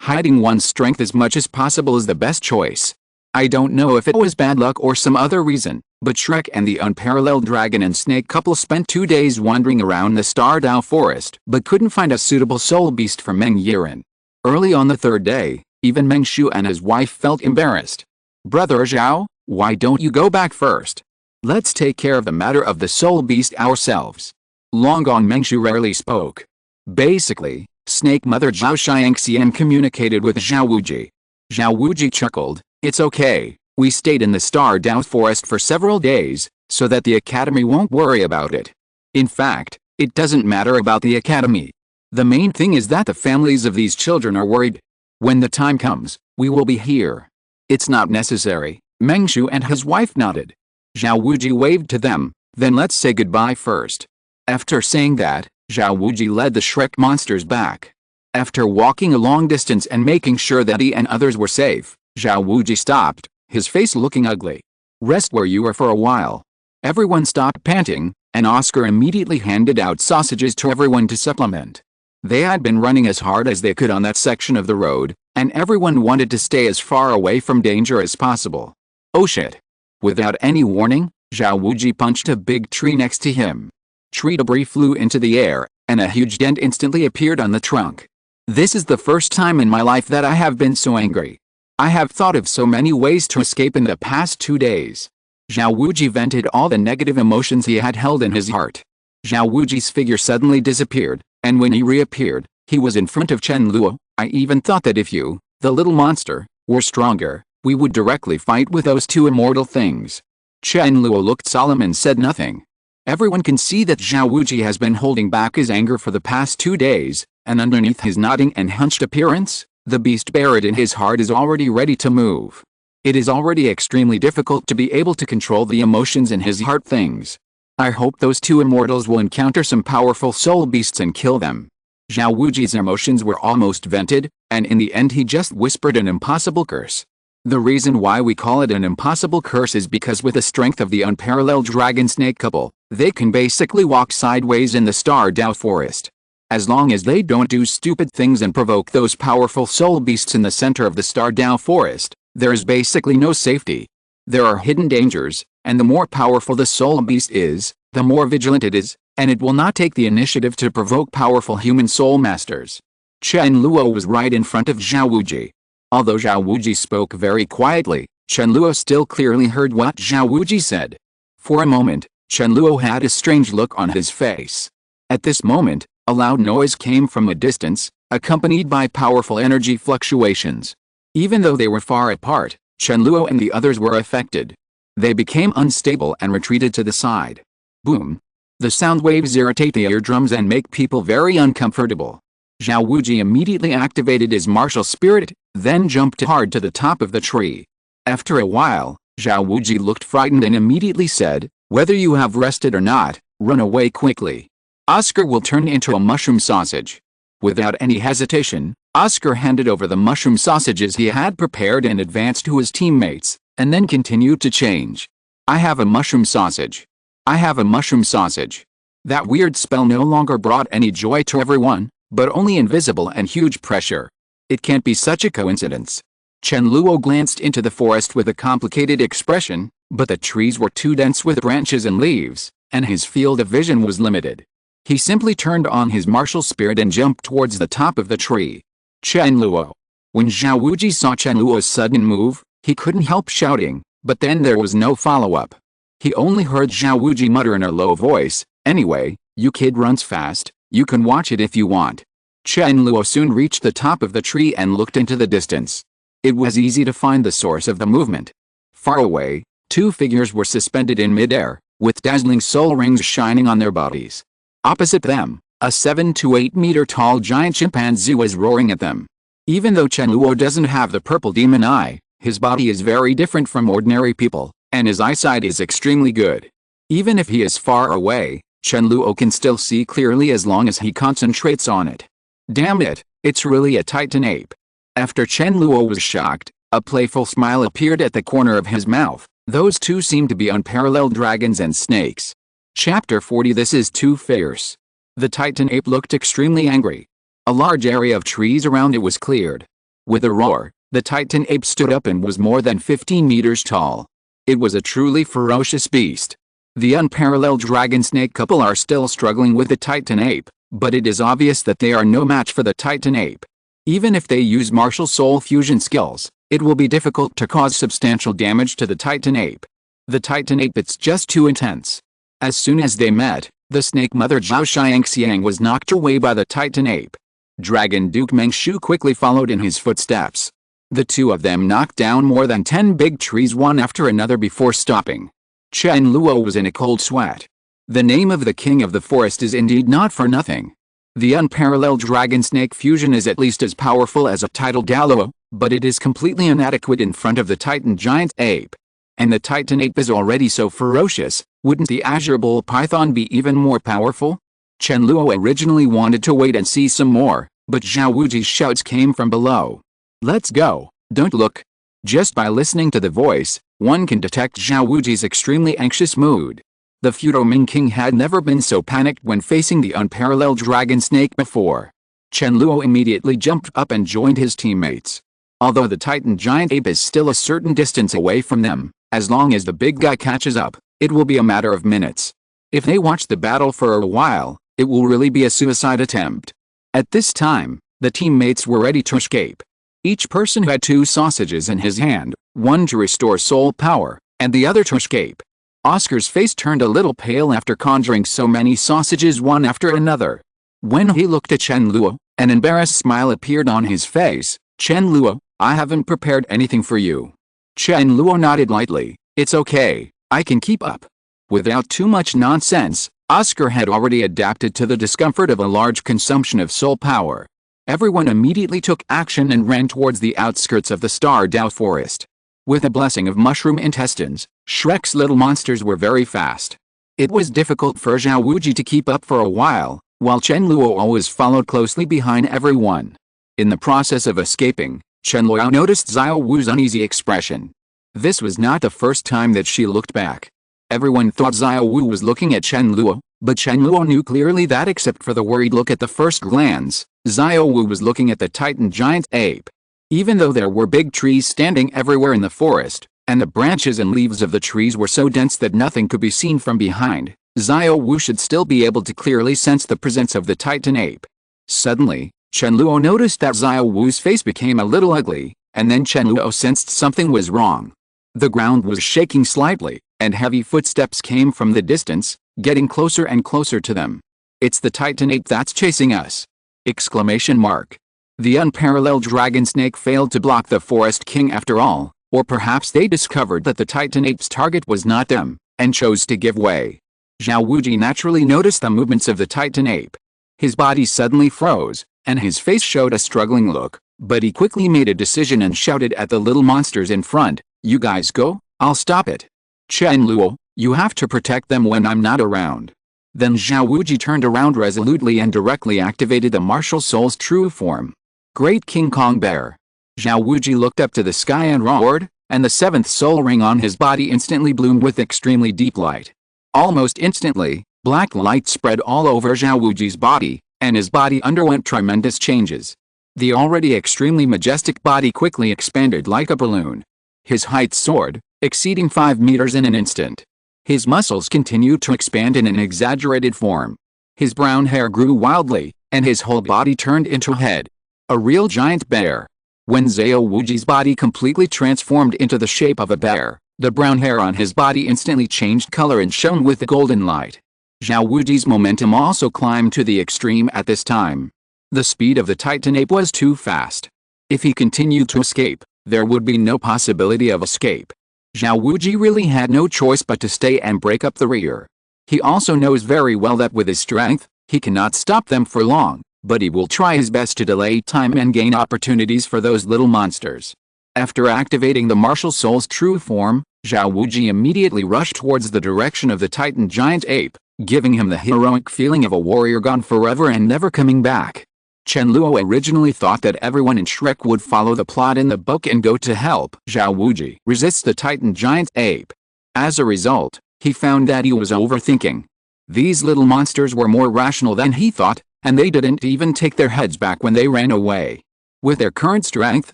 Hiding one's strength as much as possible is the best choice. I don't know if it was bad luck or some other reason, But Shrek and the unparalleled dragon and snake couple spent 2 days wandering around the Star Dao forest but couldn't find a suitable soul beast for Meng Yiren. Early on the third day, even Meng Shu and his wife felt embarrassed. "Brother Xiao, why don't you go back first? Let's take care of the matter of the soul beast ourselves." Long Gong Meng Shu rarely spoke. Basically, Snake Mother Zhao Xiangxian communicated with Zhao Wuji. Zhao Wuji chuckled, "It's okay, we stayed in the Star Dao forest for several days, so that the academy won't worry about it. In fact, it doesn't matter about the academy. The main thing is that the families of these children are worried. When the time comes, we will be here." "It's not necessary," Meng Shu and his wife nodded. Zhao Wuji waved to them, "Then let's say goodbye first." After saying that, Zhao Wuji led the Shrek monsters back. After walking a long distance and making sure that he and others were safe, Zhao Wuji stopped, his face looking ugly. "Rest where you are for a while." Everyone stopped panting, and Oscar immediately handed out sausages to everyone to supplement. They had been running as hard as they could on that section of the road, and everyone wanted to stay as far away from danger as possible. Oh shit! Without any warning, Zhao Wuji punched a big tree next to him. Tree debris flew into the air, and a huge dent instantly appeared on the trunk. "This is the first time in my life that I have been so angry. I have thought of so many ways to escape in the past 2 days." Zhao Wuji vented all the negative emotions he had held in his heart. Zhao Wuji's figure suddenly disappeared, and when he reappeared, he was in front of Chen Luo. "I even thought that if you, the little monster, were stronger, we would directly fight with those two immortal things." Chen Luo looked solemn and said nothing. Everyone can see that Zhao Wuji has been holding back his anger for the past 2 days, and underneath his nodding and hunched appearance, the beast buried in his heart is already ready to move. It is already extremely difficult to be able to control the emotions in his heart things. "I hope those two immortals will encounter some powerful soul beasts and kill them." Zhao Wuji's emotions were almost vented, and in the end he just whispered an impossible curse. The reason why we call it an impossible curse is because with the strength of the unparalleled dragon-snake couple, they can basically walk sideways in the Star Dao forest. As long as they don't do stupid things and provoke those powerful soul beasts in the center of the Star Dao forest, there is basically no safety. There are hidden dangers, and the more powerful the soul beast is, the more vigilant it is, and it will not take the initiative to provoke powerful human soul masters. Chen Luo was right in front of Zhao Wuji. Although Zhao Wuji spoke very quietly, Chen Luo still clearly heard what Zhao Wuji said. For a moment, Chen Luo had a strange look on his face. At this moment, a loud noise came from a distance, accompanied by powerful energy fluctuations. Even though they were far apart, Chen Luo and the others were affected. They became unstable and retreated to the side. Boom! The sound waves irritate the eardrums and make people very uncomfortable. Zhao Wuji immediately activated his martial spirit, then jumped hard to the top of the tree. After a while, Zhao Wuji looked frightened and immediately said, "Whether you have rested or not, run away quickly. Oscar will turn into a mushroom sausage." Without any hesitation, Oscar handed over the mushroom sausages he had prepared in advance to his teammates, and then continued to change. "I have a mushroom sausage. I have a mushroom sausage." That weird spell no longer brought any joy to everyone, but only invisible and huge pressure. It can't be such a coincidence. Chen Luo glanced into the forest with a complicated expression, but the trees were too dense with branches and leaves, and his field of vision was limited. He simply turned on his martial spirit and jumped towards the top of the tree. Chen Luo. When Zhao Wuji saw Chen Luo's sudden move, he couldn't help shouting, but then there was no follow-up. He only heard Zhao Wuji mutter in a low voice, "Anyway, you kid runs fast. You can watch it if you want." Chen Luo soon reached the top of the tree and looked into the distance. It was easy to find the source of the movement. Far away, two figures were suspended in midair, with dazzling soul rings shining on their bodies. Opposite them, a 7 to 8 meter tall giant chimpanzee was roaring at them. Even though Chen Luo doesn't have the purple demon eye, his body is very different from ordinary people, and his eyesight is extremely good. Even if he is far away, Chen Luo can still see clearly as long as he concentrates on it. Damn it, it's really a titan ape. After Chen Luo was shocked, a playful smile appeared at the corner of his mouth. Those two seem to be unparalleled dragons and snakes. Chapter 40. This is too fierce. The titan ape looked extremely angry. A large area of trees around it was cleared. With a roar, the titan ape stood up and was more than 15 meters tall. It was a truly ferocious beast. The unparalleled dragon-snake couple are still struggling with the Titan ape, but it is obvious that they are no match for the Titan ape. Even if they use martial soul fusion skills, it will be difficult to cause substantial damage to the Titan ape. The Titan ape is just too intense. As soon as they met, the snake mother Zhao Xiangxiang was knocked away by the Titan ape. Dragon Duke Meng Shu quickly followed in his footsteps. The two of them knocked down more than 10 big trees one after another before stopping. Chen Luo was in a cold sweat. The name of the king of the forest is indeed not for nothing. The unparalleled dragon-snake fusion is at least as powerful as a titled Douluo, but it is completely inadequate in front of the Titan giant ape. And the Titan ape is already so ferocious, wouldn't the Azure Bull Python be even more powerful? Chen Luo originally wanted to wait and see some more, but Zhao Wuji's shouts came from below. "Let's go, don't look." Just by listening to the voice, one can detect Zhao Wuji's extremely anxious mood. The feudal Ming King had never been so panicked when facing the unparalleled dragon snake before. Chen Luo immediately jumped up and joined his teammates. Although the Titan giant ape is still a certain distance away from them, as long as the big guy catches up, it will be a matter of minutes. If they watch the battle for a while, it will really be a suicide attempt. At this time, the teammates were ready to escape. Each person had 2 sausages in his hand, one to restore soul power, and the other to escape. Oscar's face turned a little pale after conjuring so many sausages one after another. When he looked at Chen Luo, an embarrassed smile appeared on his face. "Chen Luo, I haven't prepared anything for you." Chen Luo nodded lightly. "It's okay, I can keep up." Without too much nonsense, Oscar had already adapted to the discomfort of a large consumption of soul power. Everyone immediately took action and ran towards the outskirts of the Star Dao forest. With a blessing of mushroom intestines, Shrek's little monsters were very fast. It was difficult for Zhao Wuji to keep up for a while Chen Luo always followed closely behind everyone. In the process of escaping, Chen Luo noticed Zhao Wu's uneasy expression. This was not the first time that she looked back. Everyone thought Zhao Wu was looking at Chen Luo, but Chen Luo knew clearly that except for the worried look at the first glance, Zhao Wu was looking at the Titan giant ape. Even though there were big trees standing everywhere in the forest, and the branches and leaves of the trees were so dense that nothing could be seen from behind, Zhao Wu should still be able to clearly sense the presence of the Titan ape. Suddenly, Chen Luo noticed that Zhao Wu's face became a little ugly, and then Chen Luo sensed something was wrong. The ground was shaking slightly, and heavy footsteps came from the distance, getting closer and closer to them. "It's the Titan ape that's chasing us!" Exclamation mark. The unparalleled dragon snake failed to block the forest king after all, or perhaps they discovered that the Titan ape's target was not them, and chose to give way. Zhao Wuji naturally noticed the movements of the Titan ape. His body suddenly froze, and his face showed a struggling look, but he quickly made a decision and shouted at the little monsters in front, "You guys go, I'll stop it. Chen Luo, you have to protect them when I'm not around." Then Zhao Wuji turned around resolutely and directly activated the martial soul's true form. Great King Kong Bear. Zhao Wuji looked up to the sky and roared, and the 7th soul ring on his body instantly bloomed with extremely deep light. Almost instantly, black light spread all over Zhao Wuji's body, and his body underwent tremendous changes. The already extremely majestic body quickly expanded like a balloon. His height soared, exceeding 5 meters in an instant. His muscles continued to expand in an exaggerated form. His brown hair grew wildly, and his whole body turned into a head. A real giant bear. When Zhao Wuji's body completely transformed into the shape of a bear, the brown hair on his body instantly changed color and shone with the golden light. Zhao Wuji's momentum also climbed to the extreme at this time. The speed of the Titan ape was too fast. If he continued to escape, there would be no possibility of escape. Zhao Wuji really had no choice but to stay and break up the rear. He also knows very well that with his strength, he cannot stop them for long, but he will try his best to delay time and gain opportunities for those little monsters. After activating the martial soul's true form, Zhao Wuji immediately rushed towards the direction of the Titan giant ape, giving him the heroic feeling of a warrior gone forever and never coming back. Chen Luo originally thought that everyone in Shrek would follow the plot in the book and go to help Zhao Wuji resist the Titan giant ape. As a result, he found that he was overthinking. These little monsters were more rational than he thought, and they didn't even take their heads back when they ran away. With their current strength,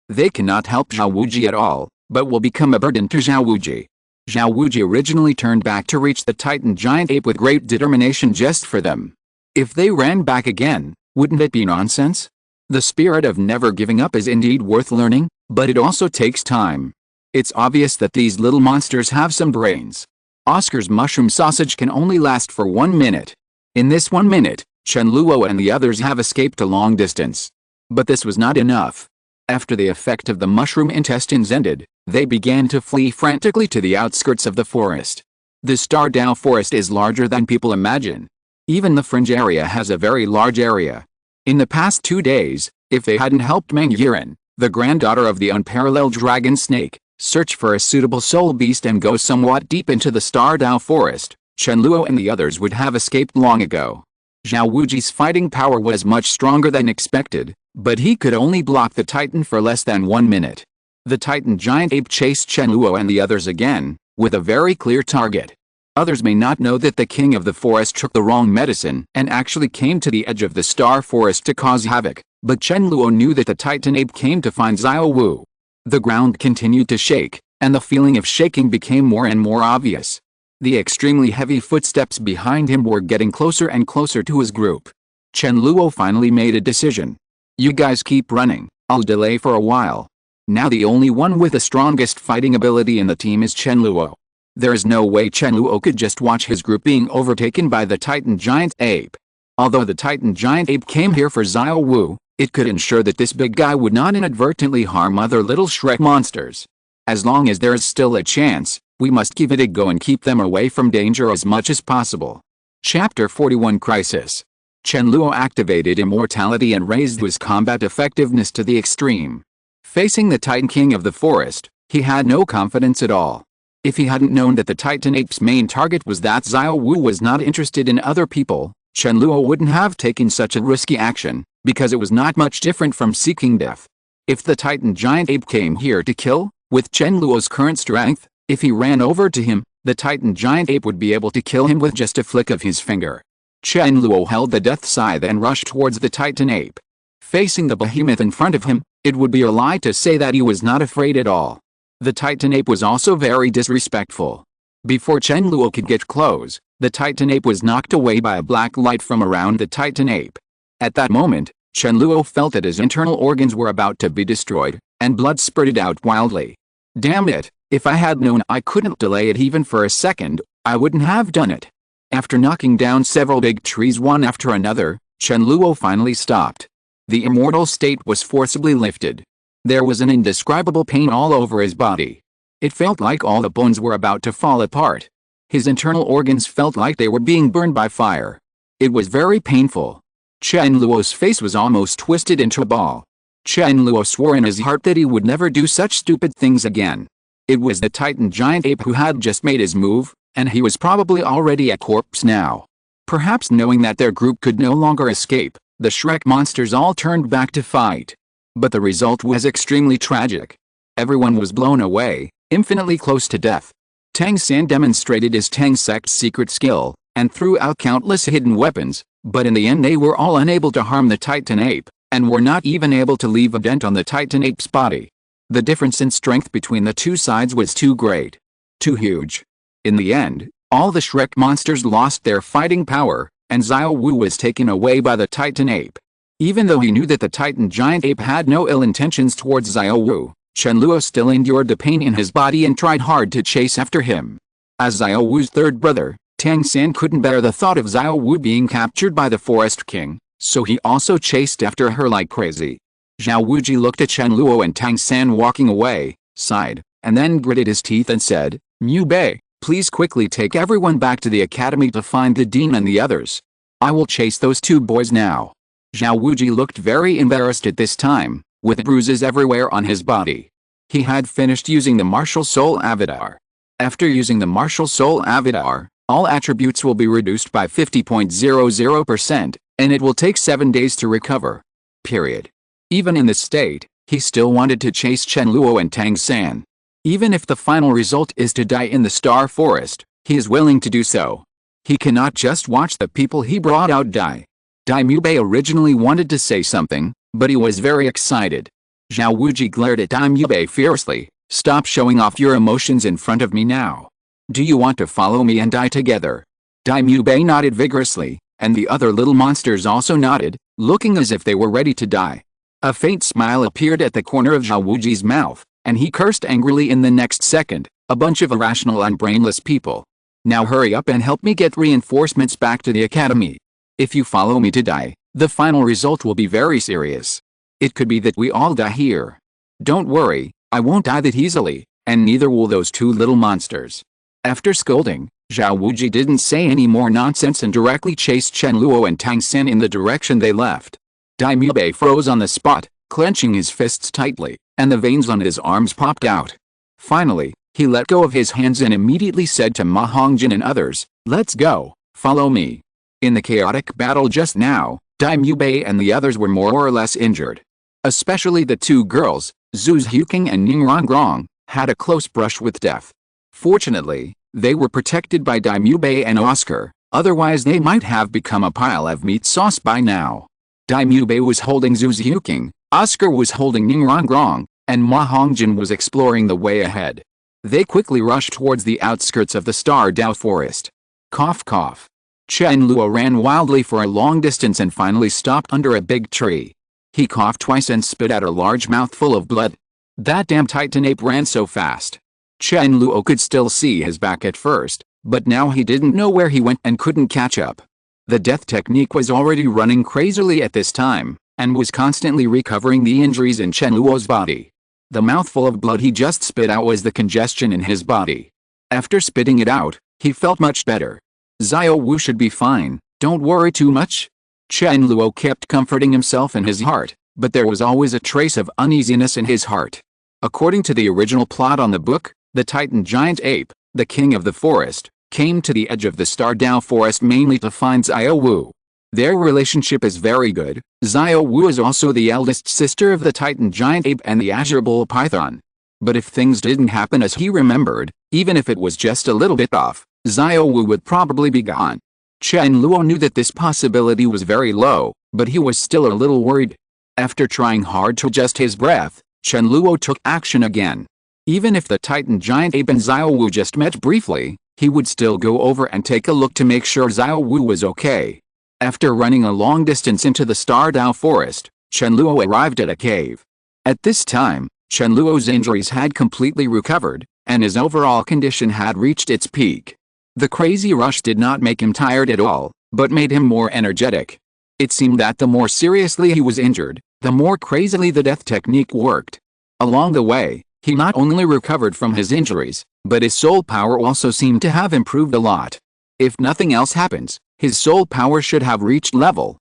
they cannot help Zhao Wuji at all, but will become a burden to Zhao Wuji. Xiao Wuji originally turned back to reach the Titan giant ape with great determination just for them. If they ran back again, wouldn't it be nonsense? The spirit of never giving up is indeed worth learning, but it also takes time. It's obvious that these little monsters have some brains. Oscar's mushroom sausage can only last for 1 minute. In this 1 minute, Chen Luo and the others have escaped a long distance. But this was not enough. After the effect of the mushroom intestines ended, they began to flee frantically to the outskirts of the forest. The Douluo forest is larger than people imagine. Even the fringe area has a very large area. In the past 2 days, if they hadn't helped Meng Yiren, the granddaughter of the unparalleled dragon snake, search for a suitable soul beast and go somewhat deep into the Douluo forest, Chen Luo and the others would have escaped long ago. Xiao Wuji's fighting power was much stronger than expected, but he could only block the Titan for less than 1 minute. The Titan giant ape chased Chen Luo and the others again, with a very clear target. Others may not know that the king of the forest took the wrong medicine and actually came to the edge of the star forest to cause havoc, but Chen Luo knew that the Titan ape came to find Xiao Wu. The ground continued to shake, and the feeling of shaking became more and more obvious. The extremely heavy footsteps behind him were getting closer and closer to his group. Chen Luo finally made a decision. You guys keep running, I'll delay for a while. Now the only one with the strongest fighting ability in the team is Chen Luo. There is no way Chen Luo could just watch his group being overtaken by the Titan giant ape. Although the Titan giant ape came here for Xiao Wu, it could ensure that this big guy would not inadvertently harm other little Shrek monsters. As long as there is still a chance, we must give it a go and keep them away from danger as much as possible. Chapter 41 Crisis. Chen Luo activated immortality and raised his combat effectiveness to the extreme. Facing the Titan King of the forest, he had no confidence at all. If he hadn't known that the Titan ape's main target was that Xiao Wu was not interested in other people, Chen Luo wouldn't have taken such a risky action, because it was not much different from seeking death. If the Titan giant ape came here to kill, with Chen Luo's current strength, if he ran over to him, the Titan giant ape would be able to kill him with just a flick of his finger. Chen Luo held the death scythe and rushed towards the Titan ape. Facing the behemoth in front of him, it would be a lie to say that he was not afraid at all. The Titan ape was also very disrespectful. Before Chen Luo could get close, the Titan ape was knocked away by a black light from around the Titan ape. At that moment, Chen Luo felt that his internal organs were about to be destroyed, and blood spurted out wildly. Damn it, if I had known I couldn't delay it even for a second, I wouldn't have done it. After knocking down several big trees one after another, Chen Luo finally stopped. The immortal state was forcibly lifted. There was an indescribable pain all over his body. It felt like all the bones were about to fall apart. His internal organs felt like they were being burned by fire. It was very painful. Chen Luo's face was almost twisted into a ball. Chen Luo swore in his heart that he would never do such stupid things again. It was the Titan giant ape who had just made his move, and he was probably already a corpse now. Perhaps knowing that their group could no longer escape, the Shrek monsters all turned back to fight. But the result was extremely tragic. Everyone was blown away, infinitely close to death. Tang San demonstrated his Tang sect's secret skill, and threw out countless hidden weapons, but in the end they were all unable to harm the Titan ape, and were not even able to leave a dent on the Titan ape's body. The difference in strength between the two sides was too great. Too huge. In the end, all the Shrek monsters lost their fighting power, and Xiao Wu was taken away by the Titan ape. Even though he knew that the Titan giant ape had no ill intentions towards Xiao Wu, Chen Luo still endured the pain in his body and tried hard to chase after him. As Xiao Wu's third brother, Tang San couldn't bear the thought of Xiao Wu being captured by the Forest King, so he also chased after her like crazy. Xiao Wuji looked at Chen Luo and Tang San walking away, sighed, and then gritted his teeth and said, "Mu Bei, please quickly take everyone back to the academy to find the dean and the others. I will chase those two boys now." Xiao Wuji looked very embarrassed at this time, with bruises everywhere on his body. He had finished using the martial soul avatar. After using the martial soul avatar, all attributes will be reduced by 50.00%, and it will take 7 days to recover. Period. Even in this state, he still wanted to chase Chen Luo and Tang San. Even if the final result is to die in the Star Forest, he is willing to do so. He cannot just watch the people he brought out die. Dai Mubei originally wanted to say something, but he was very excited. Xiao Wuji glared at Dai Mubei fiercely. "Stop showing off your emotions in front of me now. Do you want to follow me and die together? Daimyo nodded vigorously, and the other little monsters also nodded, looking as if they were ready to die. A faint smile appeared at the corner of Zhao Wuji's mouth, and he cursed angrily in the next second, "A bunch of irrational and brainless people. Now hurry up and help me get reinforcements back to the academy. If you follow me to die, the final result will be very serious. It could be that we all die here. Don't worry, I won't die that easily, and neither will those two little monsters." After scolding, Zhao Wuji didn't say any more nonsense and directly chased Chen Luo and Tang Xin in the direction they left. Daimyo froze on the spot, clenching his fists tightly, and the veins on his arms popped out. Finally, he let go of his hands and immediately said to Ma Hongjin and others, "Let's go, follow me." In the chaotic battle just now, Daimyo and the others were more or less injured. Especially the two girls, Zhu Huqing and Ning Rongrong, had a close brush with death. Fortunately, they were protected by Daimyo and Oscar, otherwise they might have become a pile of meat sauce by now. Daimyo was holding Zhu Huqing, Oscar was holding Ning Rongrong, and Ma Hongjin was exploring the way ahead. They quickly rushed towards the outskirts of the Star Dao forest. Cough cough. Chen Luo ran wildly for a long distance and finally stopped under a big tree. He coughed twice and spit out a large mouthful of blood. That damn Titan ape ran so fast. Chen Luo could still see his back at first, but now he didn't know where he went and couldn't catch up. The death technique was already running crazily at this time, and was constantly recovering the injuries in Chen Luo's body. The mouthful of blood he just spit out was the congestion in his body. After spitting it out, he felt much better. "Xiao Wu should be fine, don't worry too much." Chen Luo kept comforting himself in his heart, but there was always a trace of uneasiness in his heart. According to the original plot on the book, the Titan giant ape, the king of the forest, came to the edge of the Star Dao forest mainly to find Xiao Wu. Their relationship is very good. Xiao Wu is also the eldest sister of the Titan giant ape and the Azure Bull python. But if things didn't happen as he remembered, even if it was just a little bit off, Xiao Wu would probably be gone. Chen Luo knew that this possibility was very low, but he was still a little worried. After trying hard to adjust his breath, Chen Luo took action again. Even if the Titan giant ape and Xiao Wu just met briefly, he would still go over and take a look to make sure Xiao Wu was okay. After running a long distance into the Star Dao forest, Chen Luo arrived at a cave. At this time, Chen Luo's injuries had completely recovered, and his overall condition had reached its peak. The crazy rush did not make him tired at all, but made him more energetic. It seemed that the more seriously he was injured, the more crazily the death technique worked. Along the way, he not only recovered from his injuries, but his soul power also seemed to have improved a lot. If nothing else happens, his soul power should have reached level.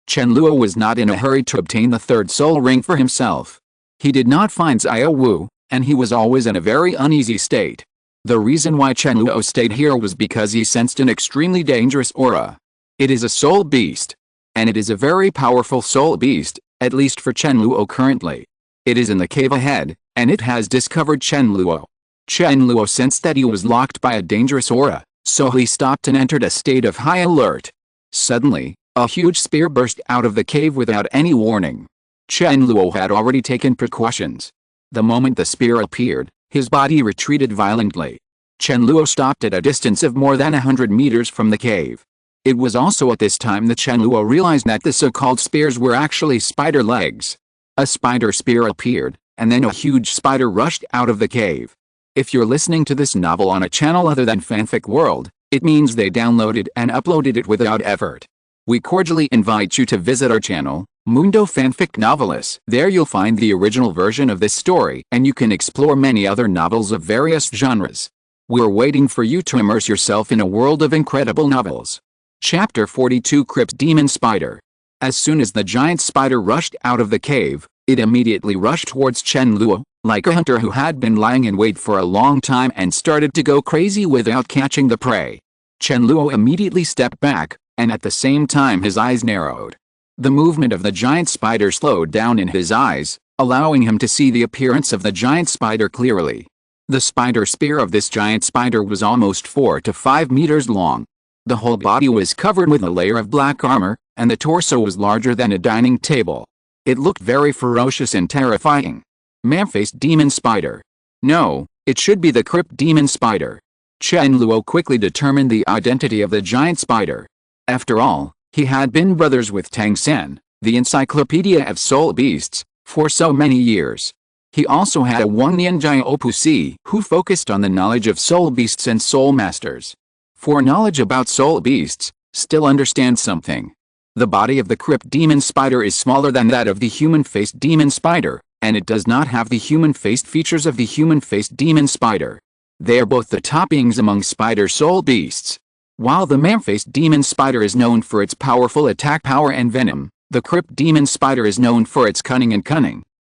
Chen Luo was not in a hurry to obtain the third soul ring for himself. He did not find Xiao Wu, and he was always in a very uneasy state. The reason why Chen Luo stayed here was because he sensed an extremely dangerous aura. It is a soul beast. And it is a very powerful soul beast, at least for Chen Luo currently. It is in the cave ahead, and it has discovered Chen Luo. Chen Luo sensed that he was locked by a dangerous aura, so he stopped and entered a state of high alert. Suddenly, a huge spear burst out of the cave without any warning. Chen Luo had already taken precautions. The moment the spear appeared, his body retreated violently. Chen Luo stopped at a distance of more than 100 meters from the cave. It was also at this time that Chen Luo realized that the so-called spears were actually spider legs. A spider spear appeared, and then a huge spider rushed out of the cave. If you're listening to this novel on a channel other than Fanfic World, it means they downloaded and uploaded it without effort. We cordially invite you to visit our channel, Mundo Fanfic Novelis. There you'll find the original version of this story, and you can explore many other novels of various genres. We're waiting for you to immerse yourself in a world of incredible novels. Chapter 42 Crypt Demon Spider. As soon as the giant spider rushed out of the cave, it immediately rushed towards Chen Luo, like a hunter who had been lying in wait for a long time and started to go crazy without catching the prey. Chen Luo immediately stepped back, and at the same time his eyes narrowed. The movement of the giant spider slowed down in his eyes, allowing him to see the appearance of the giant spider clearly. The spider spear of this giant spider was almost 4 to 5 meters long. The whole body was covered with a layer of black armor, and the torso was larger than a dining table. It looked very ferocious and terrifying. Man-faced demon spider. No, it should be the crypt demon spider. Chen Luo quickly determined the identity of the giant spider. After all, he had been brothers with Tang, the encyclopedia of soul beasts, for so many years. He also had a Wangnian Opusi who focused on the knowledge of soul beasts and soul masters. For knowledge about soul beasts, still understand something. The body of the crypt demon spider is smaller than that of the human-faced demon spider, and it does not have the human-faced features of the human-faced demon spider. They are both the top beings among spider soul beasts. While the man-faced demon spider is known for its powerful attack power and venom, the crypt demon spider is known for its cunning,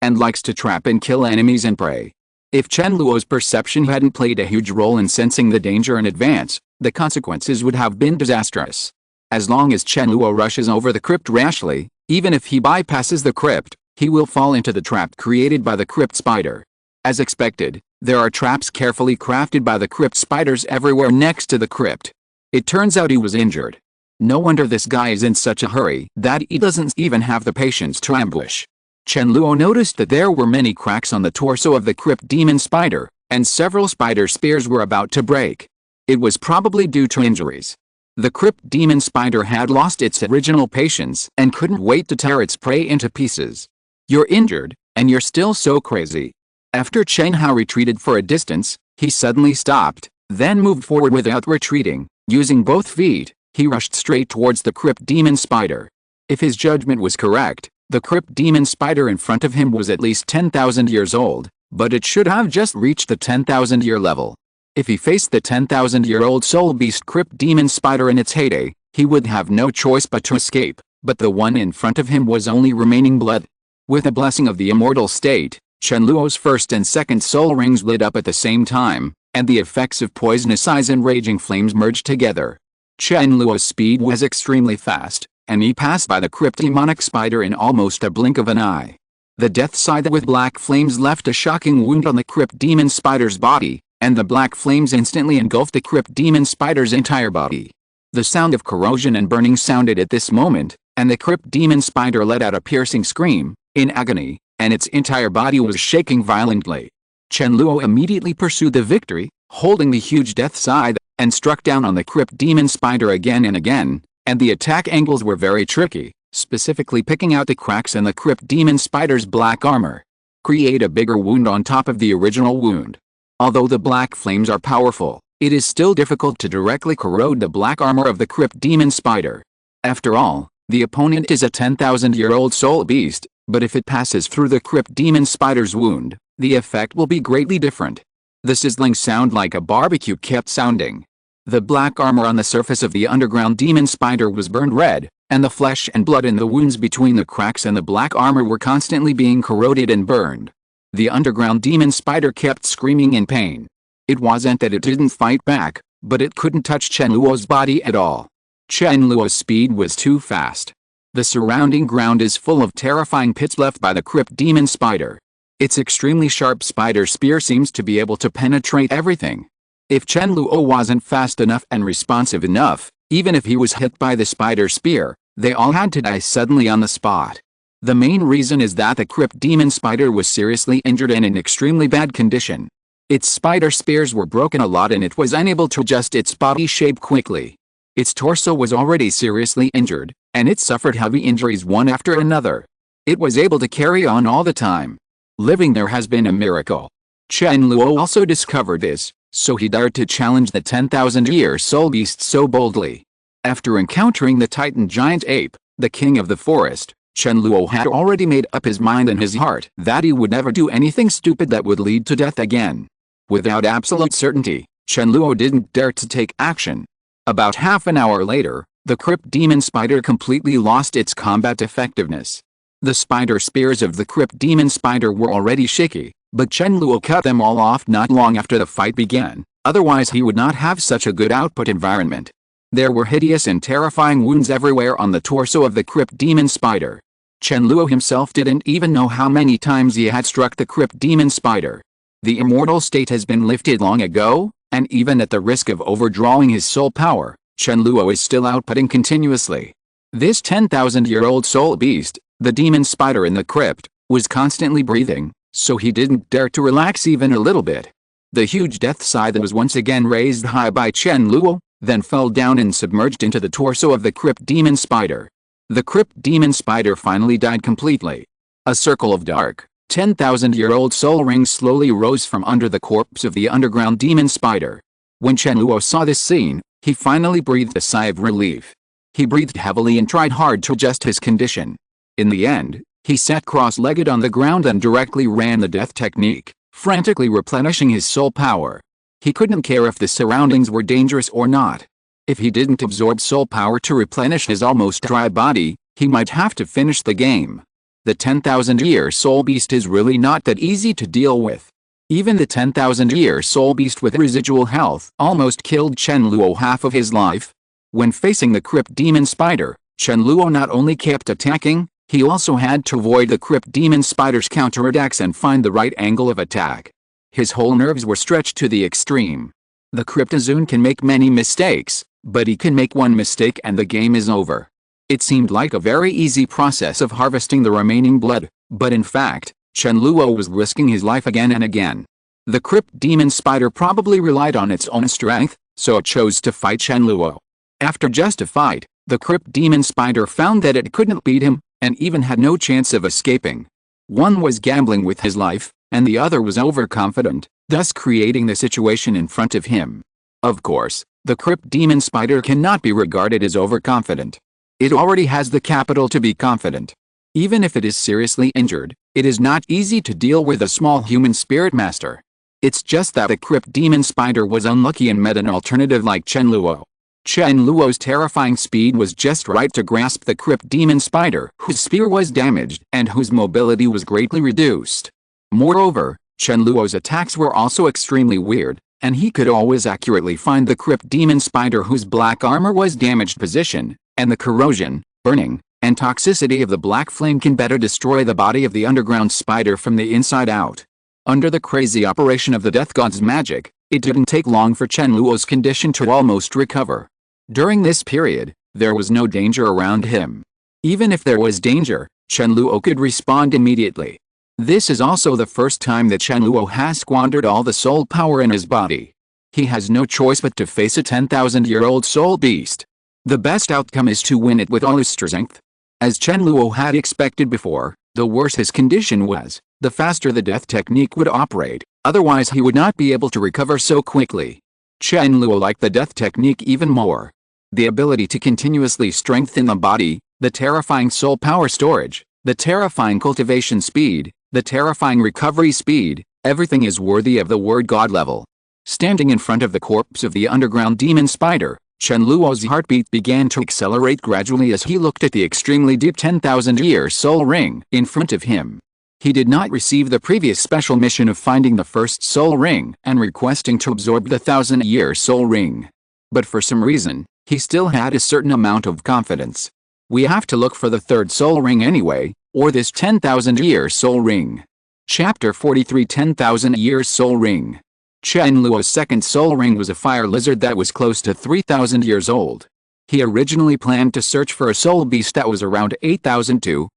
and likes to trap and kill enemies and prey. If Chen Luo's perception hadn't played a huge role in sensing the danger in advance, the consequences would have been disastrous. As long as Chen Luo rushes over the crypt rashly, even if he bypasses the crypt, he will fall into the trap created by the crypt spider. As expected, there are traps carefully crafted by the crypt spiders everywhere next to the crypt. It turns out he was injured. No wonder this guy is in such a hurry that he doesn't even have the patience to ambush. Chen Luo noticed that there were many cracks on the torso of the crypt demon spider, and several spider spears were about to break. It was probably due to injuries. The crypt demon spider had lost its original patience and couldn't wait to tear its prey into pieces. You're injured, and you're still so crazy. After Chen Hao retreated for a distance, he suddenly stopped, then moved forward without retreating. Using both feet, he rushed straight towards the crypt demon spider. If his judgment was correct, the crypt demon spider in front of him was at least 10,000 years old, but it should have just reached the 10,000-year level. If he faced the 10,000-year-old soul beast crypt demon spider in its heyday, he would have no choice but to escape, but the one in front of him was only remaining blood. With a blessing of the immortal state, Chen Luo's first and second soul rings lit up at the same time, and the effects of poisonous eyes and raging flames merged together. Chen Luo's speed was extremely fast, and he passed by the crypt demonic spider in almost a blink of an eye. The death scythe with black flames left a shocking wound on the crypt demon spider's body, and the black flames instantly engulfed the crypt demon spider's entire body. The sound of corrosion and burning sounded at this moment, and the crypt demon spider let out a piercing scream, in agony, and its entire body was shaking violently. Chen Luo immediately pursued the victory, holding the huge death scythe, and struck down on the crypt demon spider again and again, and the attack angles were very tricky, specifically picking out the cracks in the crypt demon spider's black armor. Create a bigger wound on top of the original wound. Although the black flames are powerful, it is still difficult to directly corrode the black armor of the crypt demon spider. After all, the opponent is a 10,000-year-old soul beast, but if it passes through the crypt demon spider's wound, the effect will be greatly different. The sizzling sound like a barbecue kept sounding. The black armor on the surface of the underground demon spider was burned red, and the flesh and blood in the wounds between the cracks and the black armor were constantly being corroded and burned. The underground demon spider kept screaming in pain. It wasn't that it didn't fight back, but it couldn't touch Chen Luo's body at all. Chen Luo's speed was too fast. The surrounding ground is full of terrifying pits left by the crypt demon spider. Its extremely sharp spider spear seems to be able to penetrate everything. If Chen Luo wasn't fast enough and responsive enough, even if he was hit by the spider spear, they all had to die suddenly on the spot. The main reason is that the crypt demon spider was seriously injured and in extremely bad condition. Its spider spears were broken a lot and it was unable to adjust its body shape quickly. Its torso was already seriously injured, and it suffered heavy injuries one after another. It was able to carry on all the time. Living there has been a miracle. Chen Luo also discovered this, so he dared to challenge the 10,000-year soul beast so boldly. After encountering the Titan giant ape, the king of the forest, Chen Luo had already made up his mind in his heart that he would never do anything stupid that would lead to death again. Without absolute certainty, Chen Luo didn't dare to take action. About half an hour later, the crypt demon spider completely lost its combat effectiveness. The spider spears of the crypt demon spider were already shaky, but Chen Luo cut them all off not long after the fight began, otherwise he would not have such a good output environment. There were hideous and terrifying wounds everywhere on the torso of the crypt demon spider. Chen Luo himself didn't even know how many times he had struck the crypt demon spider. The immortal state has been lifted long ago, and even at the risk of overdrawing his soul power, Chen Luo is still outputting continuously. This 10,000-year-old soul beast, the demon spider in the crypt, was constantly breathing, so he didn't dare to relax even a little bit. The huge death scythe was once again raised high by Chen Luo, then fell down and submerged into the torso of the crypt demon spider. The crypt demon spider finally died completely. A circle of dark, 10,000-year-old soul rings slowly rose from under the corpse of the underground demon spider. When Chen Luo saw this scene, he finally breathed a sigh of relief. He breathed heavily and tried hard to adjust his condition. In the end, he sat cross-legged on the ground and directly ran the death technique, frantically replenishing his soul power. He couldn't care if the surroundings were dangerous or not. If he didn't absorb soul power to replenish his almost dry body, he might have to finish the game. The 10,000-year soul beast is really not that easy to deal with. Even the 10,000-year soul beast with residual health almost killed Chen Luo half of his life. When facing the crypt demon spider, Chen Luo not only kept attacking, he also had to avoid the crypt demon spider's counterattacks and find the right angle of attack. His whole nerves were stretched to the extreme. The cryptozoon can make many mistakes, but he can make one mistake and the game is over. It seemed like a very easy process of harvesting the remaining blood, but in fact, Chen Luo was risking his life again and again. The crypt demon spider probably relied on its own strength, so it chose to fight Chen Luo. After just a fight, the crypt demon spider found that it couldn't beat him, and even had no chance of escaping. One was gambling with his life, and the other was overconfident, thus creating the situation in front of him. Of course, the crypt demon spider cannot be regarded as overconfident. It already has the capital to be confident. Even if it is seriously injured, it is not easy to deal with a small human spirit master. It's just that the crypt demon spider was unlucky and met an alternative like Chen Luo. Chen Luo's terrifying speed was just right to grasp the crypt demon spider, whose spear was damaged and whose mobility was greatly reduced. Moreover, Chen Luo's attacks were also extremely weird, and he could always accurately find the crypt demon spider whose black armor was damaged position, and the corrosion, burning, and toxicity of the black flame can better destroy the body of the underground spider from the inside out. Under the crazy operation of the death god's magic, it didn't take long for Chen Luo's condition to almost recover. During this period, there was no danger around him. Even if there was danger, Chen Luo could respond immediately. This is also the first time that Chen Luo has squandered all the soul power in his body. He has no choice but to face a 10,000-year-old soul beast. The best outcome is to win it with all his strength. As Chen Luo had expected before, the worse his condition was, the faster the death technique would operate, otherwise he would not be able to recover so quickly. Chen Luo liked the death technique even more. The ability to continuously strengthen the body, the terrifying soul power storage, the terrifying cultivation speed, the terrifying recovery speed, everything is worthy of the word god level. Standing in front of the corpse of the underground demon spider, Chen Luo's heartbeat began to accelerate gradually as he looked at the extremely deep 10,000-year soul ring in front of him. He did not receive the previous special mission of finding the first soul ring and requesting to absorb the 1,000-year soul ring. But for some reason, he still had a certain amount of confidence. We have to look for the third soul ring anyway, or this 10,000-year soul ring. Chapter 43 10,000-year soul ring. Chen Luo's second soul ring was a fire lizard that was close to 3,000 years old. He originally planned to search for a soul beast that was around 8,002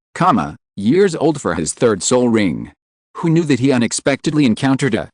years old for his third soul ring. Who knew that he unexpectedly encountered a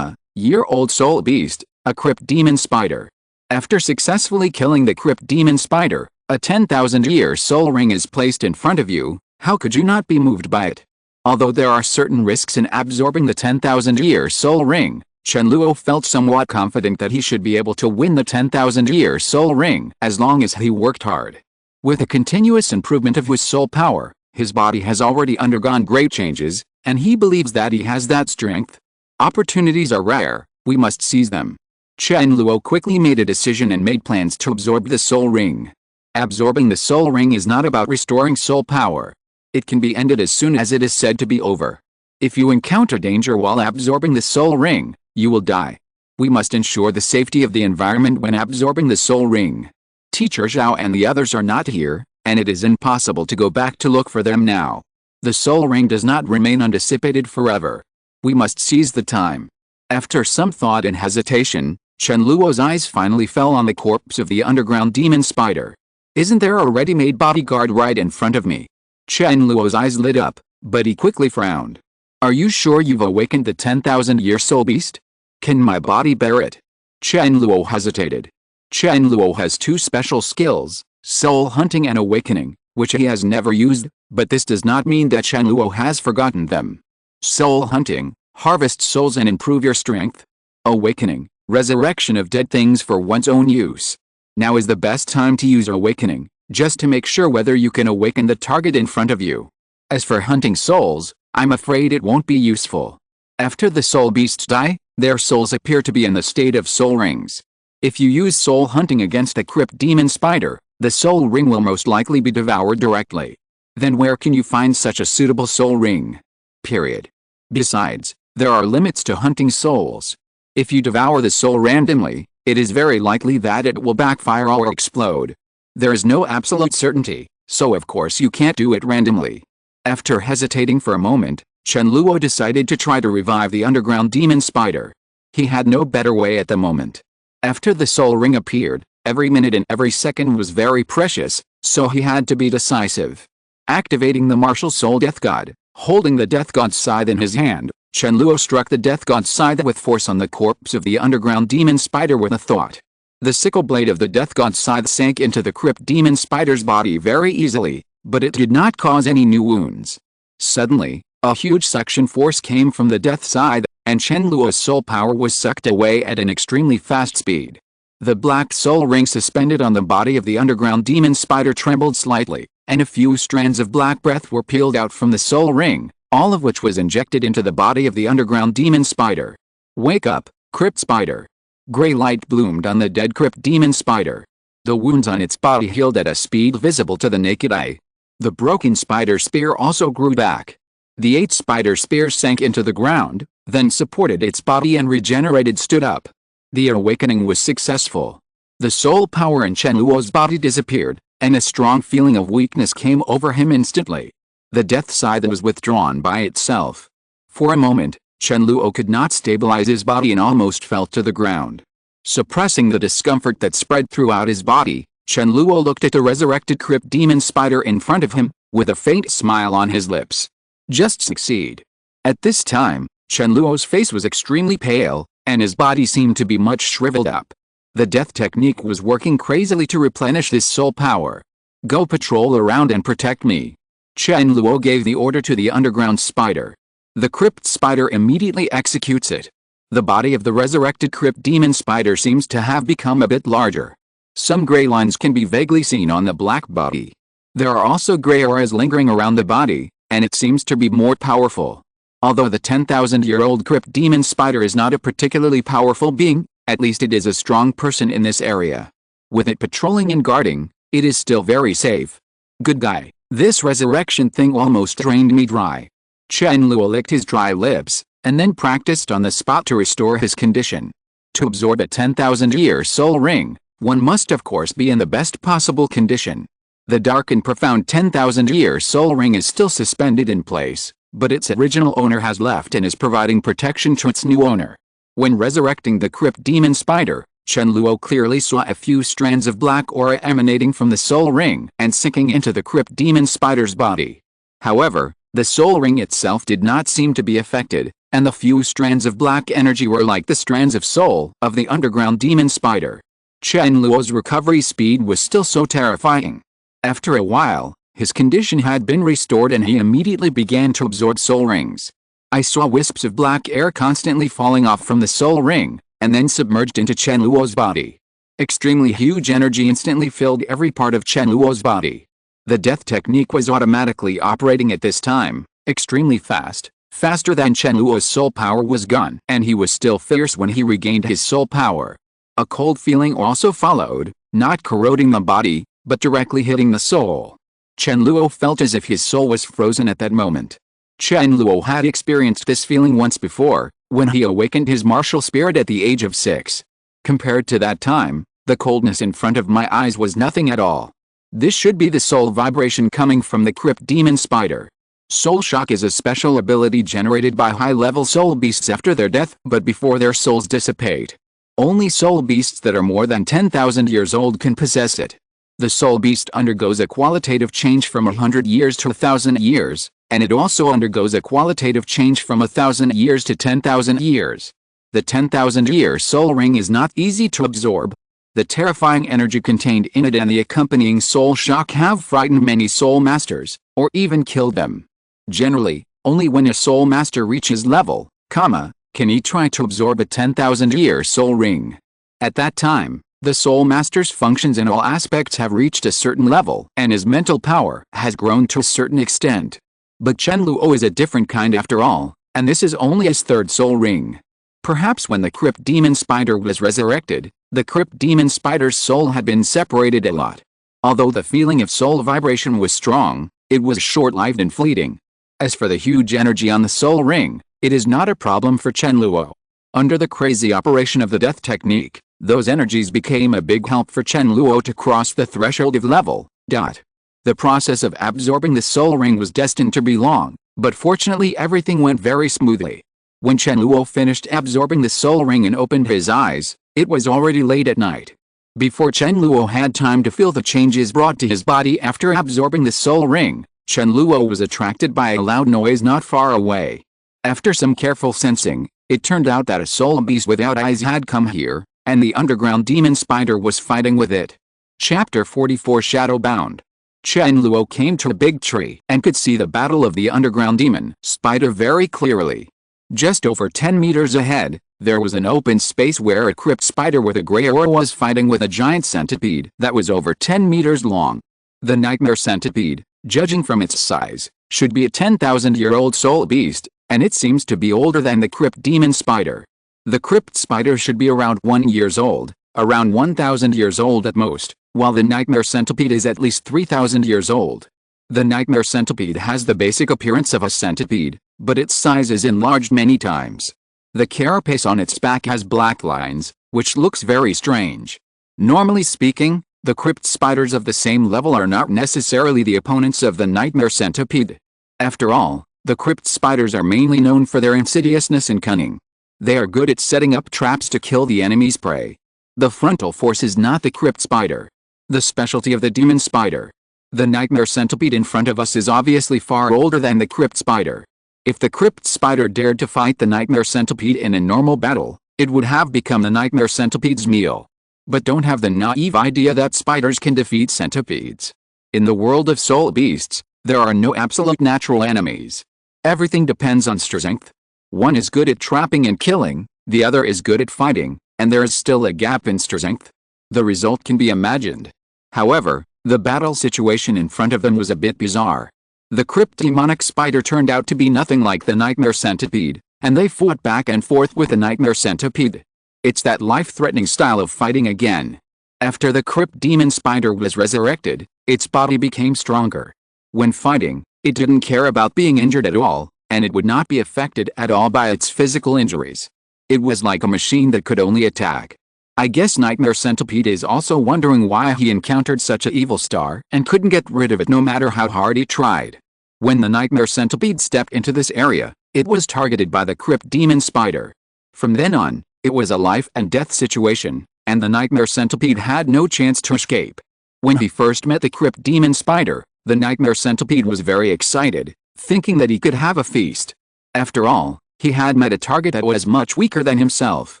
year-old soul beast, a crypt demon spider. After successfully killing the crypt demon spider, a 10,000-year soul ring is placed in front of you. How could you not be moved by it? Although there are certain risks in absorbing the 10,000-year soul ring, Chen Luo felt somewhat confident that he should be able to win the 10,000-year soul ring as long as he worked hard. With a continuous improvement of his soul power, his body has already undergone great changes, and he believes that he has that strength. Opportunities are rare, we must seize them. Chen Luo quickly made a decision and made plans to absorb the soul ring. Absorbing the soul ring is not about restoring soul power. It can be ended as soon as it is said to be over. If you encounter danger while absorbing the soul ring, you will die. We must ensure the safety of the environment when absorbing the soul ring. Teacher Xiao and the others are not here, and it is impossible to go back to look for them now. The soul ring does not remain undissipated forever. We must seize the time. After some thought and hesitation, Chen Luo's eyes finally fell on the corpse of the underground demon spider. Isn't there a ready-made bodyguard right in front of me? Chen Luo's eyes lit up, but he quickly frowned. Are you sure you've awakened the 10,000-year soul beast? Can my body bear it? Chen Luo hesitated. Chen Luo has two special skills, soul hunting and awakening, which he has never used, but this does not mean that Chen Luo has forgotten them. Soul hunting, harvest souls and improve your strength. Awakening, resurrection of dead things for one's own use. Now is the best time to use awakening, just to make sure whether you can awaken the target in front of you. As for hunting souls, I'm afraid it won't be useful. After the soul beasts die, their souls appear to be in the state of soul rings. If you use soul hunting against a crypt demon spider, the soul ring will most likely be devoured directly. Then where can you find such a suitable soul ring? Period. Besides, there are limits to hunting souls. If you devour the soul randomly, it is very likely that it will backfire or explode. There is no absolute certainty, so of course you can't do it randomly. After hesitating for a moment, Chen Luo decided to try to revive the underground demon spider. He had no better way at the moment. After the soul ring appeared, every minute and every second was very precious, so he had to be decisive. Activating the martial soul death god, holding the death god's scythe in his hand, Chen Luo struck the death god's scythe with force on the corpse of the underground demon spider with a thought. The sickle blade of the death god's scythe sank into the crypt demon spider's body very easily, but it did not cause any new wounds. Suddenly, a huge suction force came from the death scythe, and Chen Luo's soul power was sucked away at an extremely fast speed. The black soul ring suspended on the body of the underground demon spider trembled slightly, and a few strands of black breath were peeled out from the soul ring, all of which was injected into the body of the underground demon spider. Wake up, crypt spider. Gray light bloomed on the dead crypt demon spider. The wounds on its body healed at a speed visible to the naked eye. The broken spider spear also grew back. The 8 spider spears sank into the ground, then supported its body and regenerated stood up. The awakening was successful. The soul power in Chen Luo's body disappeared, and a strong feeling of weakness came over him instantly. The death scythe was withdrawn by itself. For a moment, Chen Luo could not stabilize his body and almost fell to the ground. Suppressing the discomfort that spread throughout his body, Chen Luo looked at the resurrected crypt demon spider in front of him, with a faint smile on his lips. Just succeed. At this time, Chen Luo's face was extremely pale, and his body seemed to be much shriveled up. The death technique was working crazily to replenish this soul power. Go patrol around and protect me. Chen Luo gave the order to the underground spider. The crypt spider immediately executes it. The body of the resurrected crypt demon spider seems to have become a bit larger. Some gray lines can be vaguely seen on the black body. There are also gray auras lingering around the body, and it seems to be more powerful. Although the 10,000-year-old crypt demon spider is not a particularly powerful being, at least it is a strong person in this area. With it patrolling and guarding, it is still very safe. Good guy. This resurrection thing almost drained me dry. Chen Luo licked his dry lips, and then practiced on the spot to restore his condition. To absorb a 10,000-year soul ring, one must of course be in the best possible condition. The dark and profound 10,000-year soul ring is still suspended in place, but its original owner has left and is providing protection to its new owner. When resurrecting the crypt demon spider, Chen Luo clearly saw a few strands of black aura emanating from the soul ring and sinking into the crypt demon spider's body. However, the soul ring itself did not seem to be affected, and the few strands of black energy were like the strands of soul of the underground demon spider. Chen Luo's recovery speed was still so terrifying. After a while, his condition had been restored and he immediately began to absorb soul rings. I saw wisps of black air constantly falling off from the soul ring, and then submerged into Chen Luo's body. Extremely huge energy instantly filled every part of Chen Luo's body. The death technique was automatically operating at this time, extremely fast, faster than Chen Luo's soul power was gone, and he was still fierce when he regained his soul power. A cold feeling also followed, not corroding the body, but directly hitting the soul. Chen Luo felt as if his soul was frozen at that moment. Chen Luo had experienced this feeling once before, when he awakened his martial spirit at the age of 6. Compared to that time, the coldness in front of my eyes was nothing at all. This should be the soul vibration coming from the crypt demon spider. Soul shock is a special ability generated by high-level soul beasts after their death but before their souls dissipate. Only soul beasts that are more than 10,000 years old can possess it. The soul beast undergoes a qualitative change from 100 years to 1,000 years, and it also undergoes a qualitative change from 1,000 years to 10,000 years. The 10,000-year soul ring is not easy to absorb. The terrifying energy contained in it and the accompanying soul shock have frightened many soul masters, or even killed them. Generally, only when a soul master reaches level, can he try to absorb a 10,000-year soul ring. At that time, the soul master's functions in all aspects have reached a certain level and his mental power has grown to a certain extent. But Chen Luo is a different kind after all, and this is only his third soul ring. Perhaps when the crypt demon spider was resurrected, the crypt demon spider's soul had been separated a lot. Although the feeling of soul vibration was strong, it was short-lived and fleeting. As for the huge energy on the soul ring, it is not a problem for Chen Luo. Under the crazy operation of the death technique, those energies became a big help for Chen Luo to cross the threshold of level. The process of absorbing the soul ring was destined to be long, but fortunately everything went very smoothly. When Chen Luo finished absorbing the soul ring and opened his eyes, it was already late at night. Before Chen Luo had time to feel the changes brought to his body after absorbing the soul ring, Chen Luo was attracted by a loud noise not far away. After some careful sensing, it turned out that a soul beast without eyes had come here, and the underground demon spider was fighting with it. Chapter 44 Shadowbound. Chen Luo came to a big tree and could see the battle of the underground demon spider very clearly. Just over 10 meters ahead, there was an open space where a crypt spider with a gray aura was fighting with a giant centipede that was over 10 meters long. The nightmare centipede, judging from its size, should be a 10,000-year-old soul beast, and it seems to be older than the crypt demon spider. The crypt spider should be around 1 year old, around 1,000 years old at most, while the nightmare centipede is at least 3,000 years old. The nightmare centipede has the basic appearance of a centipede, but its size is enlarged many times. The carapace on its back has black lines, which looks very strange. Normally speaking, the crypt spiders of the same level are not necessarily the opponents of the nightmare centipede. After all, the crypt spiders are mainly known for their insidiousness and cunning. They are good at setting up traps to kill the enemy's prey. The frontal force is not the crypt spider. The specialty of the demon spider. The nightmare centipede in front of us is obviously far older than the crypt spider. If the crypt spider dared to fight the nightmare centipede in a normal battle, it would have become the nightmare centipede's meal. But don't have the naive idea that spiders can defeat centipedes. In the world of soul beasts, there are no absolute natural enemies. Everything depends on strength. One is good at trapping and killing, the other is good at fighting, and there is still a gap in strength. The result can be imagined. However, the battle situation in front of them was a bit bizarre. The crypt demonic spider turned out to be nothing like the nightmare centipede, and they fought back and forth with the nightmare centipede. It's that life-threatening style of fighting again. After the crypt demon spider was resurrected, its body became stronger. When fighting, it didn't care about being injured at all, and it would not be affected at all by its physical injuries. It was like a machine that could only attack. I guess Nightmare Centipede is also wondering why he encountered such a evil star and couldn't get rid of it no matter how hard he tried. When the Nightmare Centipede stepped into this area, it was targeted by the Crypt Demon Spider. From then on, it was a life and death situation, and the Nightmare Centipede had no chance to escape. When he first met the Crypt Demon Spider, the Nightmare Centipede was very excited, thinking that he could have a feast. After all, he had met a target that was much weaker than himself.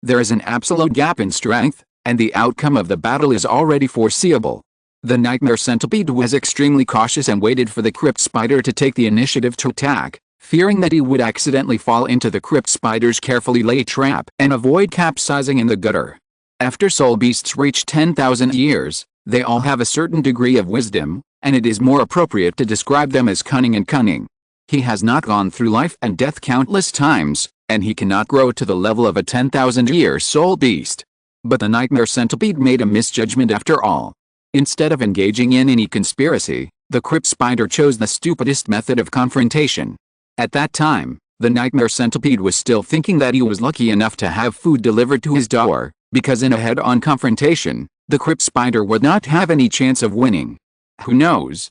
There is an absolute gap in strength, and the outcome of the battle is already foreseeable. The Nightmare Centipede was extremely cautious and waited for the Crypt Spider to take the initiative to attack, fearing that he would accidentally fall into the Crypt Spider's carefully laid trap and avoid capsizing in the gutter. After soul beasts reach 10,000 years, they all have a certain degree of wisdom, and it is more appropriate to describe them as cunning. He has not gone through life and death countless times, and he cannot grow to the level of a 10,000-year soul beast. But the Nightmare Centipede made a misjudgment after all. Instead of engaging in any conspiracy, the Crypt Spider chose the stupidest method of confrontation. At that time, the Nightmare Centipede was still thinking that he was lucky enough to have food delivered to his door, because in a head-on confrontation, the Crypt Spider would not have any chance of winning. Who knows?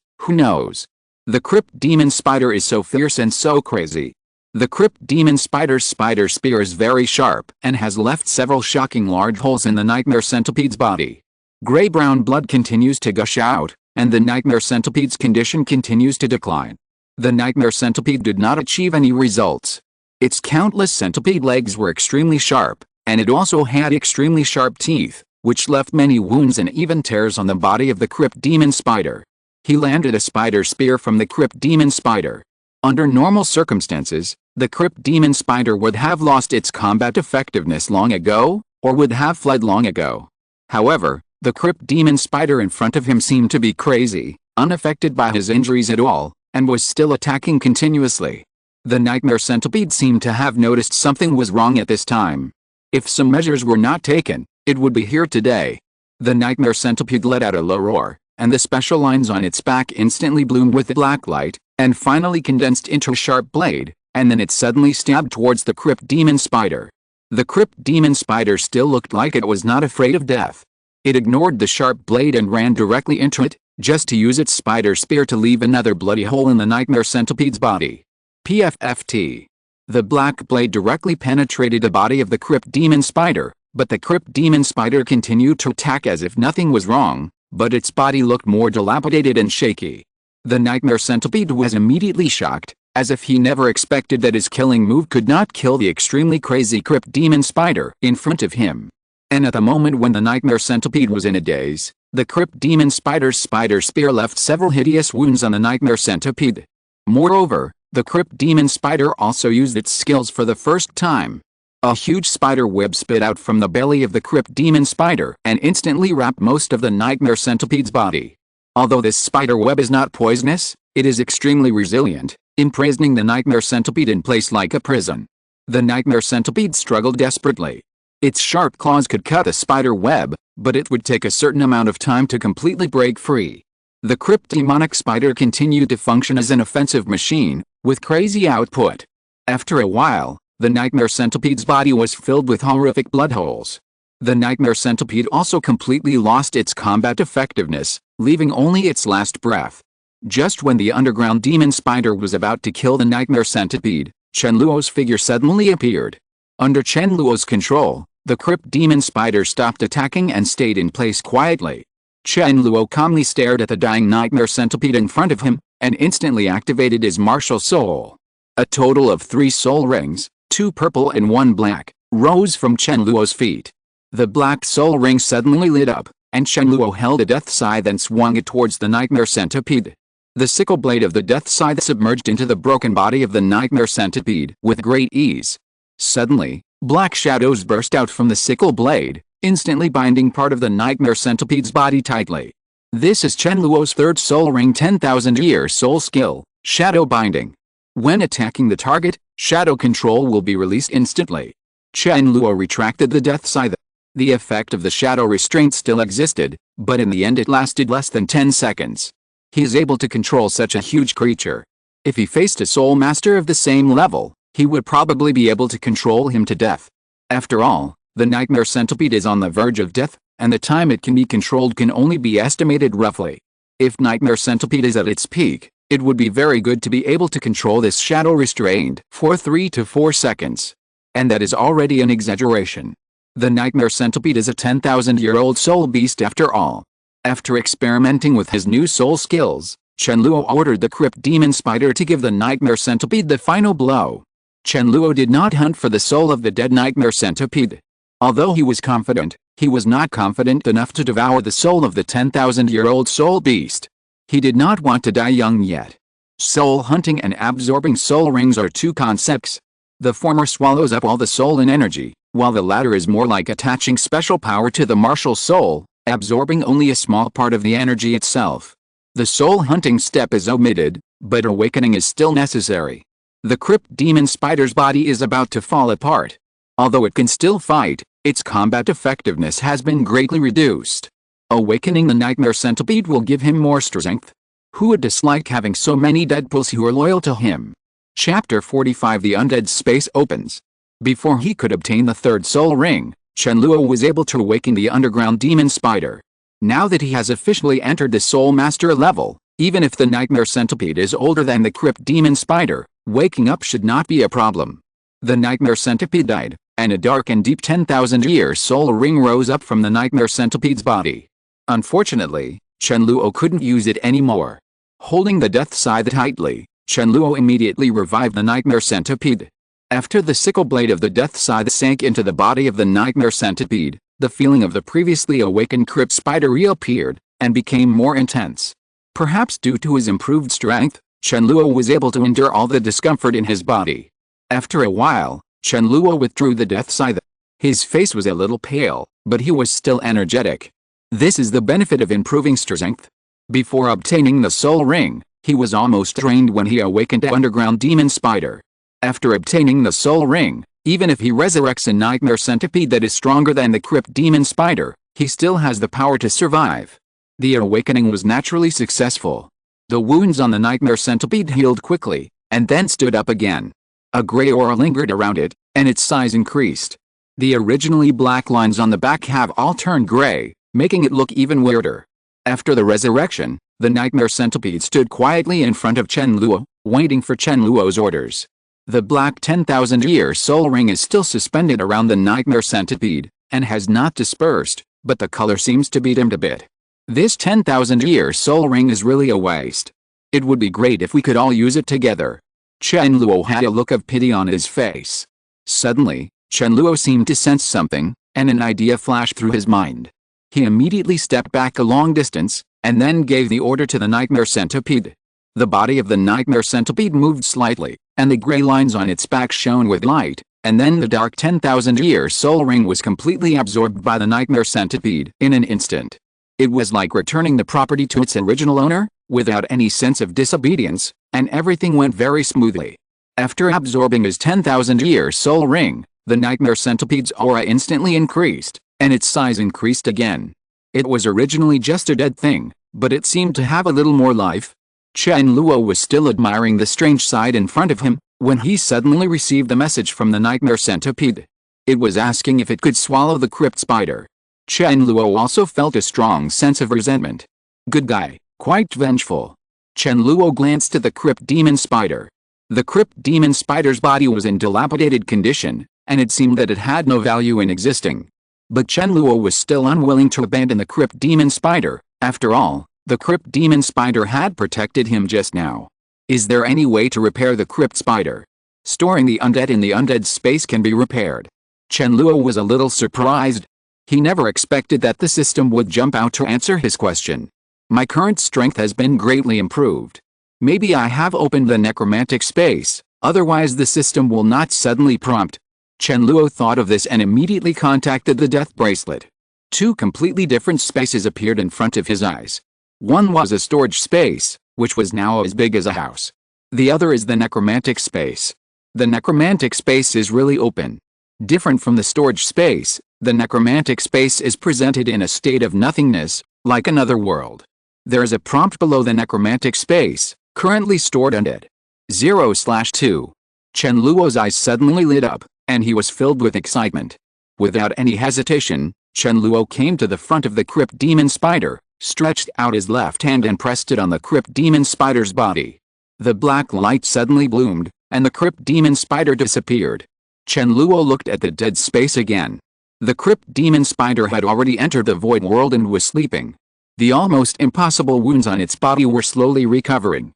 The Crypt Demon Spider is so fierce and so crazy. The Crypt Demon Spider's spider spear is very sharp and has left several shocking large holes in the Nightmare Centipede's body. Gray-brown blood continues to gush out, and the Nightmare Centipede's condition continues to decline. The Nightmare Centipede did not achieve any results. Its countless centipede legs were extremely sharp, and it also had extremely sharp teeth, which left many wounds and even tears on the body of the crypt demon spider. He landed a spider spear from the crypt demon spider. Under normal circumstances, the crypt demon spider would have lost its combat effectiveness long ago, or would have fled long ago. However, the crypt demon spider in front of him seemed to be crazy, unaffected by his injuries at all, and was still attacking continuously. The nightmare centipede seemed to have noticed something was wrong at this time. If some measures were not taken, it would be here today. The nightmare centipede let out a low roar, and the special lines on its back instantly bloomed with black light, and finally condensed into a sharp blade, and then it suddenly stabbed towards the crypt demon spider. The crypt demon spider still looked like it was not afraid of death. It ignored the sharp blade and ran directly into it, just to use its spider spear to leave another bloody hole in the nightmare centipede's body. PFFT. The black blade directly penetrated the body of the crypt demon spider, but the crypt demon spider continued to attack as if nothing was wrong, but its body looked more dilapidated and shaky. The nightmare centipede was immediately shocked, as if he never expected that his killing move could not kill the extremely crazy crypt demon spider in front of him. And at the moment when the nightmare centipede was in a daze, the crypt demon spider's spider spear left several hideous wounds on the nightmare centipede. Moreover, the crypt demon spider also used its skills for the first time. A huge spider web spit out from the belly of the crypt demon spider and instantly wrapped most of the nightmare centipede's body. Although this spider web is not poisonous, it is extremely resilient, imprisoning the nightmare centipede in place like a prison. The nightmare centipede struggled desperately. Its sharp claws could cut the spider web, but it would take a certain amount of time to completely break free. The crypt demonic spider continued to function as an offensive machine, with crazy output. After a while, the nightmare centipede's body was filled with horrific blood holes. The nightmare centipede also completely lost its combat effectiveness, leaving only its last breath. Just when the underground demon spider was about to kill the nightmare centipede, Chen Luo's figure suddenly appeared. Under Chen Luo's control, the crypt demon spider stopped attacking and stayed in place quietly. Chen Luo calmly stared at the dying nightmare centipede in front of him, and instantly activated his martial soul. A total of 3 soul rings, 2 purple and 1 black, rose from Chen Luo's feet. The black soul ring suddenly lit up, and Chen Luo held a death scythe and swung it towards the nightmare centipede. The sickle blade of the death scythe submerged into the broken body of the nightmare centipede with great ease. Suddenly, black shadows burst out from the sickle blade, instantly binding part of the nightmare centipede's body tightly. This is Chen Luo's 3rd soul ring 10,000-year soul skill, shadow binding. When attacking the target, shadow control will be released instantly. Chen Luo retracted the death scythe. The effect of the shadow restraint still existed, but in the end it lasted less than 10 seconds. He is able to control such a huge creature. If he faced a soul master of the same level, he would probably be able to control him to death. After all, the nightmare centipede is on the verge of death, and the time it can be controlled can only be estimated roughly. If nightmare centipede is at its peak, it would be very good to be able to control this shadow restrained for 3 to 4 seconds. And that is already an exaggeration. The nightmare centipede is a 10,000-year-old soul beast after all. After experimenting with his new soul skills, Chen Luo ordered the crypt demon spider to give the nightmare centipede the final blow. Chen Luo did not hunt for the soul of the dead nightmare centipede. Although he was confident, he was not confident enough to devour the soul of the 10,000-year-old soul beast. He did not want to die young yet. Soul hunting and absorbing soul rings are 2 concepts. The former swallows up all the soul and energy, while the latter is more like attaching special power to the martial soul, absorbing only a small part of the energy itself. The soul hunting step is omitted, but awakening is still necessary. The crypt demon spider's body is about to fall apart. Although it can still fight, its combat effectiveness has been greatly reduced. Awakening the nightmare centipede will give him more strength. Who would dislike having so many Deadpools who are loyal to him? Chapter 45 The Undead Space opens. Before he could obtain the 3rd soul ring, Chen Luo was able to awaken the underground demon spider. Now that he has officially entered the soul master level, even if the nightmare centipede is older than the crypt demon spider, waking up should not be a problem. The nightmare centipede died, and a dark and deep 10,000-year soul ring rose up from the nightmare centipede's body. Unfortunately, Chen Luo couldn't use it anymore. Holding the death scythe tightly, Chen Luo immediately revived the nightmare centipede. After the sickle blade of the death scythe sank into the body of the nightmare centipede, the feeling of the previously awakened crypt spider reappeared, and became more intense. Perhaps due to his improved strength, Chen Luo was able to endure all the discomfort in his body. After a while, Chen Luo withdrew the death scythe. His face was a little pale, but he was still energetic. This is the benefit of improving strength. Before obtaining the soul ring, he was almost drained when he awakened the underground demon spider. After obtaining the soul ring, even if he resurrects a nightmare centipede that is stronger than the crypt demon spider, he still has the power to survive. The awakening was naturally successful. The wounds on the nightmare centipede healed quickly, and then stood up again. A gray aura lingered around it, and its size increased. The originally black lines on the back have all turned gray, making it look even weirder. After the resurrection, the nightmare centipede stood quietly in front of Chen Luo, waiting for Chen Luo's orders. The black 10,000-year soul ring is still suspended around the nightmare centipede, and has not dispersed, but the color seems to be dimmed a bit. This 10,000-year soul ring is really a waste. It would be great if we could all use it together. Chen Luo had a look of pity on his face. Suddenly, Chen Luo seemed to sense something, and an idea flashed through his mind. He immediately stepped back a long distance, and then gave the order to the nightmare centipede. The body of the nightmare centipede moved slightly, and the gray lines on its back shone with light, and then the dark 10,000-year soul ring was completely absorbed by the nightmare centipede in an instant. It was like returning the property to its original owner, without any sense of disobedience, and everything went very smoothly. After absorbing his 10,000-year soul ring, the nightmare centipede's aura instantly increased, and its size increased again. It was originally just a dead thing, but it seemed to have a little more life. Chen Luo was still admiring the strange sight in front of him, when he suddenly received a message from the nightmare centipede. It was asking if it could swallow the crypt spider. Chen Luo also felt a strong sense of resentment. Good guy, quite vengeful. Chen Luo glanced at the crypt demon spider. The crypt demon spider's body was in dilapidated condition, and it seemed that it had no value in existing. But Chen Luo was still unwilling to abandon the crypt demon spider. After all, the crypt demon spider had protected him just now. Is there any way to repair the crypt spider? Storing the undead in the undead space can be repaired. Chen Luo was a little surprised. He never expected that the system would jump out to answer his question. My current strength has been greatly improved. Maybe I have opened the necromantic space, otherwise the system will not suddenly prompt. Chen Luo thought of this and immediately contacted the death bracelet. Two completely different spaces appeared in front of his eyes. One was a storage space, which was now as big as a house. The other is the necromantic space. The necromantic space is really open. Different from the storage space, the necromantic space is presented in a state of nothingness, like another world. There is a prompt below the necromantic space, currently stored undead. 0/2. Chen Luo's eyes suddenly lit up, and he was filled with excitement. Without any hesitation, Chen Luo came to the front of the crypt demon spider, stretched out his left hand and pressed it on the crypt demon spider's body. The black light suddenly bloomed, and the crypt demon spider disappeared. Chen Luo looked at the dead space again. The crypt demon spider had already entered the void world and was sleeping. The almost impossible wounds on its body were slowly recovering.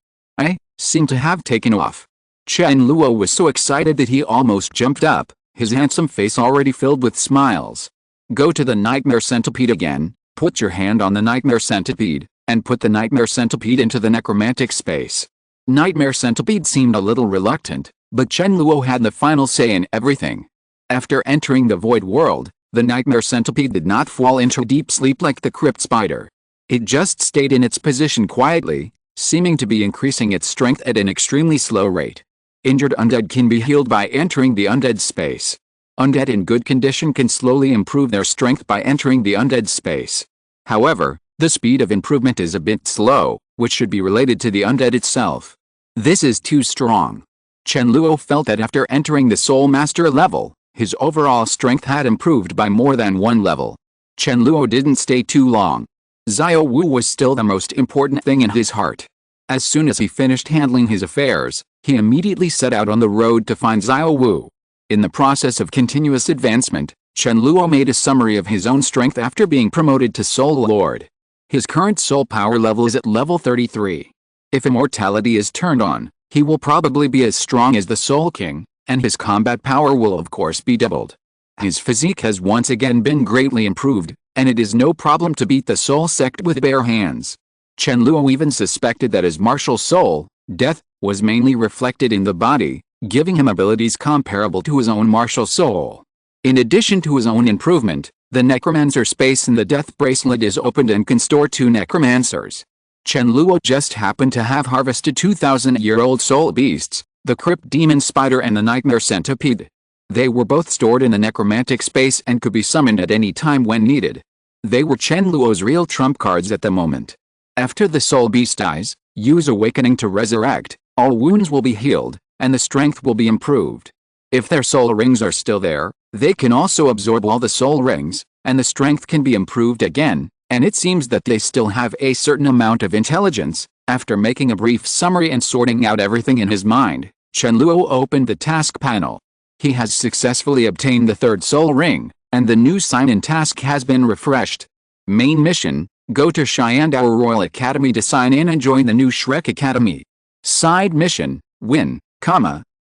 Seemed to have taken off. Chen Luo was so excited that he almost jumped up, his handsome face already filled with smiles. Go to the nightmare centipede again, put your hand on the nightmare centipede, and put the nightmare centipede into the necromantic space. Nightmare centipede seemed a little reluctant, but Chen Luo had the final say in everything. After entering the void world, the nightmare centipede did not fall into deep sleep like the crypt spider. It just stayed in its position quietly, seeming to be increasing its strength at an extremely slow rate. Injured undead can be healed by entering the undead space. Undead in good condition can slowly improve their strength by entering the undead space. However, the speed of improvement is a bit slow, which should be related to the undead itself. This is too strong. Chen Luo felt that after entering the Soul Master level, his overall strength had improved by more than one level. Chen Luo didn't stay too long. Xiao Wu was still the most important thing in his heart. As soon as he finished handling his affairs, he immediately set out on the road to find Xiao Wu. In the process of continuous advancement, Chen Luo made a summary of his own strength after being promoted to Soul Lord. His current soul power level is at level 33. If immortality is turned on, he will probably be as strong as the Soul King, and his combat power will of course be doubled. His physique has once again been greatly improved, and it is no problem to beat the soul sect with bare hands. Chen Luo even suspected that his martial soul, death, was mainly reflected in the body, giving him abilities comparable to his own martial soul. In addition to his own improvement, the necromancer space in the death bracelet is opened and can store 2 necromancers. Chen Luo just happened to have harvested 2,000-year-old soul beasts, the crypt demon spider and the nightmare centipede. They were both stored in the necromantic space and could be summoned at any time when needed. They were Chen Luo's real trump cards at the moment. After the soul beast dies, use awakening to resurrect, all wounds will be healed, and the strength will be improved. If their soul rings are still there, they can also absorb all the soul rings, and the strength can be improved again, and it seems that they still have a certain amount of intelligence. After making a brief summary and sorting out everything in his mind, Chen Luo opened the task panel. He has successfully obtained the 3rd soul ring, and the new sign-in task has been refreshed. Main mission: go to Xiao Royal Academy to sign in and join the new Shrek Academy. Side mission: win,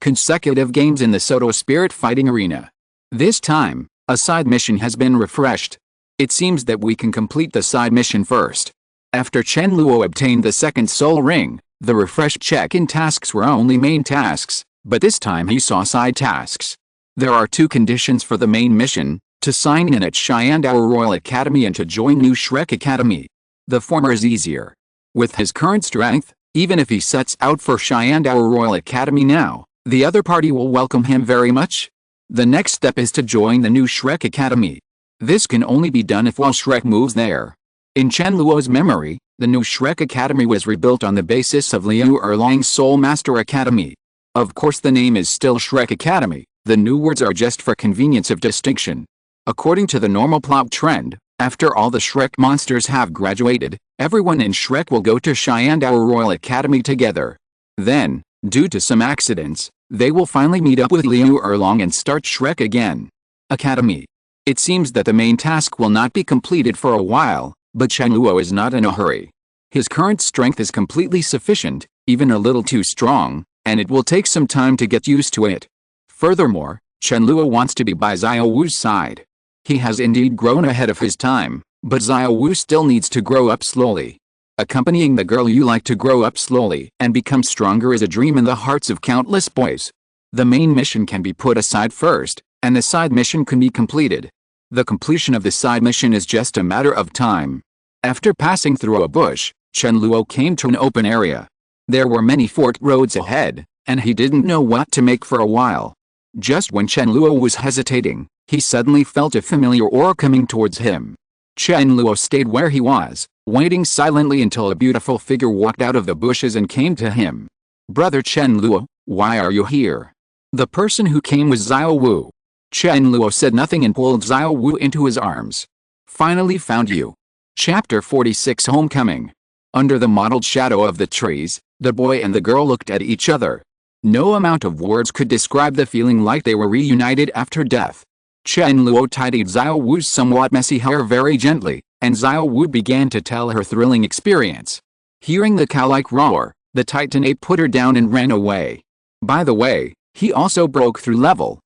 consecutive games in the Soto Spirit Fighting Arena. This time, a side mission has been refreshed. It seems that we can complete the side mission first. After Chen Luo obtained the 2nd soul ring, the refreshed check-in tasks were only main tasks, but this time he saw side tasks. There are 2 conditions for the main mission: to sign in at Xiao Royal Academy and to join New Shrek Academy. The former is easier. With his current strength, even if he sets out for Xiao Royal Academy now, the other party will welcome him very much. The next step is to join the New Shrek Academy. This can only be done if all Shrek moves there. In Chen Luo's memory, the New Shrek Academy was rebuilt on the basis of Liu Erlang's Soul Master Academy. Of course the name is still Shrek Academy, the new words are just for convenience of distinction. According to the normal plot trend, after all the Shrek monsters have graduated, everyone in Shrek will go to Xiao Royal Academy together. Then, due to some accidents, they will finally meet up with Liu Erlang and start Shrek again. Academy. It seems that the main task will not be completed for a while, but Chen Luo is not in a hurry. His current strength is completely sufficient, even a little too strong, and it will take some time to get used to it. Furthermore, Chen Luo wants to be by Xiao Wu's side. He has indeed grown ahead of his time, but Xiao Wu still needs to grow up slowly. Accompanying the girl you like to grow up slowly and become stronger is a dream in the hearts of countless boys. The main mission can be put aside first, and the side mission can be completed. The completion of the side mission is just a matter of time. After passing through a bush, Chen Luo came to an open area. There were many forked roads ahead, and he didn't know what to make for a while. Just when Chen Luo was hesitating, he suddenly felt a familiar aura coming towards him. Chen Luo stayed where he was, waiting silently until a beautiful figure walked out of the bushes and came to him. "Brother Chen Luo, why are you here?" The person who came was Xiao Wu. Chen Luo said nothing and pulled Xiao Wu into his arms. "Finally found you." Chapter 46 Homecoming. Under the mottled shadow of the trees, the boy and the girl looked at each other. No amount of words could describe the feeling like they were reunited after death. Chen Luo tidied Xiao Wu's somewhat messy hair very gently, and Xiao Wu began to tell her thrilling experience. Hearing the cow-like roar, the Titan ape put her down and ran away. By the way, he also broke through level,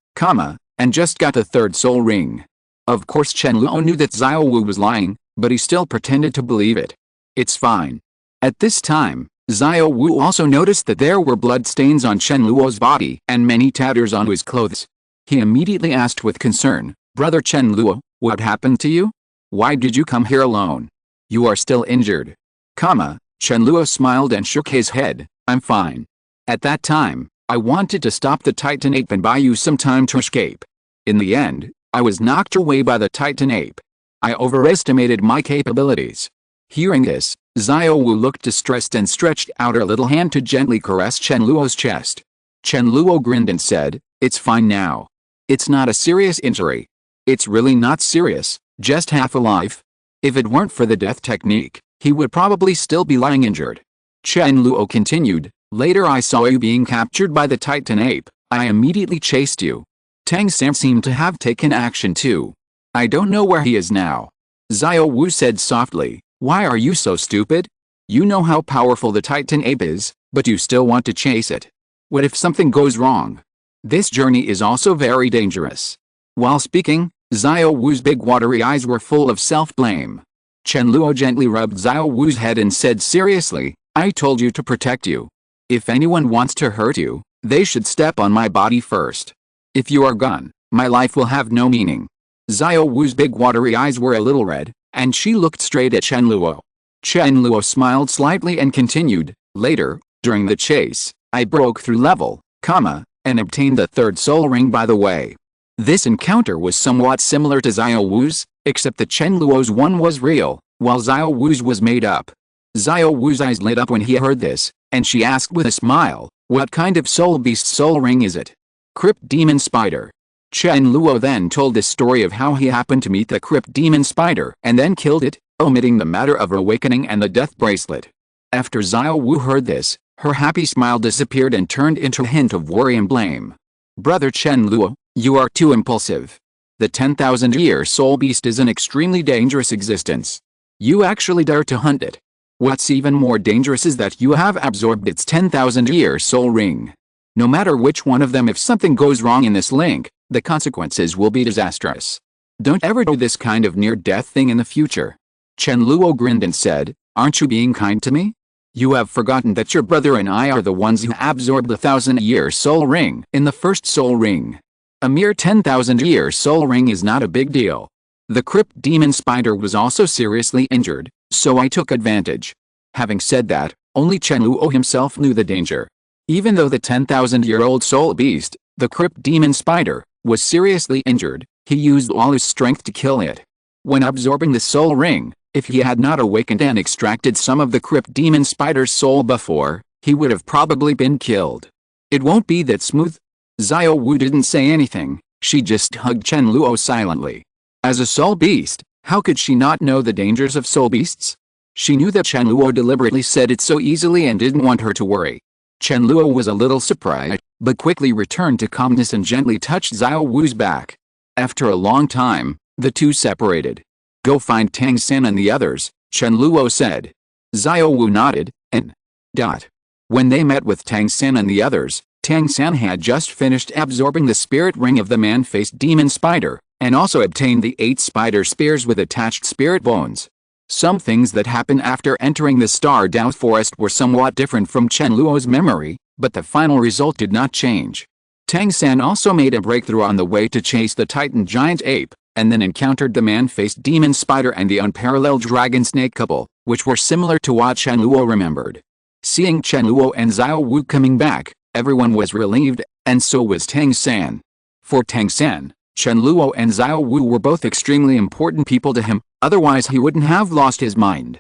and just got the 3rd soul ring. Of course Chen Luo knew that Xiao Wu was lying, but he still pretended to believe it. It's fine. At this time, Xiao Wu also noticed that there were blood stains on Chen Luo's body and many tatters on his clothes. He immediately asked with concern, "Brother Chen Luo, what happened to you? Why did you come here alone? You are still injured." Chen Luo smiled and shook his head, "I'm fine. At that time, I wanted to stop the Titan ape and buy you some time to escape. In the end, I was knocked away by the Titan ape. I overestimated my capabilities." Hearing this, Xiao Wu looked distressed and stretched out her little hand to gently caress Chen Luo's chest. Chen Luo grinned and said, "It's fine now. It's not a serious injury. It's really not serious, just half alive. If it weren't for the death technique, he would probably still be lying injured." Chen Luo continued, "Later I saw you being captured by the Titan ape. I immediately chased you. Tang seemed to have taken action too. I don't know where he is now." Xiao Wu said softly, "Why are you so stupid? You know how powerful the Titan ape is, but you still want to chase it. What if something goes wrong? This journey is also very dangerous. While speaking, Xiao Wu's big watery eyes were full of self-blame. Chen Luo gently rubbed Xiao Wu's head and said seriously, I told you to protect you. If anyone wants to hurt you, they should step on my body first. If you are gone, my life will have no meaning. Xiao Wu's big watery eyes were a little red, and she looked straight at Chen Luo. Chen Luo smiled slightly and continued, later, during the chase, I broke through level, and obtained the third soul ring by the way. This encounter was somewhat similar to Xiao Wu's, except that Chen Luo's one was real, while Xiao Wu's was made up. Xiao Wu's eyes lit up when he heard this, and she asked with a smile, what kind of soul beast soul ring is it? Crypt Demon Spider. Chen Luo then told the story of how he happened to meet the Crypt Demon Spider and then killed it, omitting the matter of awakening and the death bracelet. After Xiao Wu heard this, her happy smile disappeared and turned into a hint of worry and blame. Brother Chen Luo, you are too impulsive. The 10,000-year soul beast is an extremely dangerous existence. You actually dare to hunt it. What's even more dangerous is that you have absorbed its 10,000-year soul ring. No matter which one of them, if something goes wrong in this link, the consequences will be disastrous. Don't ever do this kind of near-death thing in the future. Chen Luo grinned and said, aren't you being kind to me? You have forgotten that your brother and I are the ones who absorbed the 1,000-year soul ring in the first soul ring. A mere 10,000-year soul ring is not a big deal. The Crypt Demon Spider was also seriously injured, so I took advantage. Having said that, only Chen Luo himself knew the danger. Even though the 10,000-year-old soul beast, the Crypt Demon Spider, was seriously injured, he used all his strength to kill it. When absorbing the soul ring, if he had not awakened and extracted some of the Crypt Demon Spider's soul before, he would have probably been killed. It won't be that smooth. Xiao Wu didn't say anything, she just hugged Chen Luo silently. As a soul beast, how could she not know the dangers of soul beasts? She knew that Chen Luo deliberately said it so easily and didn't want her to worry. Chen Luo was a little surprised, but quickly returned to calmness and gently touched Xiao Wu's back. After a long time, the two separated. Go find Tang San and the others, Chen Luo said. Xiao Wu nodded, and when they met with Tang San and the others, Tang San had just finished absorbing the spirit ring of the man-faced demon spider, and also obtained the 8 spider spears with attached spirit bones. Some things that happened after entering the Star-Dao forest were somewhat different from Chen Luo's memory, but the final result did not change. Tang San also made a breakthrough on the way to chase the Titan giant ape, and then encountered the man-faced demon spider and the unparalleled dragon snake couple, which were similar to what Chen Luo remembered. Seeing Chen Luo and Xiao Wu coming back, everyone was relieved, and so was Tang San. For Tang San, Chen Luo and Xiao Wu were both extremely important people to him, otherwise he wouldn't have lost his mind.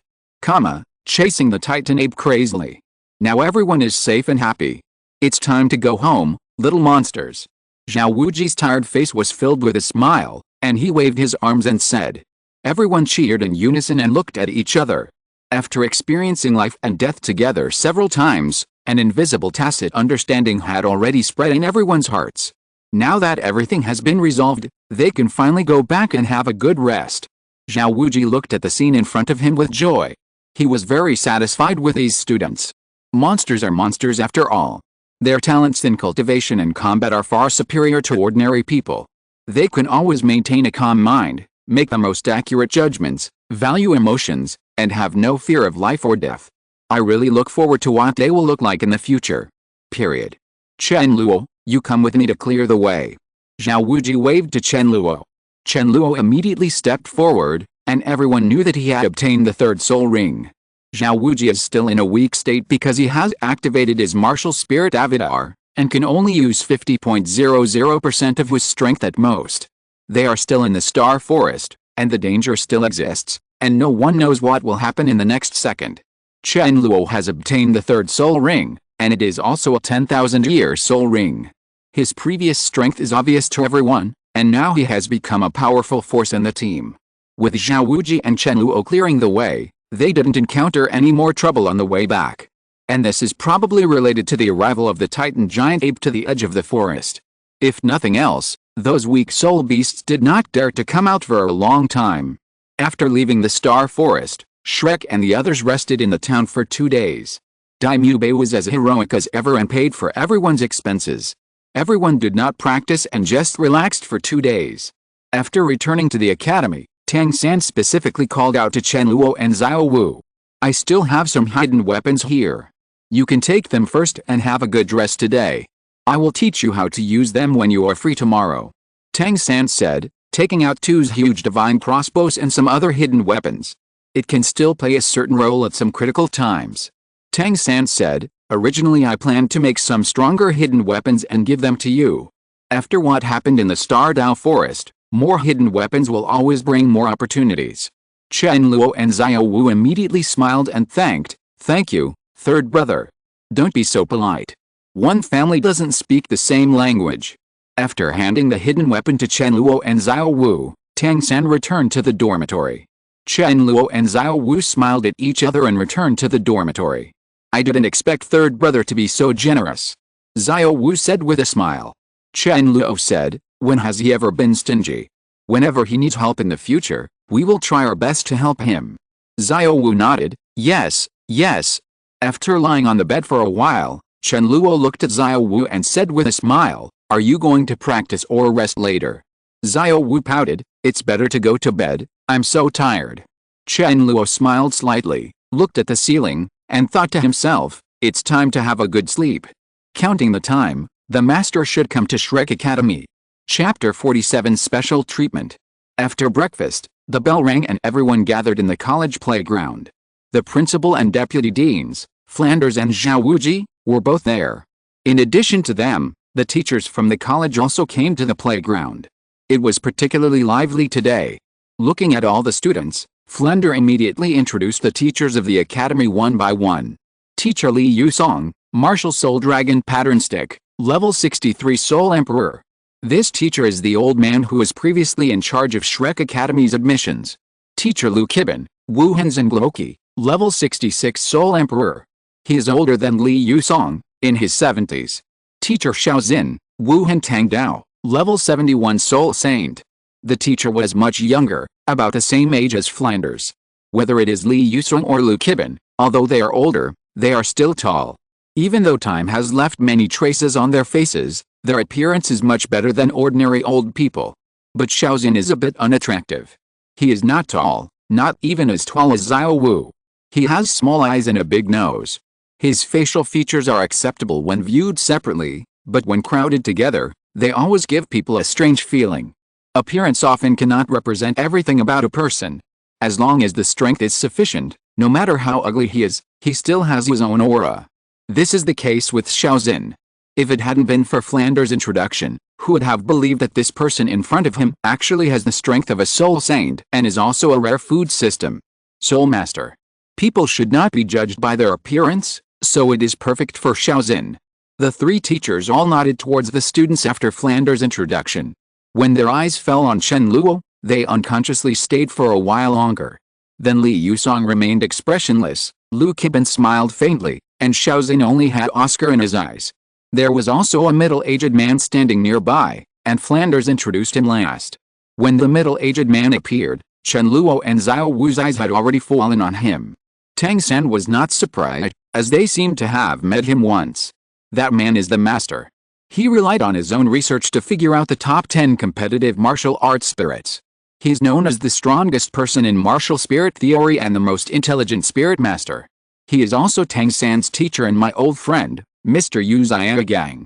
Chasing the Titan ape crazily. Now everyone is safe and happy. It's time to go home, little monsters. Xiao Wuji's tired face was filled with a smile, and he waved his arms and said. Everyone cheered in unison and looked at each other. After experiencing life and death together several times, an invisible tacit understanding had already spread in everyone's hearts. Now that everything has been resolved, they can finally go back and have a good rest. Xiao Wuji looked at the scene in front of him with joy. He was very satisfied with these students. Monsters are monsters after all. Their talents in cultivation and combat are far superior to ordinary people. They can always maintain a calm mind, make the most accurate judgments, value emotions, and have no fear of life or death. I really look forward to what they will look like in the future. Period. Chen Luo, you come with me to clear the way. Xiao Wuji waved to Chen Luo. Chen Luo immediately stepped forward, and everyone knew that he had obtained the third soul ring. Xiao Wuji is still in a weak state because he has activated his martial spirit avatar, and can only use 50.00% of his strength at most. They are still in the Star Forest, and the danger still exists, and no one knows what will happen in the next second. Chen Luo has obtained the third soul ring, and it is also a 10,000-year soul ring. His previous strength is obvious to everyone, and now he has become a powerful force in the team. With Xiao Wuji and Chen Luo clearing the way, they didn't encounter any more trouble on the way back. And this is probably related to the arrival of the Titan giant ape to the edge of the forest. If nothing else, those weak soul beasts did not dare to come out for a long time. After leaving the Star Forest, Shrek and the others rested in the town for 2 days. Daimyo Bei was as heroic as ever and paid for everyone's expenses. Everyone did not practice and just relaxed for 2 days. After returning to the academy, Tang San specifically called out to Chen Luo and Xiao Wu. I still have some hidden weapons here. You can take them first and have a good rest today. I will teach you how to use them when you are free tomorrow. Tang San said, taking out 2 huge divine crossbows and some other hidden weapons. It can still play a certain role at some critical times. Tang San said, originally I planned to make some stronger hidden weapons and give them to you. After what happened in the Star Dao Forest, more hidden weapons will always bring more opportunities. Chen Luo and Xiao Wu immediately smiled and thanked, thank you, third brother. Don't be so polite. One family doesn't speak the same language. After handing the hidden weapon to Chen Luo and Xiao Wu, Tang San returned to the dormitory. Chen Luo and Xiao Wu smiled at each other and returned to the dormitory. I didn't expect third brother to be so generous. Xiao Wu said with a smile. Chen Luo said, when has he ever been stingy? Whenever he needs help in the future, we will try our best to help him. Xiao Wu nodded, yes, yes. After lying on the bed for a while, Chen Luo looked at Xiao Wu and said with a smile, are you going to practice or rest later? Xiao Wu pouted, it's better to go to bed, I'm so tired. Chen Luo smiled slightly, looked at the ceiling, and thought to himself, it's time to have a good sleep. Counting the time, the master should come to Shrek Academy. Chapter 47 Special Treatment. After breakfast, the bell rang and everyone gathered in the college playground. The principal and deputy deans, Flanders and Zhao Wuji, were both there. In addition to them, the teachers from the college also came to the playground. It was particularly lively today. Looking at all the students, Flander immediately introduced the teachers of the academy one by one. Teacher Li Yusong, Martial Soul Dragon Pattern Stick, Level 63 Soul Emperor. This teacher is the old man who was previously in charge of Shrek Academy's admissions. Teacher Lu Kibin, Wu Henzhen Gloki, Level 66 Soul Emperor. He is older than Li Yusong, in his 70s. Teacher Xiao Xin, Wu Hen Tang Dao, Level 71 Soul Saint. The teacher was much younger, about the same age as Flanders. Whether it is Li Yusong or Lu Kibin, although they are older, they are still tall. Even though time has left many traces on their faces, their appearance is much better than ordinary old people. But Xiao Xin is a bit unattractive. He is not tall, not even as tall as Xiao Wu. He has small eyes and a big nose. His facial features are acceptable when viewed separately, but when crowded together, they always give people a strange feeling. Appearance often cannot represent everything about a person. As long as the strength is sufficient, no matter how ugly he is, he still has his own aura. This is the case with Xiao Xin. If it hadn't been for Flanders' introduction, who would have believed that this person in front of him actually has the strength of a soul saint and is also a rare food system? Soul Master. People should not be judged by their appearance, so it is perfect for Xiao Xin. The 3 teachers all nodded towards the students after Flanders' introduction. When their eyes fell on Chen Luo, they unconsciously stayed for a while longer. Then Li Yusong remained expressionless, Lu Kibin smiled faintly, and Xiao Xin only had Oscar in his eyes. There was also a middle-aged man standing nearby, and Flanders introduced him last. When the middle-aged man appeared, Chen Luo and Xiao Wu's eyes had already fallen on him. Tang San was not surprised, as they seemed to have met him once. That man is the master. He relied on his own research to figure out the top 10 competitive martial arts spirits. He's known as the strongest person in martial spirit theory and the most intelligent spirit master. He is also Tang San's teacher and my old friend, Mr. Yu Xiaogang.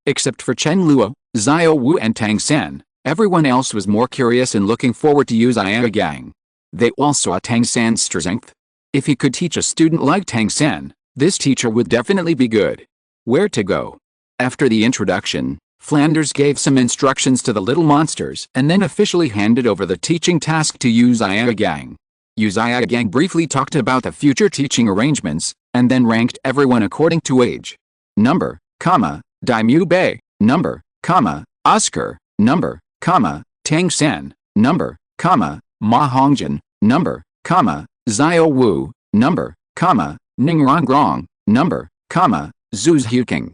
Except for Chen Luo, Xiao Wu and Tang San, everyone else was more curious and looking forward to Yu Xiaogang. They all saw Tang San's strength. If he could teach a student like Tang San, this teacher would definitely be good. Where to go? After the introduction, Flanders gave some instructions to the little monsters and then officially handed over the teaching task to Yu Xiaogang. Yu Xiaogang briefly talked about the future teaching arrangements, and then ranked everyone according to age. Number, Daimyu Bei, number, Oscar, number, Tang San, number, Ma Hongjin, number, Xiao Wu, number, Ning Rongrong, number, Zhu Zhuking.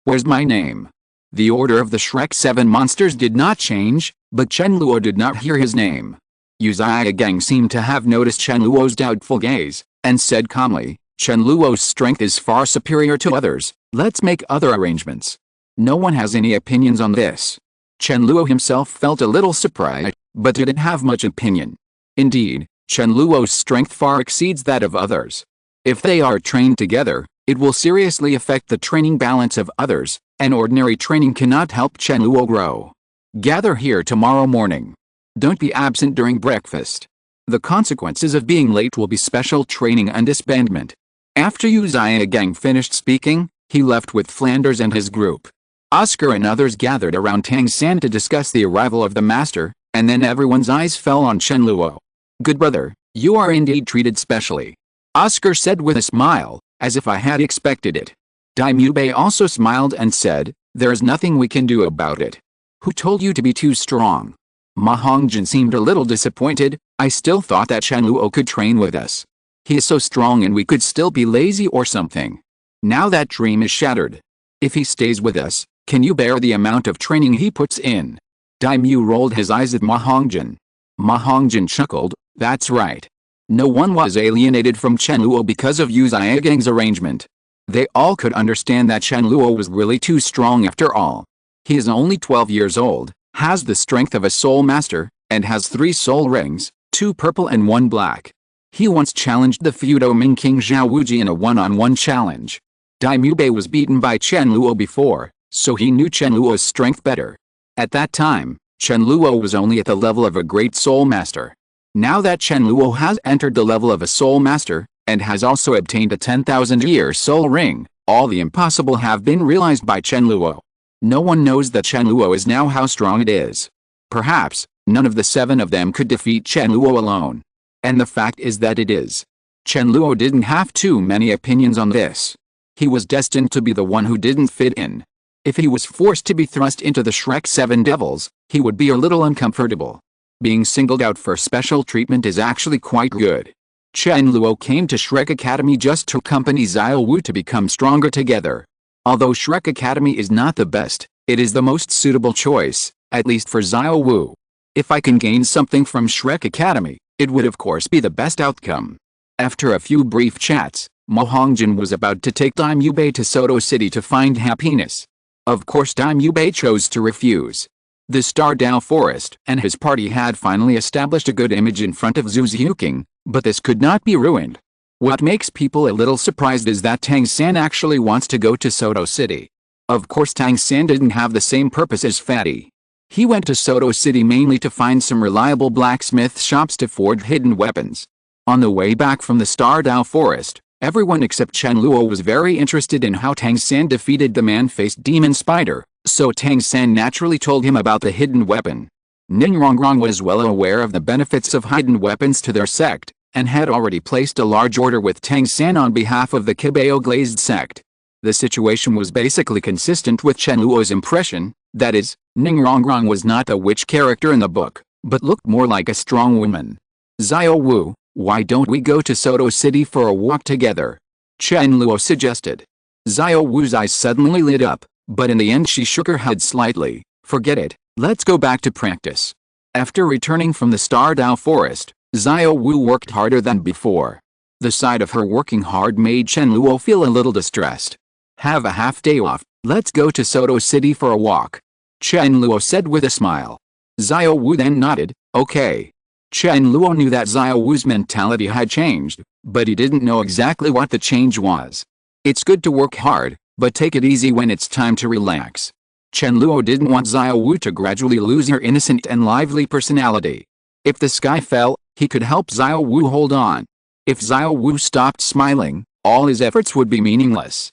Where's my name? The order of the Shrek 7 monsters did not change, but Chen Luo did not hear his name. Yu Xiaogang seemed to have noticed Chen Luo's doubtful gaze, and said calmly, Chen Luo's strength is far superior to others, let's make other arrangements. No one has any opinions on this. Chen Luo himself felt a little surprised, but didn't have much opinion. Indeed, Chen Luo's strength far exceeds that of others. If they are trained together, it will seriously affect the training balance of others, and ordinary training cannot help Chen Luo grow. Gather here tomorrow morning. Don't be absent during breakfast. The consequences of being late will be special training and disbandment. After Yu Xiaogang finished speaking, he left with Flanders and his group. Oscar and others gathered around Tang San to discuss the arrival of the master, and then everyone's eyes fell on Chen Luo. Good brother, you are indeed treated specially. Oscar said with a smile, as if I had expected it. Daimyo Bei also smiled and said, there is nothing we can do about it. Who told you to be too strong? Ma Hongjin seemed a little disappointed. I still thought that Chen Luo could train with us. He is so strong and we could still be lazy or something. Now that dream is shattered. If he stays with us, can you bear the amount of training he puts in? Daimyo rolled his eyes at Ma Hongjin. Ma Hongjin chuckled, that's right. No one was alienated from Chen Luo because of Yu Xiaogang's arrangement. They all could understand that Chen Luo was really too strong after all. He is only 12 years old, has the strength of a soul master, and has 3 soul rings, 2 purple and 1 black. He once challenged the feudal Ming King Zhao Wuji in a one-on-one challenge. Daimyo Bei was beaten by Chen Luo before, so he knew Chen Luo's strength better. At that time, Chen Luo was only at the level of a great soul master. Now that Chen Luo has entered the level of a soul master, and has also obtained a 10,000-year soul ring, all the impossible have been realized by Chen Luo. No one knows that Chen Luo is now how strong it is. Perhaps, none of the 7 of them could defeat Chen Luo alone. And the fact is that it is. Chen Luo didn't have too many opinions on this. He was destined to be the one who didn't fit in. If he was forced to be thrust into the Shrek 7 Devils, he would be a little uncomfortable. Being singled out for special treatment is actually quite good. Chen Luo came to Shrek Academy just to accompany Xiao Wu to become stronger together. Although Shrek Academy is not the best, it is the most suitable choice, at least for Xiao Wu. If I can gain something from Shrek Academy, it would of course be the best outcome. After a few brief chats, Ma Hongjin was about to take Daimyo Bei to Soto City to find happiness. Of course Daimyo Bei chose to refuse. The Stardao Forest and his party had finally established a good image in front of Zuziuking, but this could not be ruined. What makes people a little surprised is that Tang San actually wants to go to Soto City. Of course Tang San didn't have the same purpose as Fatty. He went to Soto City mainly to find some reliable blacksmith shops to forge hidden weapons. On the way back from the Stardao Forest, everyone except Chen Luo was very interested in how Tang San defeated the man-faced demon spider, so Tang San naturally told him about the hidden weapon. Ningrongrong was well aware of the benefits of hidden weapons to their sect, and had already placed a large order with Tang San on behalf of the Kibeo Glazed sect. The situation was basically consistent with Chen Luo's impression, that is, Ningrongrong was not a witch character in the book, but looked more like a strong woman. Xiao Wu, why don't we go to Soto City for a walk together? Chen Luo suggested. Xiao Wu's eyes suddenly lit up, but in the end she shook her head slightly. Forget it, let's go back to practice. After returning from the Stardao Forest, Xiao Wu worked harder than before. The sight of her working hard made Chen Luo feel a little distressed. Have a half day off, let's go to Soto City for a walk. Chen Luo said with a smile. Xiao Wu then nodded, okay. Chen Luo knew that Xiao Wu's mentality had changed, but he didn't know exactly what the change was. It's good to work hard, but take it easy when it's time to relax. Chen Luo didn't want Xiao Wu to gradually lose her innocent and lively personality. If the sky fell, he could help Xiao Wu hold on. If Xiao Wu stopped smiling, all his efforts would be meaningless.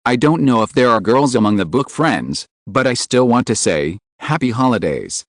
I don't know if there are girls among the book friends, but I still want to say, happy holidays.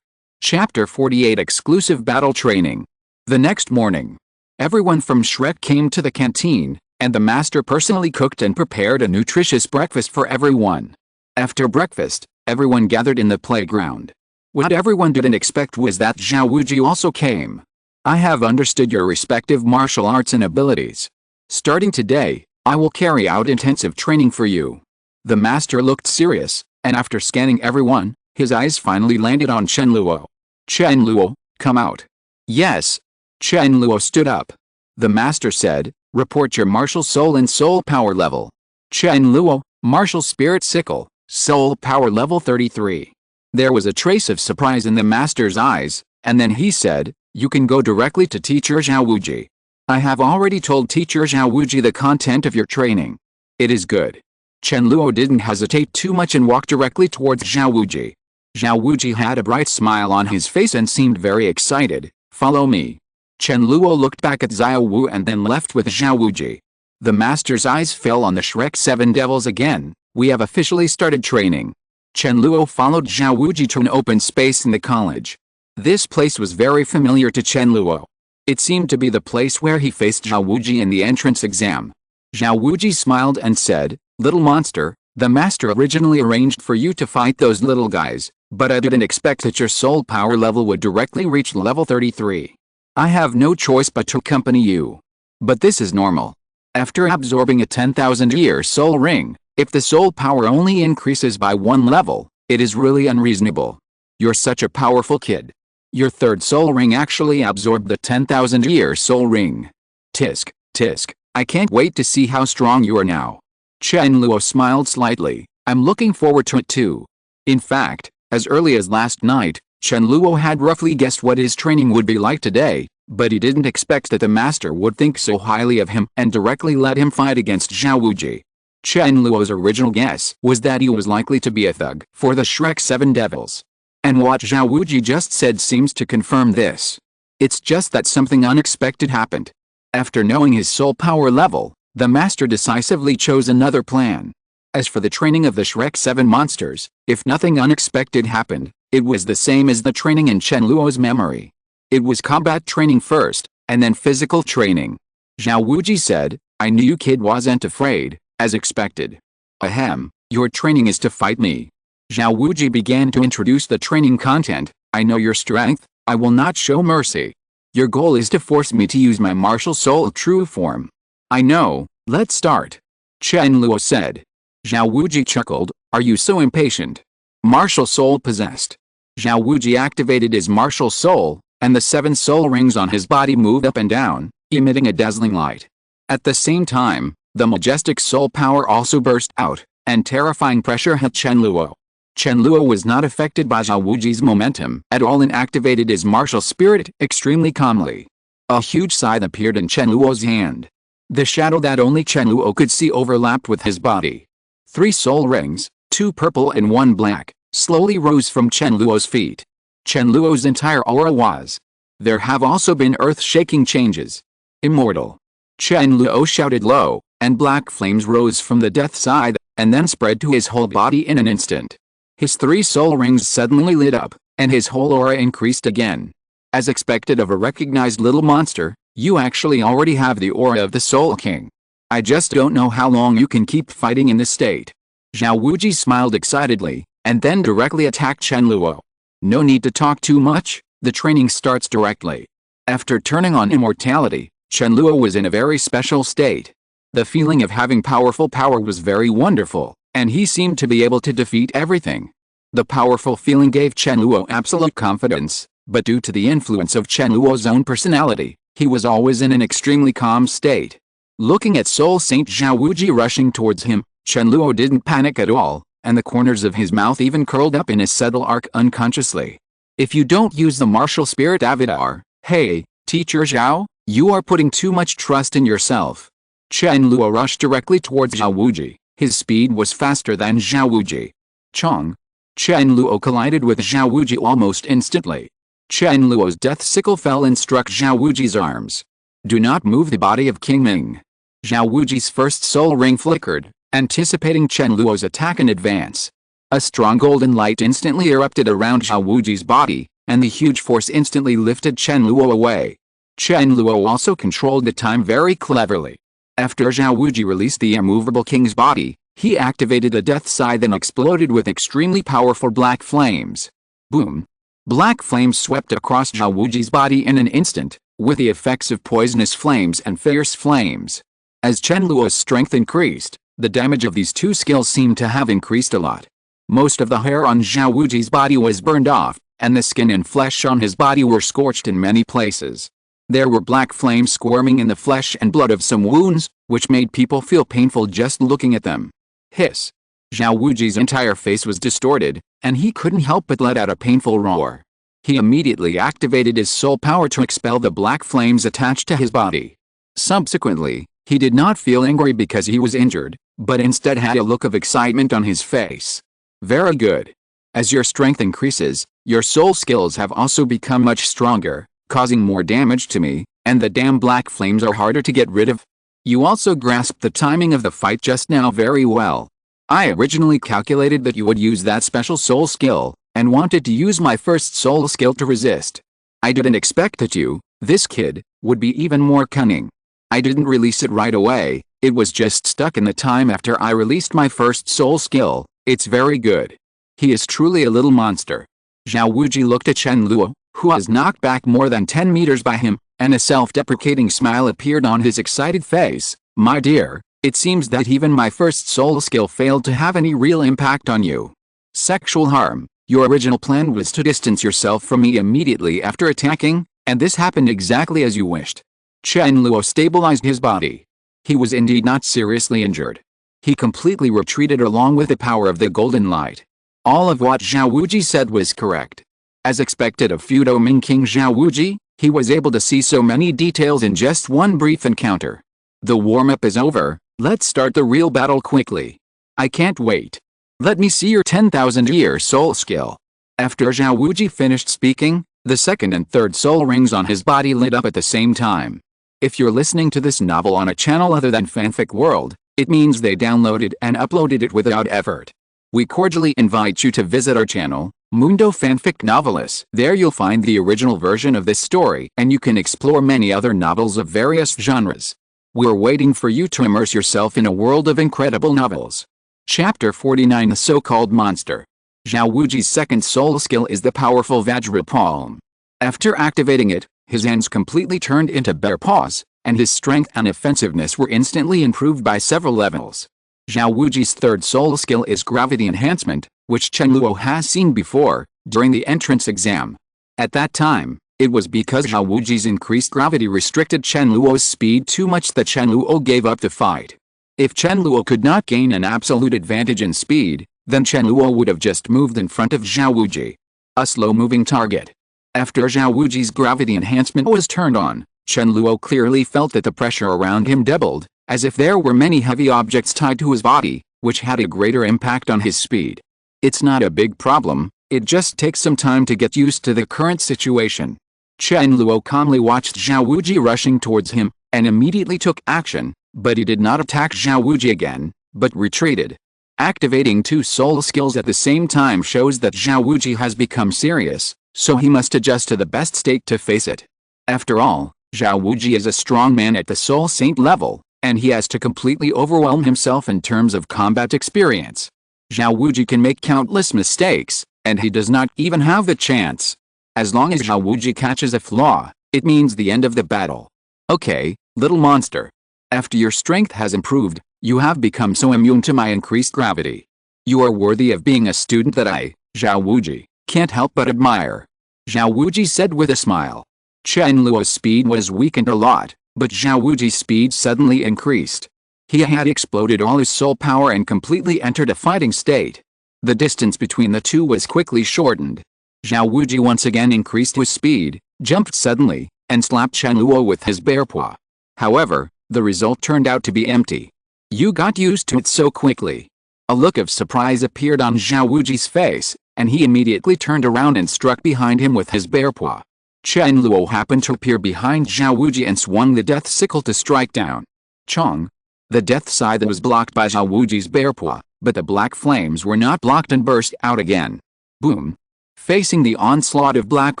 Chapter 48 Exclusive Battle Training. The next morning, everyone from Shrek came to the canteen, and the master personally cooked and prepared a nutritious breakfast for everyone. After breakfast, everyone gathered in the playground. What everyone didn't expect was that Zhao Wuji also came. I have understood your respective martial arts and abilities. Starting today, I will carry out intensive training for you. The master looked serious, and after scanning everyone, his eyes finally landed on Chen Luo. Chen Luo, come out. Yes. Chen Luo stood up. The master said, report your martial soul and soul power level. Chen Luo, Martial Spirit Sickle, Soul Power Level 33. There was a trace of surprise in the master's eyes, and then he said, "You can go directly to Teacher Xiao Wuji. I have already told Teacher Xiao Wuji the content of your training. It is good." Chen Luo didn't hesitate too much and walked directly towards Xiao Wuji. Xiao Wuji had a bright smile on his face and seemed very excited. "Follow me." Chen Luo looked back at Xiao Wu and then left with Xiao Wuji. The master's eyes fell on the Shrek 7 devils again. "We have officially started training." Chen Luo followed Xiao Wuji to an open space in the college. This place was very familiar to Chen Luo. It seemed to be the place where he faced Xiao Wuji in the entrance exam. Xiao Wuji smiled and said, "Little monster, the master originally arranged for you to fight those little guys, but I didn't expect that your soul power level would directly reach level 33. I have no choice but to accompany you. But this is normal. After absorbing a 10,000-year soul ring, if the soul power only increases by 1 level, it is really unreasonable. You're such a powerful kid. Your third soul ring actually absorbed the 10,000-year soul ring. Tisk, tisk, I can't wait to see how strong you are now." Chen Luo smiled slightly. "I'm looking forward to it too." In fact, as early as last night, Chen Luo had roughly guessed what his training would be like today, but he didn't expect that the master would think so highly of him and directly let him fight against Xiao Wuji. Chen Luo's original guess was that he was likely to be a thug for the Shrek 7 devils. And what Xiao Wuji just said seems to confirm this. It's just that something unexpected happened. After knowing his soul power level, the master decisively chose another plan. As for the training of the Shrek 7 monsters, if nothing unexpected happened, it was the same as the training in Chen Luo's memory. It was combat training first, and then physical training. Xiao Wuji said, "I knew you kid wasn't afraid, as expected. Ahem, your training is to fight me." Xiao Wuji began to introduce the training content. "I know your strength, I will not show mercy. Your goal is to force me to use my martial soul true form." "I know, let's start," Chen Luo said. Xiao Wuji chuckled, "Are you so impatient?" Martial soul possessed. Xiao Wuji activated his martial soul, and the 7 soul rings on his body moved up and down, emitting a dazzling light. At the same time, the majestic soul power also burst out, and terrifying pressure hit Chen Luo. Chen Luo was not affected by Xiao Wuji's momentum at all and activated his martial spirit extremely calmly. A huge scythe appeared in Chen Luo's hand. The shadow that only Chen Luo could see overlapped with his body. 3 soul rings, 2 purple and 1 black, slowly rose from Chen Luo's feet. Chen Luo's entire aura was. There have also been earth-shaking changes. Immortal. Chen Luo shouted low, and black flames rose from the death scythe, and then spread to his whole body in an instant. His 3 soul rings suddenly lit up, and his whole aura increased again. As expected of a recognized little monster, you actually already have the aura of the Soul King. I just don't know how long you can keep fighting in this state. Xiao Wuji smiled excitedly, and then directly attacked Chen Luo. No need to talk too much, the training starts directly. After turning on immortality, Chen Luo was in a very special state. The feeling of having powerful power was very wonderful, and he seemed to be able to defeat everything. The powerful feeling gave Chen Luo absolute confidence, but due to the influence of Chen Luo's own personality, he was always in an extremely calm state. Looking at Soul Saint Xiao Wuji rushing towards him, Chen Luo didn't panic at all, and the corners of his mouth even curled up in a subtle arc unconsciously. "If you don't use the martial spirit avatar, hey, Teacher Xiao, you are putting too much trust in yourself." Chen Luo rushed directly towards Xiao Wuji. His speed was faster than Xiao Wuji. Chong. Chen Luo collided with Xiao Wuji almost instantly. Chen Luo's death sickle fell and struck Xiao Wuji's arms. "Do not move the body of King Ming." Xiao Wuji's first soul ring flickered, anticipating Chen Luo's attack in advance. A strong golden light instantly erupted around Xiao Wuji's body, and the huge force instantly lifted Chen Luo away. Chen Luo also controlled the time very cleverly. After Xiao Wuji released the immovable king's body, he activated the death scythe and exploded with extremely powerful black flames. Boom! Black flames swept across Xiao Wuji's body in an instant, with the effects of poisonous flames and fierce flames. As Chen Luo's strength increased, the damage of these 2 skills seemed to have increased a lot. Most of the hair on Xiao Wuji's body was burned off, and the skin and flesh on his body were scorched in many places. There were black flames squirming in the flesh and blood of some wounds, which made people feel painful just looking at them. Hiss. Xiao Wuji's entire face was distorted, and he couldn't help but let out a painful roar. He immediately activated his soul power to expel the black flames attached to his body. Subsequently, he did not feel angry because he was injured, but instead had a look of excitement on his face. Very good. As your strength increases, your soul skills have also become much stronger, causing more damage to me, and the damn black flames are harder to get rid of. You also grasped the timing of the fight just now very well. I originally calculated that you would use that special soul skill, and wanted to use my first soul skill to resist. I didn't expect that you, this kid, would be even more cunning. I didn't release it right away, it was just stuck in the time after I released my first soul skill. It's very good. He is truly a little monster. Xiao Wuji looked at Chen Luo, who was knocked back more than 10 meters by him, and a self-deprecating smile appeared on his excited face. My dear, it seems that even my first soul skill failed to have any real impact on you. Sexual harm. Your original plan was to distance yourself from me immediately after attacking, and this happened exactly as you wished. Chen Luo stabilized his body. He was indeed not seriously injured. He completely retreated along with the power of the golden light. All of what Xiao Wuji said was correct. As expected of Fudo Ming King Xiao Wuji, he was able to see so many details in just one brief encounter. The warm-up is over, let's start the real battle quickly. I can't wait. Let me see your 10,000-year soul skill. After Xiao Wuji finished speaking, the second and third soul rings on his body lit up at the same time. If you're listening to this novel on a channel other than Fanfic World, it means they downloaded and uploaded it without effort. We cordially invite you to visit our channel, Mundo Fanfic Novelis. There you'll find the original version of this story, and you can explore many other novels of various genres. We're waiting for you to immerse yourself in a world of incredible novels. Chapter 49 The So-Called Monster. Xiao Wuji's second soul skill is the powerful Vajra Palm. After activating it, his hands completely turned into bear paws, and his strength and offensiveness were instantly improved by several levels. Xiao Wuji's third soul skill is Gravity Enhancement, which Chen Luo has seen before, during the entrance exam. At that time, it was because Xiao Wuji's increased gravity restricted Chen Luo's speed too much that Chen Luo gave up the fight. If Chen Luo could not gain an absolute advantage in speed, then Chen Luo would have just moved in front of Xiao Wuji. A slow-moving target. After Xiao Wuji's gravity enhancement was turned on, Chen Luo clearly felt that the pressure around him doubled, as if there were many heavy objects tied to his body, which had a greater impact on his speed. It's not a big problem, it just takes some time to get used to the current situation. Chen Luo calmly watched Xiao Wuji rushing towards him, and immediately took action, but he did not attack Xiao Wuji again, but retreated. Activating two soul skills at the same time shows that Xiao Wuji has become serious, so he must adjust to the best state to face it. After all, Xiao Wuji is a strong man at the Soul Saint level, and he has to completely overwhelm himself in terms of combat experience. Xiao Wuji can make countless mistakes, and he does not even have the chance. As long as Xiao Wuji catches a flaw, it means the end of the battle. Okay, little monster. After your strength has improved, you have become so immune to my increased gravity. You are worthy of being a student that I, Xiao Wuji, can't help but admire. Xiao Wuji said with a smile. Chen Luo's speed was weakened a lot, but Xiao Wuji's speed suddenly increased. He had exploded all his soul power and completely entered a fighting state. The distance between the two was quickly shortened. Xiao Wuji once again increased his speed, jumped suddenly, and slapped Chen Luo with his bare paw. However, the result turned out to be empty. You got used to it so quickly. A look of surprise appeared on Xiao Wuji's face, and he immediately turned around and struck behind him with his bare paw. Chen Luo happened to appear behind Xiao Wuji and swung the death sickle to strike down. Chong. The death scythe was blocked by Xiao Wuji's bare paw, but the black flames were not blocked and burst out again. Boom. Facing the onslaught of black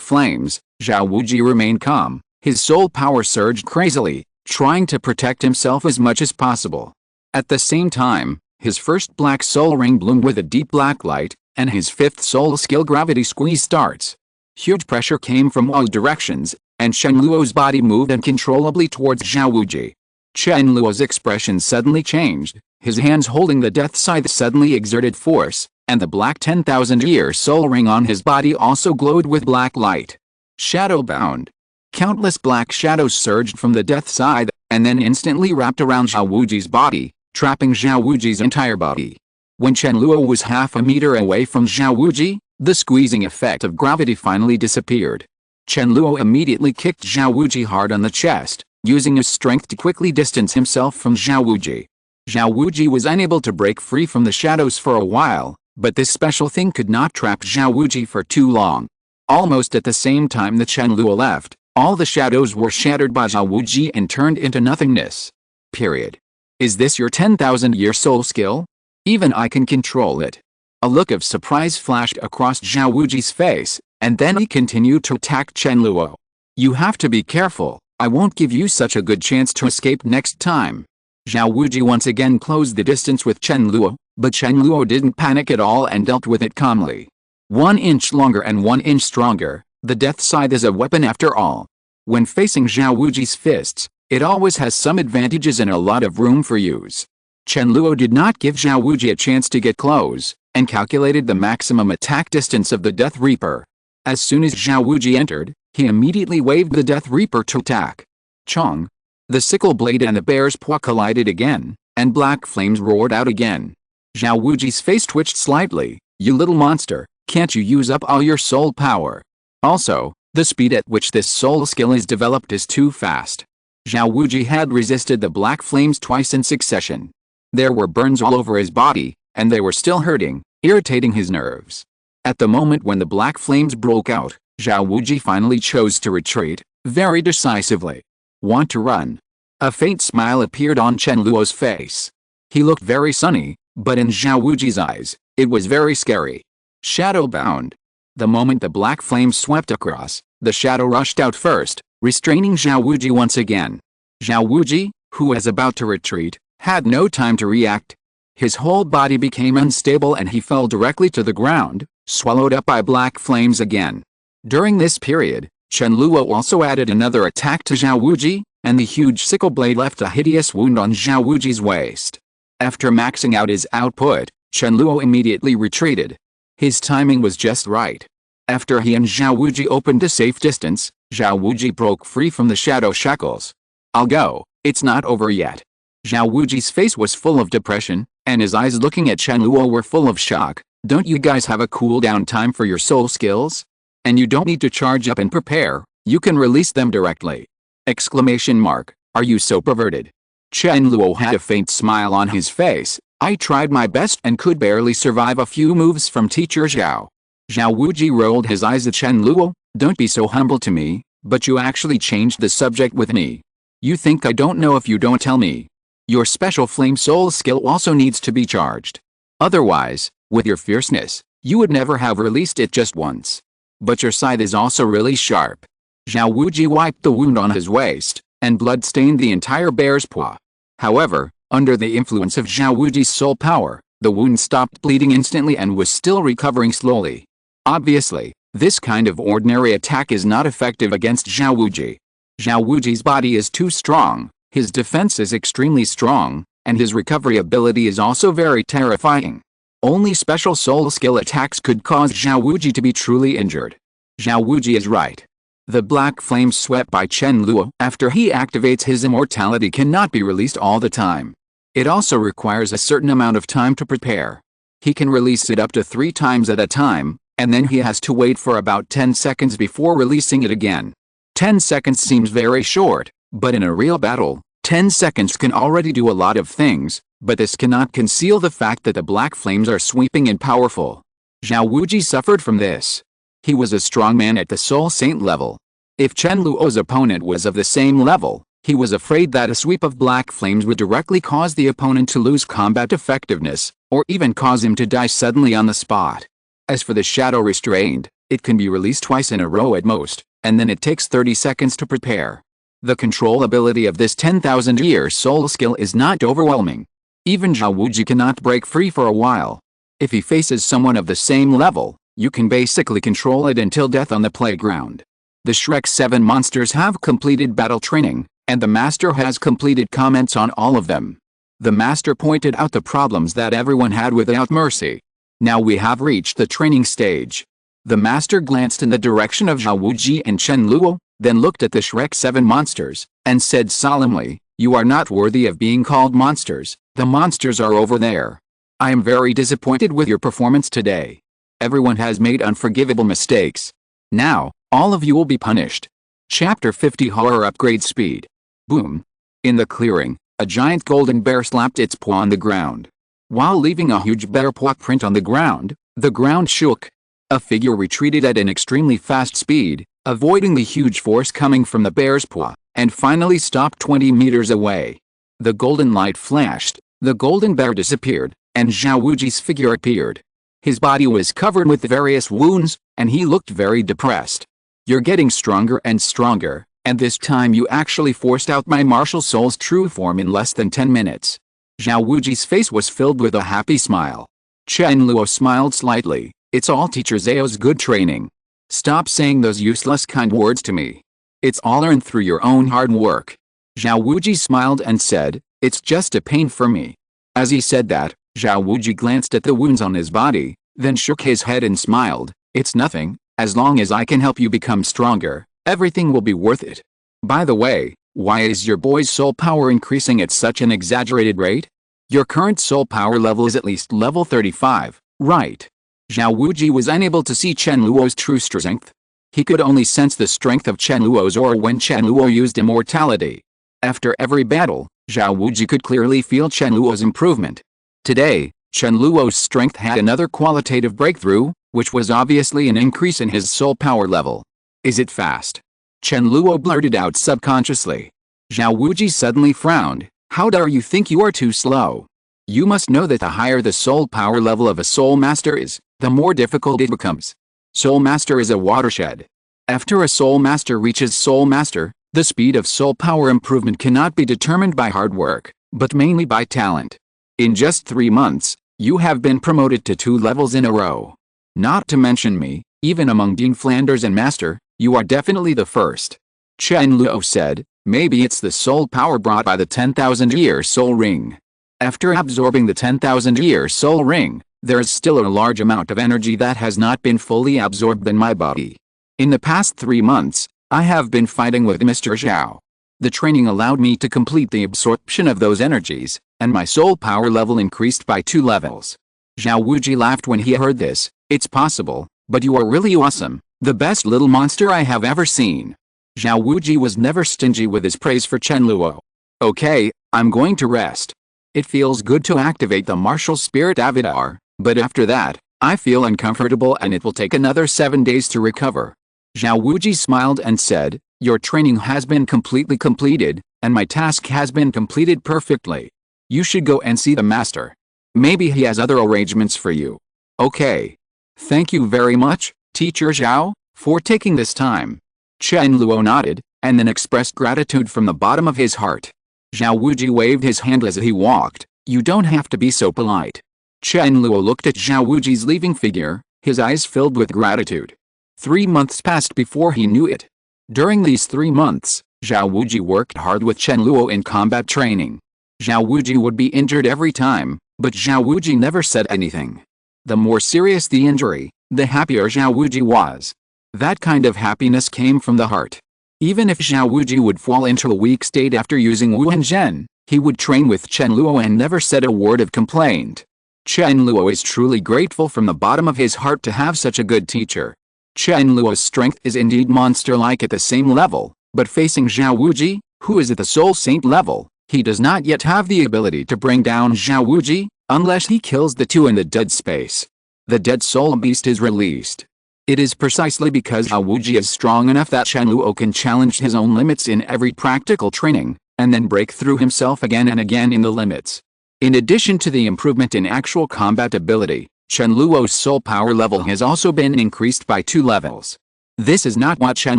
flames, Xiao Wuji remained calm. His soul power surged crazily, trying to protect himself as much as possible. At the same time, his first black soul ring bloomed with a deep black light, and his fifth soul skill gravity squeeze starts. Huge pressure came from all directions, and Chen Luo's body moved uncontrollably towards Xiao Wuji. Chen Luo's expression suddenly changed, his hands holding the death scythe suddenly exerted force, and the black 10,000-year soul ring on his body also glowed with black light. Shadow-bound. Countless black shadows surged from the death scythe, and then instantly wrapped around Xiao Wuji's body, trapping Xiao Wuji's entire body. When Chen Luo was half a meter away from Xiao Wuji, the squeezing effect of gravity finally disappeared. Chen Luo immediately kicked Xiao Wuji hard on the chest, using his strength to quickly distance himself from Xiao Wuji. Xiao Wuji was unable to break free from the shadows for a while, but this special thing could not trap Xiao Wuji for too long. Almost at the same time that Chen Luo left, all the shadows were shattered by Xiao Wuji and turned into nothingness. Period. Is this your 10,000-year soul skill? Even I can control it. A look of surprise flashed across Xiao Wuji's face, and then he continued to attack Chen Luo. You have to be careful, I won't give you such a good chance to escape next time. Xiao Wuji once again closed the distance with Chen Luo, but Chen Luo didn't panic at all and dealt with it calmly. 1 inch longer and 1 inch stronger, the death scythe is a weapon after all. When facing Xiao Wuji's fists, it always has some advantages and a lot of room for use. Chen Luo did not give Xiao Wuji a chance to get close, and calculated the maximum attack distance of the Death Reaper. As soon as Xiao Wuji entered, he immediately waved the Death Reaper to attack. Chong! The sickle blade and the bear's paw collided again, and black flames roared out again. Xiao Wuji's face twitched slightly. You little monster, can't you use up all your soul power? Also, the speed at which this soul skill is developed is too fast. Xiao Wuji had resisted the black flames twice in succession. There were burns all over his body, and they were still hurting, irritating his nerves. At the moment when the black flames broke out, Xiao Wuji finally chose to retreat, very decisively. Want to run? A faint smile appeared on Chen Luo's face. He looked very sunny, but in Xiao Wuji's eyes, it was very scary. Shadow-bound. The moment the black flames swept across, the shadow rushed out first, restraining Xiao Wuji once again. Xiao Wuji, who was about to retreat, had no time to react. His whole body became unstable and he fell directly to the ground, swallowed up by black flames again. During this period, Chen Luo also added another attack to Xiao Wuji, and the huge sickle blade left a hideous wound on Xiao Wuji's waist. After maxing out his output, Chen Luo immediately retreated. His timing was just right. After he and Xiao Wuji opened a safe distance, Xiao Wuji broke free from the shadow shackles. I'll go, it's not over yet. Xiao Wuji's face was full of depression, and his eyes looking at Chen Luo were full of shock. Don't you guys have a cooldown time for your soul skills? And you don't need to charge up and prepare, you can release them directly. Exclamation mark, are you so perverted? Chen Luo had a faint smile on his face. I tried my best and could barely survive a few moves from teacher Xiao. Xiao Wuji rolled his eyes at Chen Luo. Don't be so humble to me, but you actually changed the subject with me. You think I don't know if you don't tell me. Your special flame soul skill also needs to be charged. Otherwise, with your fierceness, you would never have released it just once. But your scythe is also really sharp. Xiao Wuji wiped the wound on his waist, and blood stained the entire bear's paw. However, under the influence of Xiao Wuji's soul power, the wound stopped bleeding instantly and was still recovering slowly. Obviously, this kind of ordinary attack is not effective against Xiao Wuji. Xiao Wuji's body is too strong, his defense is extremely strong, and his recovery ability is also very terrifying. Only special soul skill attacks could cause Xiao Wuji to be truly injured. Xiao Wuji is right. The black flames swept by Chen Luo after he activates his immortality cannot be released all the time. It also requires a certain amount of time to prepare. He can release it up to 3 times at a time, and then he has to wait for about 10 seconds before releasing it again. 10 seconds seems very short, but in a real battle, 10 seconds can already do a lot of things, but this cannot conceal the fact that the black flames are sweeping and powerful. Xiao Wuji suffered from this. He was a strong man at the Soul Saint level. If Chen Luo's opponent was of the same level, he was afraid that a sweep of black flames would directly cause the opponent to lose combat effectiveness, or even cause him to die suddenly on the spot. As for the shadow restrained, it can be released twice in a row at most, and then it takes 30 seconds to prepare. The control ability of this 10,000-year soul skill is not overwhelming. Even Xiao Wuji cannot break free for a while. If he faces someone of the same level, you can basically control it until death on the playground. The Shrek 7 monsters have completed battle training, and the master has completed comments on all of them. The master pointed out the problems that everyone had without mercy. Now we have reached the training stage. The master glanced in the direction of Xiao Wuji and Chen Luo, then looked at the Shrek 7 monsters, and said solemnly, "You are not worthy of being called monsters, the monsters are over there. I am very disappointed with your performance today. Everyone has made unforgivable mistakes. Now, all of you will be punished. Chapter 50 Horror Upgrade Speed. Boom. In the clearing, a giant golden bear slapped its paw on the ground. While leaving a huge bear paw print on the ground shook. A figure retreated at an extremely fast speed, avoiding the huge force coming from the bear's paw, and finally stopped 20 meters away. The golden light flashed, the golden bear disappeared, and Xiao Wuji's figure appeared. His body was covered with various wounds, and he looked very depressed. You're getting stronger and stronger, and this time you actually forced out my martial soul's true form in less than 10 minutes. Xiao Wuji's face was filled with a happy smile. Chen Luo smiled slightly. It's all Teacher Xiao's good training. Stop saying those useless kind words to me. It's all earned through your own hard work. Xiao Wuji smiled and said, it's just a pain for me. As he said that, Xiao Wuji glanced at the wounds on his body, then shook his head and smiled, it's nothing, as long as I can help you become stronger, everything will be worth it. By the way, why is your boy's soul power increasing at such an exaggerated rate? Your current soul power level is at least level 35, right? Xiao Wuji was unable to see Chen Luo's true strength. He could only sense the strength of Chen Luo's aura when Chen Luo used immortality. After every battle, Xiao Wuji could clearly feel Chen Luo's improvement. Today, Chen Luo's strength had another qualitative breakthrough, which was obviously an increase in his soul power level. Is it fast? Chen Luo blurted out subconsciously. Xiao Wuji suddenly frowned. How dare you think you are too slow? You must know that the higher the soul power level of a soul master is, the more difficult it becomes. Soul master is a watershed. After a soul master reaches soul master, the speed of soul power improvement cannot be determined by hard work, but mainly by talent. In just 3 months, you have been promoted to 2 levels in a row. Not to mention me, even among Dean Flanders and Master, you are definitely the first. Chen Luo said, maybe it's the soul power brought by the 10,000-year soul ring. After absorbing the 10,000-year soul ring, there is still a large amount of energy that has not been fully absorbed in my body. In the past 3 months, I have been fighting with Mr. Xiao. The training allowed me to complete the absorption of those energies, and my soul power level increased by 2 levels. Xiao Wuji laughed when he heard this. It's possible, but you are really awesome, the best little monster I have ever seen. Xiao Wuji was never stingy with his praise for Chen Luo. Okay, I'm going to rest. It feels good to activate the martial spirit avatar, but after that, I feel uncomfortable and it will take another 7 days to recover. Xiao Wuji smiled and said, your training has been completely completed, and my task has been completed perfectly. You should go and see the master. Maybe he has other arrangements for you. Okay. Thank you very much, Teacher Xiao, for taking this time. Chen Luo nodded, and then expressed gratitude from the bottom of his heart. Xiao Wuji waved his hand as he walked. You don't have to be so polite. Chen Luo looked at Xiao Wuji's leaving figure, his eyes filled with gratitude. 3 months passed before he knew it. During these 3 months, Xiao Wuji worked hard with Chen Luo in combat training. Xiao Wuji would be injured every time, but Xiao Wuji never said anything. The more serious the injury, the happier Xiao Wuji was. That kind of happiness came from the heart. Even if Xiao Wuji would fall into a weak state after using Wuhan Zhen, he would train with Chen Luo and never said a word of complaint. Chen Luo is truly grateful from the bottom of his heart to have such a good teacher. Chen Luo's strength is indeed monster-like at the same level, but facing Xiao Wuji, who is at the Soul Saint level, he does not yet have the ability to bring down Xiao Wuji, unless he kills the two in the dead space. The dead soul beast is released. It is precisely because Xiao Wuji is strong enough that Chen Luo can challenge his own limits in every practical training, and then break through himself again and again in the limits. In addition to the improvement in actual combat ability, Chen Luo's soul power level has also been increased by 2 levels. This is not what Chen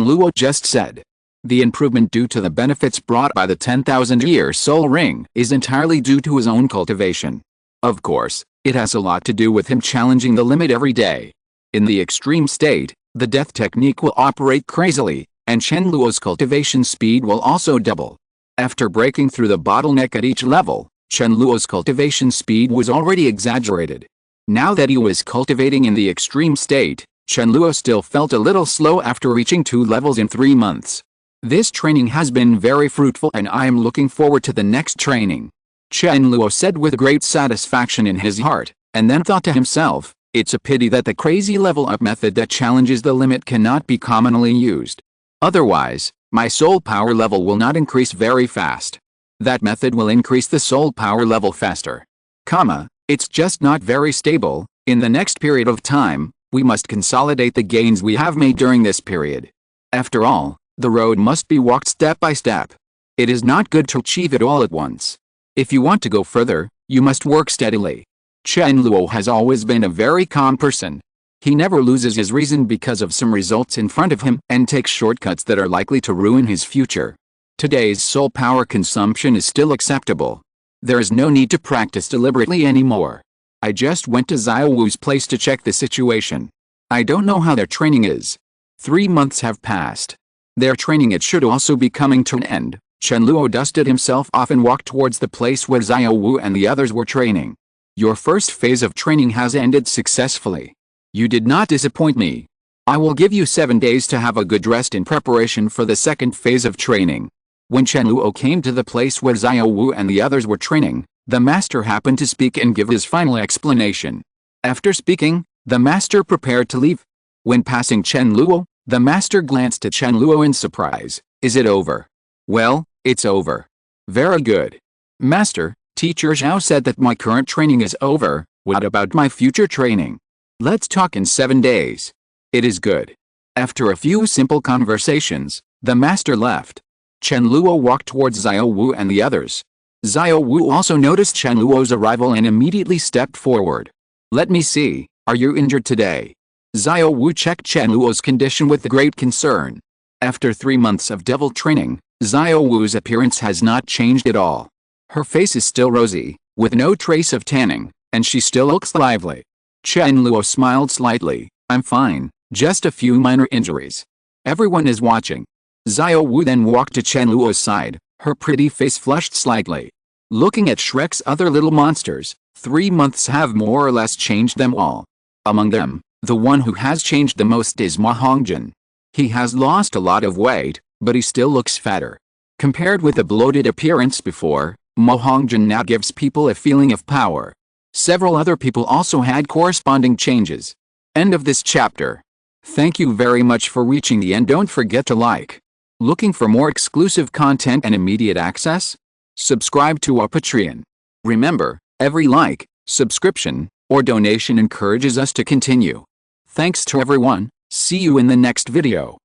Luo just said. The improvement due to the benefits brought by the 10,000-year soul ring is entirely due to his own cultivation. Of course, it has a lot to do with him challenging the limit every day. In the extreme state, the death technique will operate crazily, and Chen Luo's cultivation speed will also double. After breaking through the bottleneck at each level, Chen Luo's cultivation speed was already exaggerated. Now that he was cultivating in the extreme state, Chen Luo still felt a little slow after reaching 2 levels in 3 months. This training has been very fruitful and I am looking forward to the next training. Chen Luo said with great satisfaction in his heart, and then thought to himself, it's a pity that the crazy level up method that challenges the limit cannot be commonly used. Otherwise, my soul power level will not increase very fast. That method will increase the soul power level faster. It's just not very stable. In the next period of time, we must consolidate the gains we have made during this period. After all, the road must be walked step by step. It is not good to achieve it all at once. If you want to go further, you must work steadily. Chen Luo has always been a very calm person. He never loses his reason because of some results in front of him and takes shortcuts that are likely to ruin his future. Today's soul power consumption is still acceptable. There is no need to practice deliberately anymore. I just went to Xiao Wu's place to check the situation. I don't know how their training is. 3 months have passed. Their training it should also be coming to an end. Chen Luo dusted himself off and walked towards the place where Xiao Wu and the others were training. Your first phase of training has ended successfully. You did not disappoint me. I will give you 7 days to have a good rest in preparation for the second phase of training. When Chen Luo came to the place where Xiao Wu and the others were training, the master happened to speak and give his final explanation. After speaking, the master prepared to leave. When passing Chen Luo, the master glanced at Chen Luo in surprise. Is it over? Well, it's over. Very good. Master, Teacher Xiao said that my current training is over. What about my future training? Let's talk in 7 days. It is good. After a few simple conversations, the master left. Chen Luo walked towards Xiao Wu and the others. Xiao Wu also noticed Chen Luo's arrival and immediately stepped forward. Let me see, are you injured today? Xiao Wu checked Chen Luo's condition with great concern. After 3 months of devil training, Xiao Wu's appearance has not changed at all. Her face is still rosy, with no trace of tanning, and she still looks lively. Chen Luo smiled slightly. I'm fine, just a few minor injuries. Everyone is watching. Xiao Wu then walked to Chen Luo's side, her pretty face flushed slightly. Looking at Shrek's other little monsters, 3 months have more or less changed them all. Among them, the one who has changed the most is Ma Hongjin. He has lost a lot of weight, but he still looks fatter. Compared with the bloated appearance before, Ma Hongjin now gives people a feeling of power. Several other people also had corresponding changes. End of this chapter. Thank you very much for reaching the end. Don't forget to like. Looking for more exclusive content and immediate access? Subscribe to our Patreon. Remember, every like, subscription, or donation encourages us to continue. Thanks to everyone. See you in the next video.